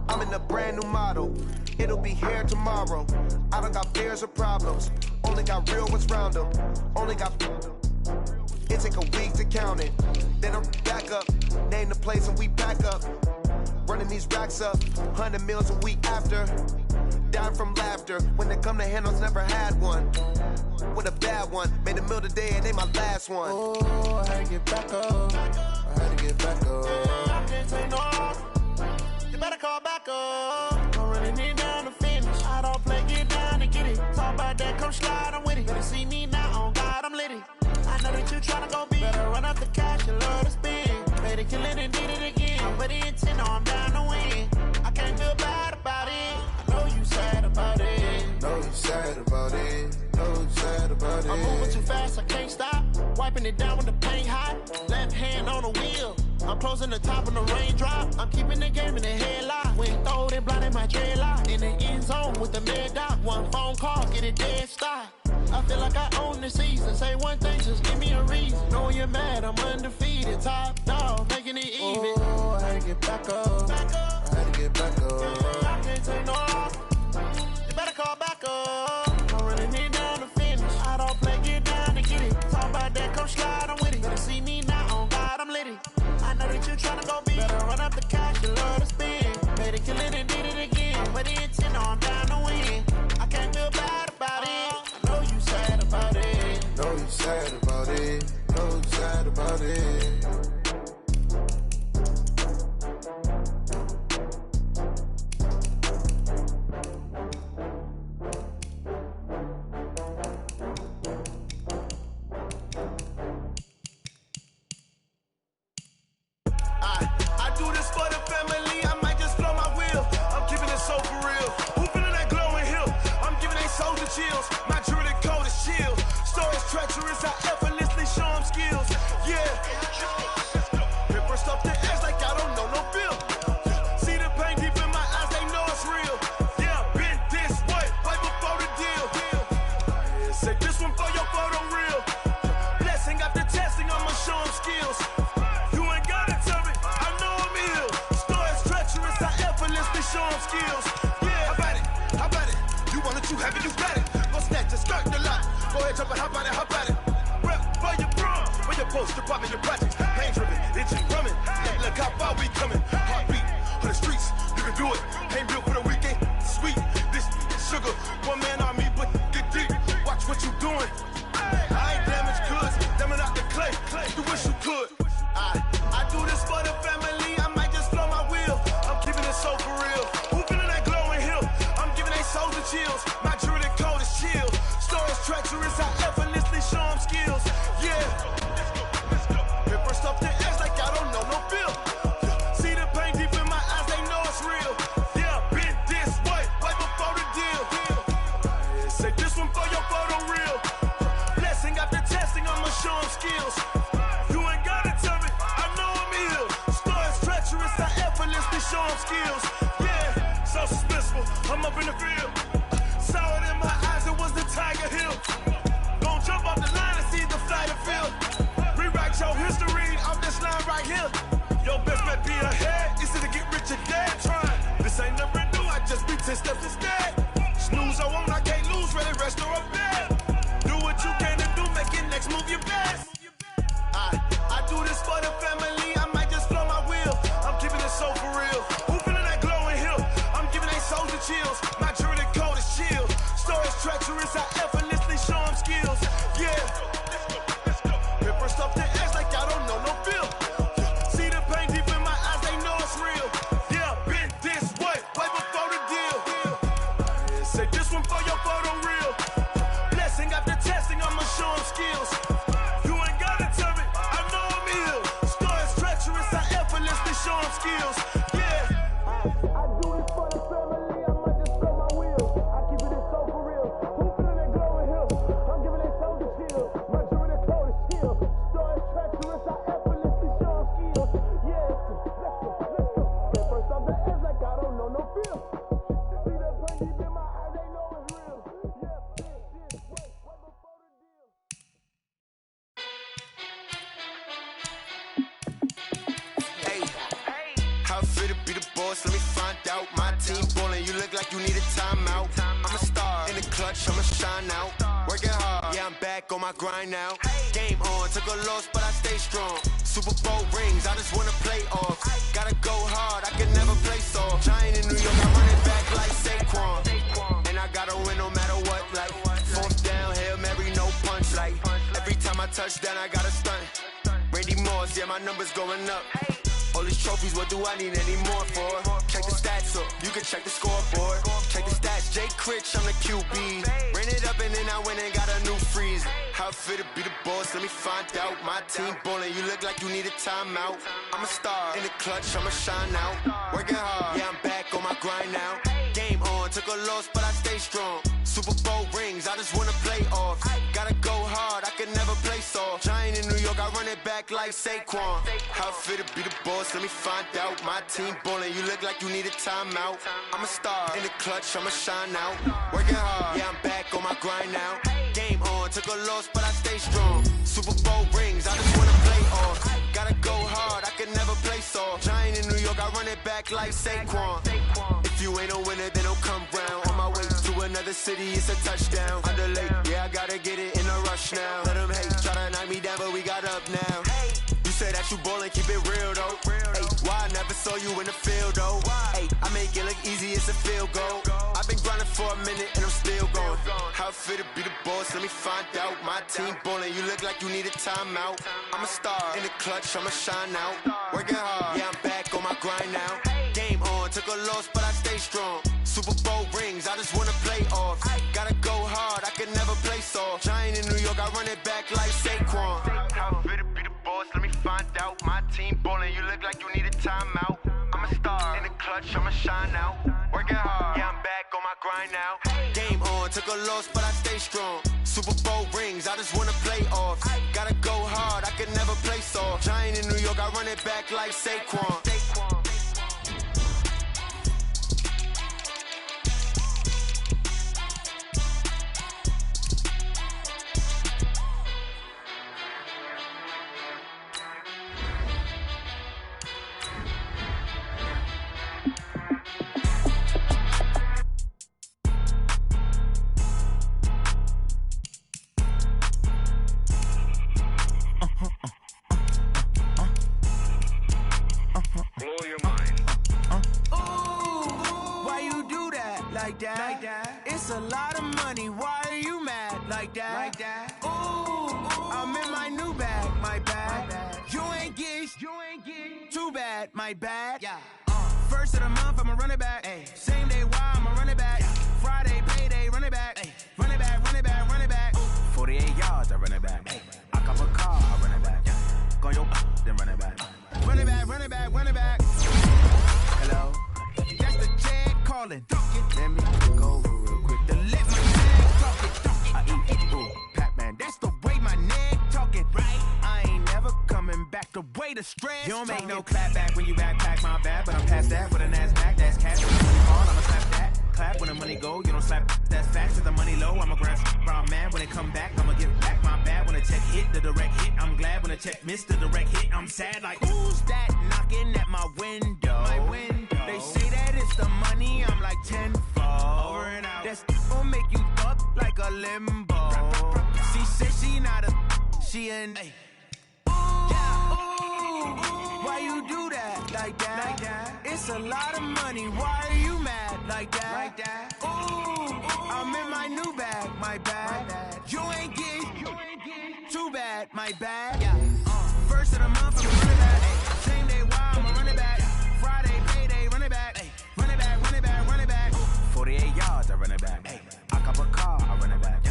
Speaker 22: I'm in a brand new model. It'll be here tomorrow. I don't got fears or problems. Only got real ones round them. Only got. It take a week to count it. Then I'm back up. Name the place and we back up. Running these racks up. 100 meals a week after. Dying from laughter. When they come to handles, never had one. With a bad one. Made a meal today and they my last one.
Speaker 13: Oh, I had to get back up.
Speaker 7: I had to get back up.
Speaker 13: I can't take no off. You better call back up. I'm running it down to finish. I don't play, get down and get it. Talk about that, come slide, I'm with it. Better see me now, on God, I'm litty. I know that you tryna go big. Better run up the cash, you love to spend. Better kill it and did it again. I'm with the intent, I'm down to win. I can't feel bad about it. I know you sad about it.
Speaker 7: Know you sad about it. Know you sad about it.
Speaker 13: I'm moving too fast, I can't stop. Wiping it down with the paint hot. Left hand on the wheel. I'm closing the top of the raindrop. I'm keeping the game in the headlock. When throwed and blinded my dreadlock. In the end zone with the mid dot. One phone call, get it dead stop. I feel like I own the season. Say one thing, just give me a reason. Knowing you're mad, I'm undefeated. Top dog, making it even.
Speaker 7: Oh, I had to get back up. I had to get back up.
Speaker 13: I can't take no off. You better call back up. I'm running it down to finish. I don't play, get down to get it. Talk about that, come slide, I'm with it. Better see me now, on God, I'm litty. I know that you're tryna go big. Better run up the cash, you love to spend. Better kill it and did it again. But the intent, I'm down to win. I can't feel bad about it. I know you sad about it.
Speaker 7: Know you sad about it. Know you sad about it.
Speaker 13: I do this for the family, I might just blow my wheel. I'm keeping it so for real. Who feeling that glowing hill? I'm giving they soldier chills. My jewelry cold as chill. Stories treacherous, I effortlessly show them skills. Yeah. Paper stuff to edge like I don't know no feel. See the pain deep in my eyes, they know it's real. Yeah, been this way, right before the deal. Say this one for your photo real. Blessing after testing, I'ma show them skills. You ain't gotta tell me, I know I'm ill. Stories treacherous, I effortlessly show them skills. Yeah, how about it? You want it, you have it, you got it. Go snatch it, skirt the lot. Go ahead, jump it, how about it? Rep for your bro, for your post, department, your project. Pain driven, itchy, rumming. Yeah, look how far we coming. Heartbeat on the streets, you can do it. Ain't built for the weekend, sweet. This sugar, one man army, but get deep. Watch what you doing. I ain't damaged goods, damn it out the clay. You wish you could. I do this for the family, I might just blow my wheel. I'm keeping it so for real. Who feeling that glowing hill? I'm giving they soldier chills. My jewelry cold is chill. Stories treacherous, I effortlessly show them skills. Yeah. Paper stuff to edge like I don't know no feel. See the pain deep in my eyes, they know it's real. Yeah, been this way, right before the deal. Say this one for your photo real. Blessing after testing, I'ma show them skills. You ain't gotta tell me, I know I'm ill. Stories treacherous, I effortlessly show them skills. Yeah, so suspenseful, I'm up in the field. Saw it in my eyes, it was the Tiger Hill. Gon' jump off the line and see the flight of field. Rewrite your history off this line right here. Your best bet be ahead, easy to get rich or dead. Trying, this ain't never new, I just be 10 steps instead. Snooze I won't, I can't lose, ready, rest or a bed. Do what you can to do, make it next move your best. I do this for the family, I might just blow my wheel. I'm keeping it so for real. Who feeling that glowing hill? I'm giving they soldier chills. My jewelry cold is chill. Stories treacherous, I effortlessly show them skills. Yeah. Paper stuff to edge like I don't know no feel. See the pain deep in my eyes, they know it's real. Yeah, been this way, right before the deal.
Speaker 22: boss, let me find out. My team ballin', you look like you need a timeout. I'm a star in the clutch, I'ma shine out. Working hard, yeah, I'm back on my grind now. Game on, took a loss, but I stay strong. Super Bowl rings, I just wanna play off. Gotta go hard, I can never play soft. Giant in New York, I run it back like Saquon. And I gotta win no matter what, like fourth down, Hail Mary, no punch. Like every time I touch down, I gotta stunt. Randy Moss, yeah, my numbers going up. All these trophies, what do I need any more for? Check the stats up, you can check the scoreboard. Check the stats, Jay Critch, I'm the QB. Ran it up and then I went and got a new freeze. How it feel to be the boss, let me find out. My team ballin', you look like you need a timeout. I'm a star in the clutch, I'ma shine out. Working hard, yeah, I'm back on my grind now. Game on, took a loss, but I stay strong. Super Bowl rings, I just wanna play off. Gotta go hard, I can never play soft. Giant in New York, I run it back like Saquon. How it feel to be the boss, let me find out. My team ballin', you look like you need a timeout. I'm a star in the clutch, I'ma shine out. Working hard, yeah, I'm back on my grind now. Game on, took a loss, but I stay strong. Super Bowl rings, I just wanna play off. Gotta go hard, I can never play soft. Giant in New York, I run it back like Saquon. If you ain't a winner, then don't come round. On my way to another city, it's a touchdown. Underlay, yeah, I gotta get it in a rush now. Let them hate, try to knock me down, but we got up now. You say that you ballin', keep it real though. Hey, why I never saw you in the field though? Hey, I make it look easy, it's a field goal. I've been grinding for a minute and I'm still going. How it feel to be the boss, let me find out. My team ballin', you look like you need a timeout. I'm a star in the clutch, I'ma shine out. Working hard, yeah, I'm back on my grind now. Game on, took a loss, but I stay strong. Super Bowl rings, I just wanna play off. Gotta go hard, I can never play soft. Giant in New York, I run it back like Saquon. How it feel to be the boss, let me find out. My team ballin', you look like you need a timeout. I'm a star in the clutch, I'ma shine out. Working hard, yeah, I'm back on my grind now. Game on, took a loss, but I stay strong. Super Bowl rings, I just wanna play off. Gotta go hard, I can never play soft. Giant in New York, I run it back like Saquon.
Speaker 19: It's a lot of money, why are you mad like that? Ooh, I'm in my new bag, my bad. You ain't get too bad, my bad. First of the month, I'ma run it back. Same day, why I'ma run it back. Friday, payday, run it back. Run it back, run it back, run it back. 48 yards, I run it back. I cop a car, I run it back. Go your then run it back. Run it back, run it back, run it back. Hello? That's the Jag calling. Let me go real quick to let my neck talk it. I eat, ooh, Pac-Man. That's the way my neck talking. Right? I ain't never coming back. The way the stress. You don't make no clap back when you backpack my bad, but I'm past that with a NASDAQ. That's cash. When the money fall, I'ma slap that. Clap when the money go, you don't slap. That's facts. With the money low, I'ma grab brown man. When it come back, I'ma give back my bad. When the check hit, the direct hit. I'm glad when the check missed the direct hit. I'm sad like who's that knocking at my window? My window. They say that it's the money. I'm like tenfold. Over and out. That's gon' make you fuck like a limbo. She said she not a, she an. Why you do that like that? It's a lot of money. Why are you mad like that? Ooh, I'm in my new bag, my bad. You ain't get too bad, my bad. First of the month, I'ma run it back. Same day, why I'ma run it back. Friday, payday, run it back. Run it back, run it back, run it back. 48 yards, I run it back. I cop a car, I run it back.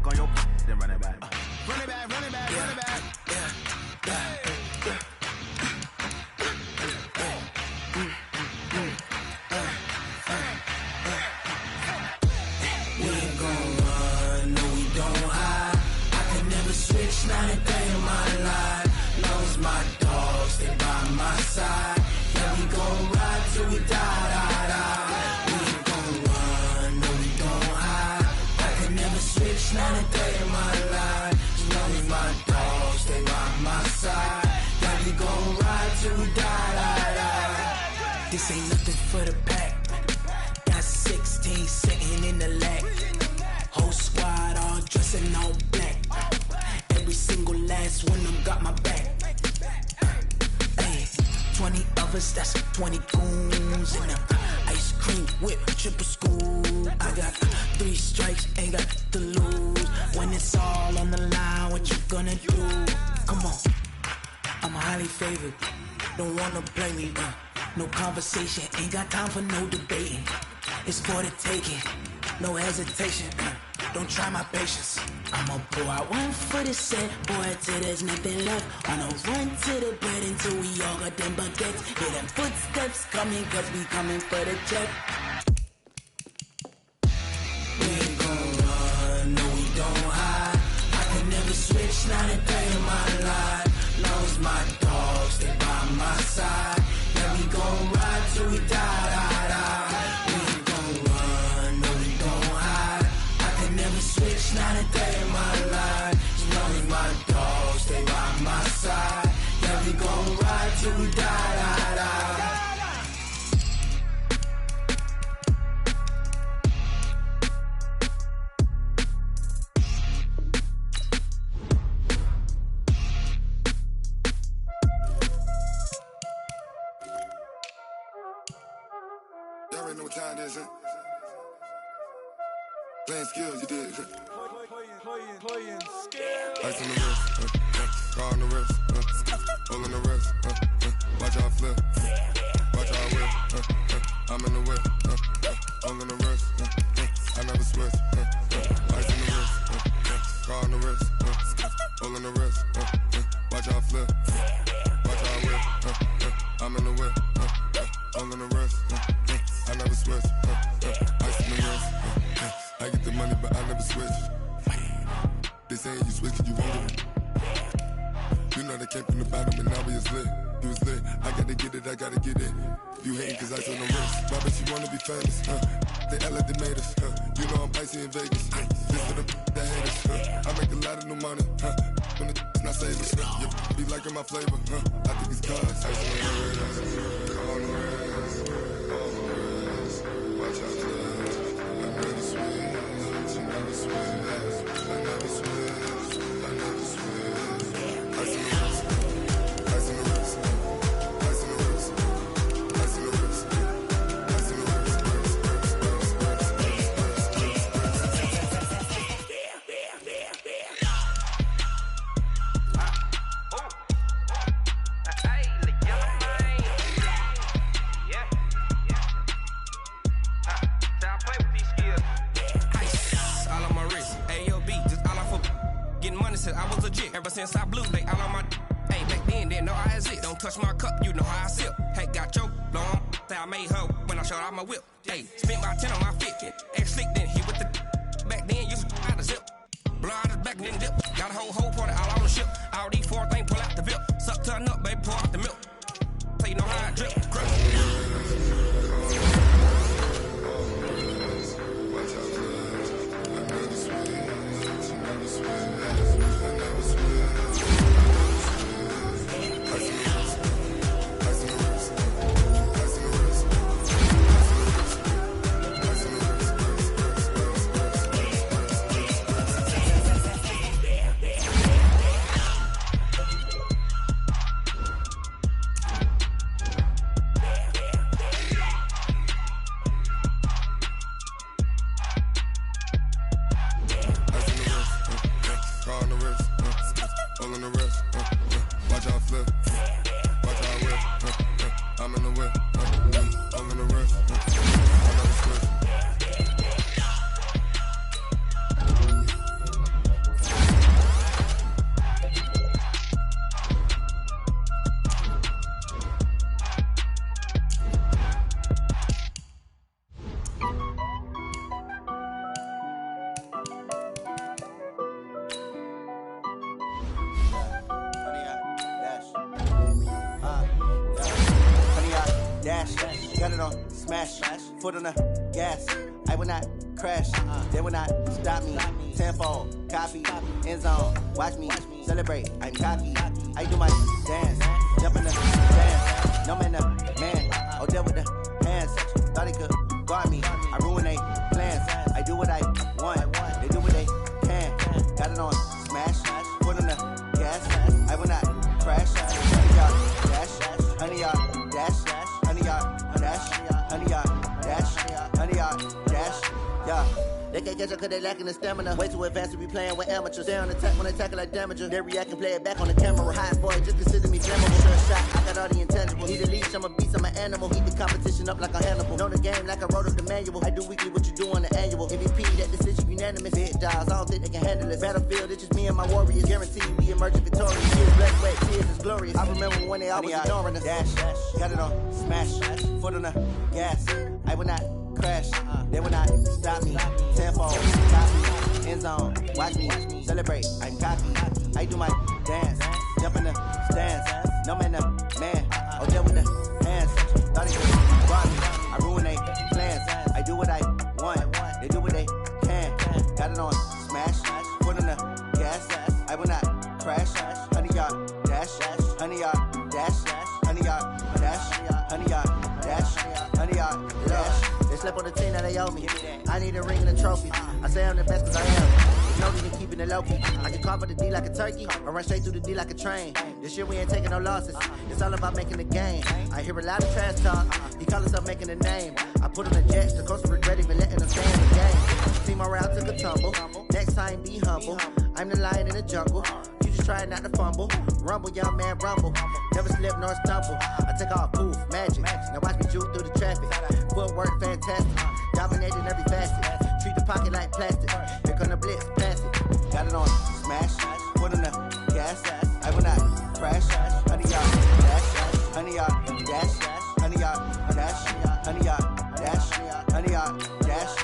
Speaker 19: Go your then run it back. Run it back, run it back, run it back.
Speaker 4: We ain't gon' run, no we don't hide. I can never switch, not a day in my life. Long as my dogs stay by my side. Yeah, we gon' ride till we die. We ain't gon' run, no we don't hide. I can never switch, not a day in my life. As long as my dogs stay by my side. Yeah, we gon' ride till we die. This ain't nothing for the pack. Got 16 sitting in the lag. Whole squad all dressing all black. Every single last one of them got my back. Hey, 20 of us, that's 20 goons in them. Ice cream whip, triple school. I got 3 strikes, ain't got to lose. When it's all on the line, what you gonna do? Come on, I'm highly favored. Don't wanna play me, no conversation. Ain't got time for no debating. It's for the taking, no hesitation. Don't try my patience. I'ma pour out one for the set, boy, till there's nothing left. On a run to the bread until we all got them baguettes. Hear them footsteps coming, cause we coming for the check. We ain't gon' run, no we don't hide. I can never switch, not a day in my life. Long as my dogs stay by my side. Yeah, we gon' ride till we die, die, die. We ain't gon' run, no we don't hide. I can never switch, not a day in my life. As long as my dogs stay by my side. Yeah, we gon' ride till we die, die, die.
Speaker 7: Y'all already know what time it is, huh? Playing skills, you did. Playing skills. Ice on the wrist, car on the wrist, hole in the wrist, watch out flip, watch out whip, I'm in the whip, hole in the wrist, I never switch, ice on the wrist, car on the wrist, hole in the wrist, watch out flip, watch out whip, I'm in the whip, hole in the wrist, I never switch, ice on the wrist, I get the money but I never switch. They saying you switch and you won't get it. You know they came from the bottom and now we is lit. You was lit, I gotta get it, I gotta get it. You hating cause ice on the wrist. Why bet you wanna be famous, They act like they made us, You know I'm icy in Vegas, This for the that hate us, I make a lot of new money, When the not savers, You be liking my flavor, I think it's cause ice on the wrist, on the wrist, watch out for I never switch, I never switch, I never switch, I never switch. Ice in the wrist, ice in the wrist, ice in the wrist, ice in the wrist, ice in the
Speaker 8: I was legit ever since I blew. They all on my hey back then didn't know I had it. Don't touch my cup, you know how I sip. Hey, got your long. Say I made her when I showed out my whip. Hey, spent my 10 on my fit. Ex slick then he with the back then used to out the zip. Blow out his back then dip. Got a whole party all on the ship. All these 4 things pull out the VIP. Suck turn up, baby, pour out the milk. So you know how I drip.
Speaker 6: Foot on the gas, I will not crash. They will not stop me. Tenfold, copy, end zone. Watch me celebrate. I'm cocky. I do my dance, jump in the dance. No man, man. Oh there with the hands. Thought he could guard me. I ruin they plans. I do what I want. They do what they can. Got it on smash. Foot on the gas. I will not crash. Honey yard dash. Honey yard dash. Honey yard dash. Honey yard dash. Honey yard dash. Yeah. They can't catch up cause they lacking the stamina. Way too advanced to be playing with amateurs. Stay on attack when they tackle like damager. They react and play it back on the camera. Hot boy, just consider me flammable. Sure shot, I got all the intangibles. Need a leash, I'm a beast, I'm an animal. Heat the competition up like a Hannibal. Know the game like I wrote up the manual. I do weekly what you do on the annual. MVP, that decision unanimous. Big dials, I don't think they can handle it. Battlefield, it's just me and my warriors. Guaranteed we emerge victorious. Years, black, wet, tears is glorious. I remember when they always ignoring us. Dash, got it on smash. Foot on the gas. I will not crash. They will not stop me. Tenfold, copy, end zone. Watch me celebrate. I'm cocky. I do my dance. Jump in the stands. No man, the man. Oh, there with the hands. Thought he could guard me. I ruin they plans. I do what I want. They do what they can. Got it on smash. Foot on the gas. I will not crash. Honey yard dash. Honey yard dash. Honey yard dash. Honey yard dash. Honey yard dash. They slept on the team that they owe me. I need a ring and a trophy. I say I'm the best cause I am. There's no reason keeping it low key. I can carve up the D like a turkey or run straight through the D like a train. This year we ain't taking no losses. It's all about making the game. I hear a lot of trash talk. He call himself making a name. I put on the jets. The coach regret even letting them stay in the game. Team morale took a tumble. Next time be humble. I'm the lion in the jungle. You just try not to fumble. Rumble, young man, rumble. Never slip nor stumble. I take off, poof, magic. Now watch me juke through the traffic. Footwork fantastic. Dominating every facet. Treat the pocket like plastic. Here come the blitz, pass it. Got it on smash. Foot on the gas. I will not crash. Honey yard dash. Honey yard dash. Honey yard dash. Honey yard dash. Honey yard dash.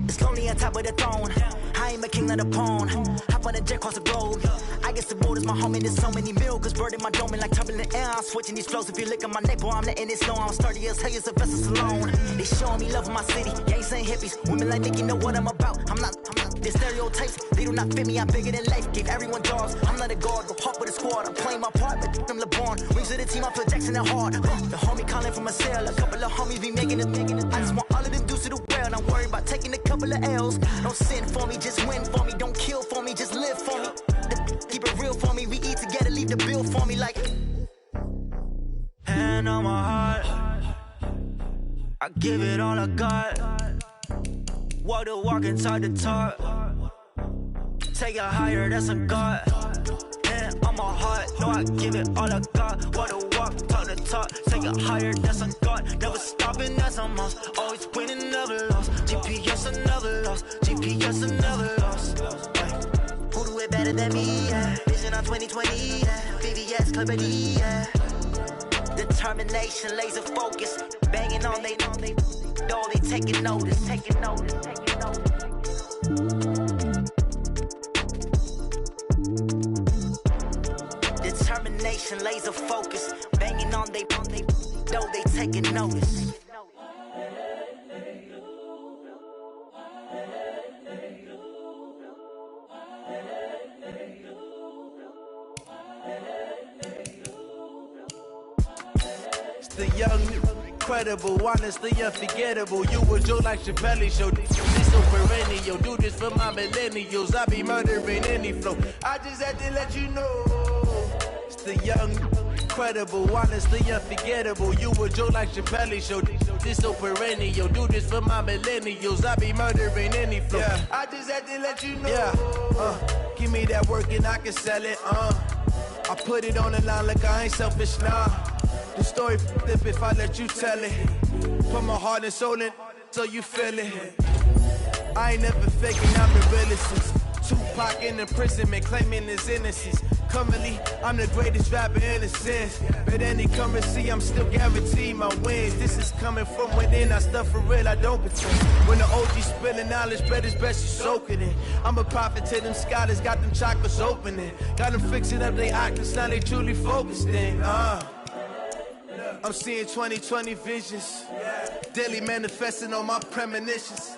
Speaker 16: It's lonely on top of the throne. I ain't a king of the pawn. Hop on a jet across the globe. I guess the boat is my home and there's so many milkers. Bird in my dome and like turbulent air. I'm switching these flows. If you look at my neck, boy, I'm letting it slow. I'm sturdy as hell as a vessel alone. They showing me love in my city. Gangs and hippies. Women like Nicky know what I'm about. I'm not. The stereotypes, they do not fit me. I'm bigger than life. Give everyone jobs. I'm not a guard. Go hop with a squad. I'm playing my part, but I'm LeBron. Wings of the team, I feel Jackson and hard. The homie calling from a cell. A couple of homies be making it. I just want all of them dudes to do well. Not worried about taking a couple of L's. Don't sin for me, just win for me. Don't kill for me, just live for me. Keep it real for me. We eat together, leave the bill for me like. Hand on my heart. I give it all I got. Walk the walk inside the talk. Take it higher, that's a God. Hand on my heart, no, I give it all I got. Walk the walk, talk the talk. Take it higher, that's a God. Never stopping, that's a must. Always winning, never lost. GPS, I never lost. GPS, I never lost. Who do it better than me? Yeah. Vision on 2020. Yeah. VVS, Clarity. Yeah. Determination, laser focus. Banging on they know they taking notice. Taking notice. Taking notice. Determination, laser focus. Banging on they know they taking notice.
Speaker 10: The young, incredible, honestly unforgettable. You were Joe like Chappelle show. This so perennial. Do this for my millennials. I be murdering any flow. I just had to let you know. It's the young, incredible, honestly unforgettable. You were Joe like Chappelle show. This so perennial. Do this for my millennials. I be murdering any flow. Yeah. I just had to let you know. Yeah. Give me that work and I can sell it. I put it on the line like I ain't selfish, nah. The story flip if I let you tell it. Put my heart and soul in so you feel it. I ain't never faking, I'm the realest.
Speaker 22: Tupac in imprisonment, claiming his innocence. Currently, I'm the greatest rapper in a sense. But any currency, I'm still guaranteed my wins. This is coming from within, I stuff for real, I don't pretend. When the OG spilling knowledge, bet it's best you soak it in. I'm a prophet to them scholars, got them chakras opening. Got them fixing up their octaves, now they truly focused in. I'm seeing 2020 visions. Daily manifesting on my premonitions.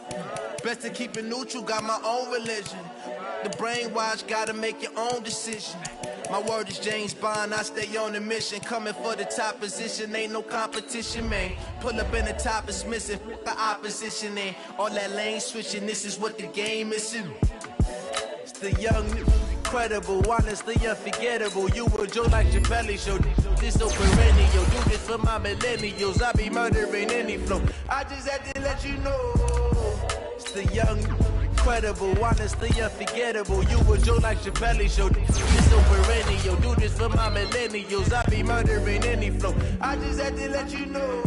Speaker 22: Best to keep it neutral, got my own religion. The brainwash, gotta make your own decision. My word is James Bond, I stay on a mission. Coming for the top position, ain't no competition, man. Pull up in the top is missing, the opposition ain't. All that lane switching, this is what the game is. It's the young, incredible, honestly unforgettable. You were Joe like your belly show. This so perennial, do this for my millennials. I be murdering any flow. I just had to let you know. It's the young, incredible, honestly unforgettable. You were Joe like your belly show. This so perennial, do this for my millennials. I be murdering any flow. I just had to let you know.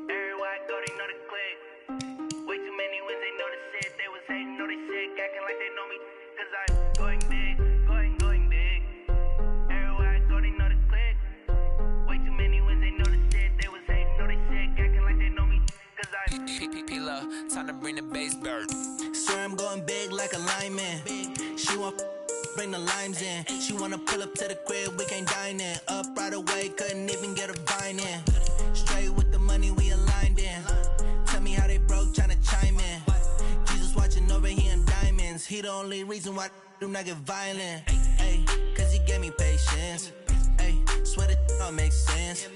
Speaker 3: Everywhere I go, they know the click. Way too many wins, they know the
Speaker 19: swear I'm going big like a lineman. She want bring the limes in. She wanna pull up to the crib, we can't dine in. Up right away, couldn't even get a vine in. Straight with the money we aligned in. Tell me how they broke, tryna chime in. Jesus watching over here in diamonds. He the only reason why I do not get violent. Ay, cause he gave me patience. Ay, swear that all makes sense.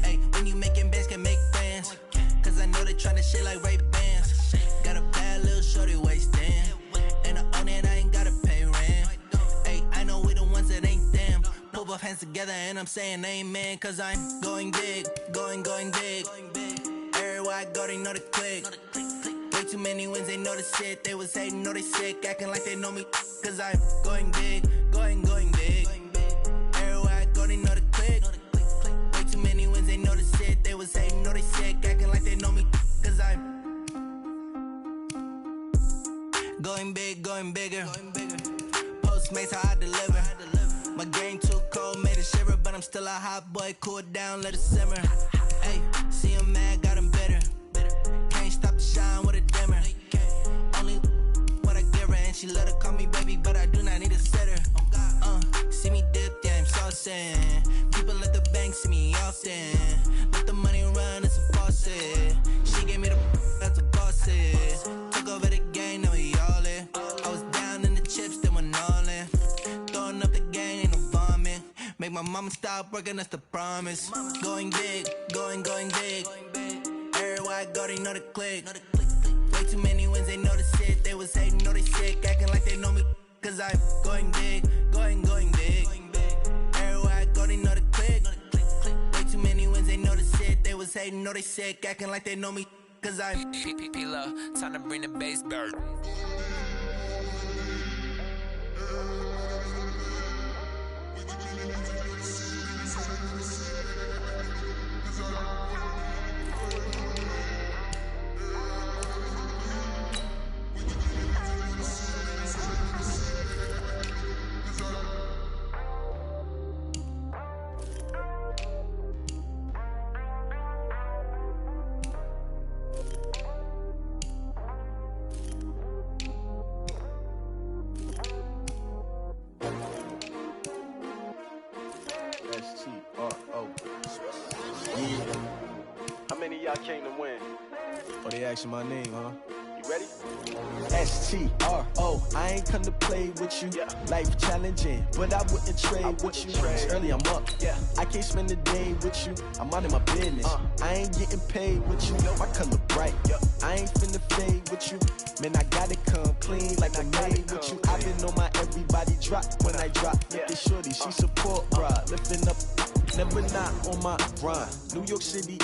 Speaker 19: Ay, when you making bands, can make friends. Cause I know they tryna shit like Ray-Bans. Got a bad little shorty wasting. And I own it, I ain't gotta pay rent. Ay, I know we the ones that ain't them. Pull both hands together and I'm saying amen. Cause I'm going big, going big. Everywhere I go, they know the click. Way too many wins, they know the shit. They was hating, know they sick, acting like they know me. Cause I'm going big, going big. Everywhere I go, they know the click. Way too many wins, they know the shit. They was hating, know they sick, acting like they know me. Cause I'm going big, going bigger. Postmates, how I deliver. My game too cold, made it shiver. But I'm still a hot boy, cool it down, let it simmer. Hey, see him mad, got him bitter. Can't stop the shine with a dimmer. Only what I give her, and she let her call me baby, but I do not need a sitter. See me dip, yeah, I'm saucing. People at the bank see me often. Let the money run, it's a faucet. She gave me the that's a faucet. Took over the game, now we all in. I was down in the chips, then went all in. Throwing up the game, ain't no vomit. Make my mama stop working, that's the promise. Going big, going big. Everywhere I go, they know the click. Way too many wins, they know the shit. They was hating, know they sick, acting like they know me. Cause I'm going big, going big. Everywhere I go, they know the click. Way too many wins, they know the shit. They was hating, know they sick, acting like they know me. Cause I'm
Speaker 2: P-P-P-Love, time to bring the bass back.
Speaker 10: How many of y'all came to win? Oh, they asking my name, huh? You ready? S-T-R-O, I ain't come to play with you. Life challenging, but I wouldn't trade with you. It's early, I'm up. I can't spend the day with you. I'm out of my business. I ain't getting paid with you. My color bright. I ain't finna fade with you. Man, I gotta come clean like I made with you. I've been on my everybody drop when I drop. Look at shorty, she support, bruh. Lifting up, never not on my grind. New York City.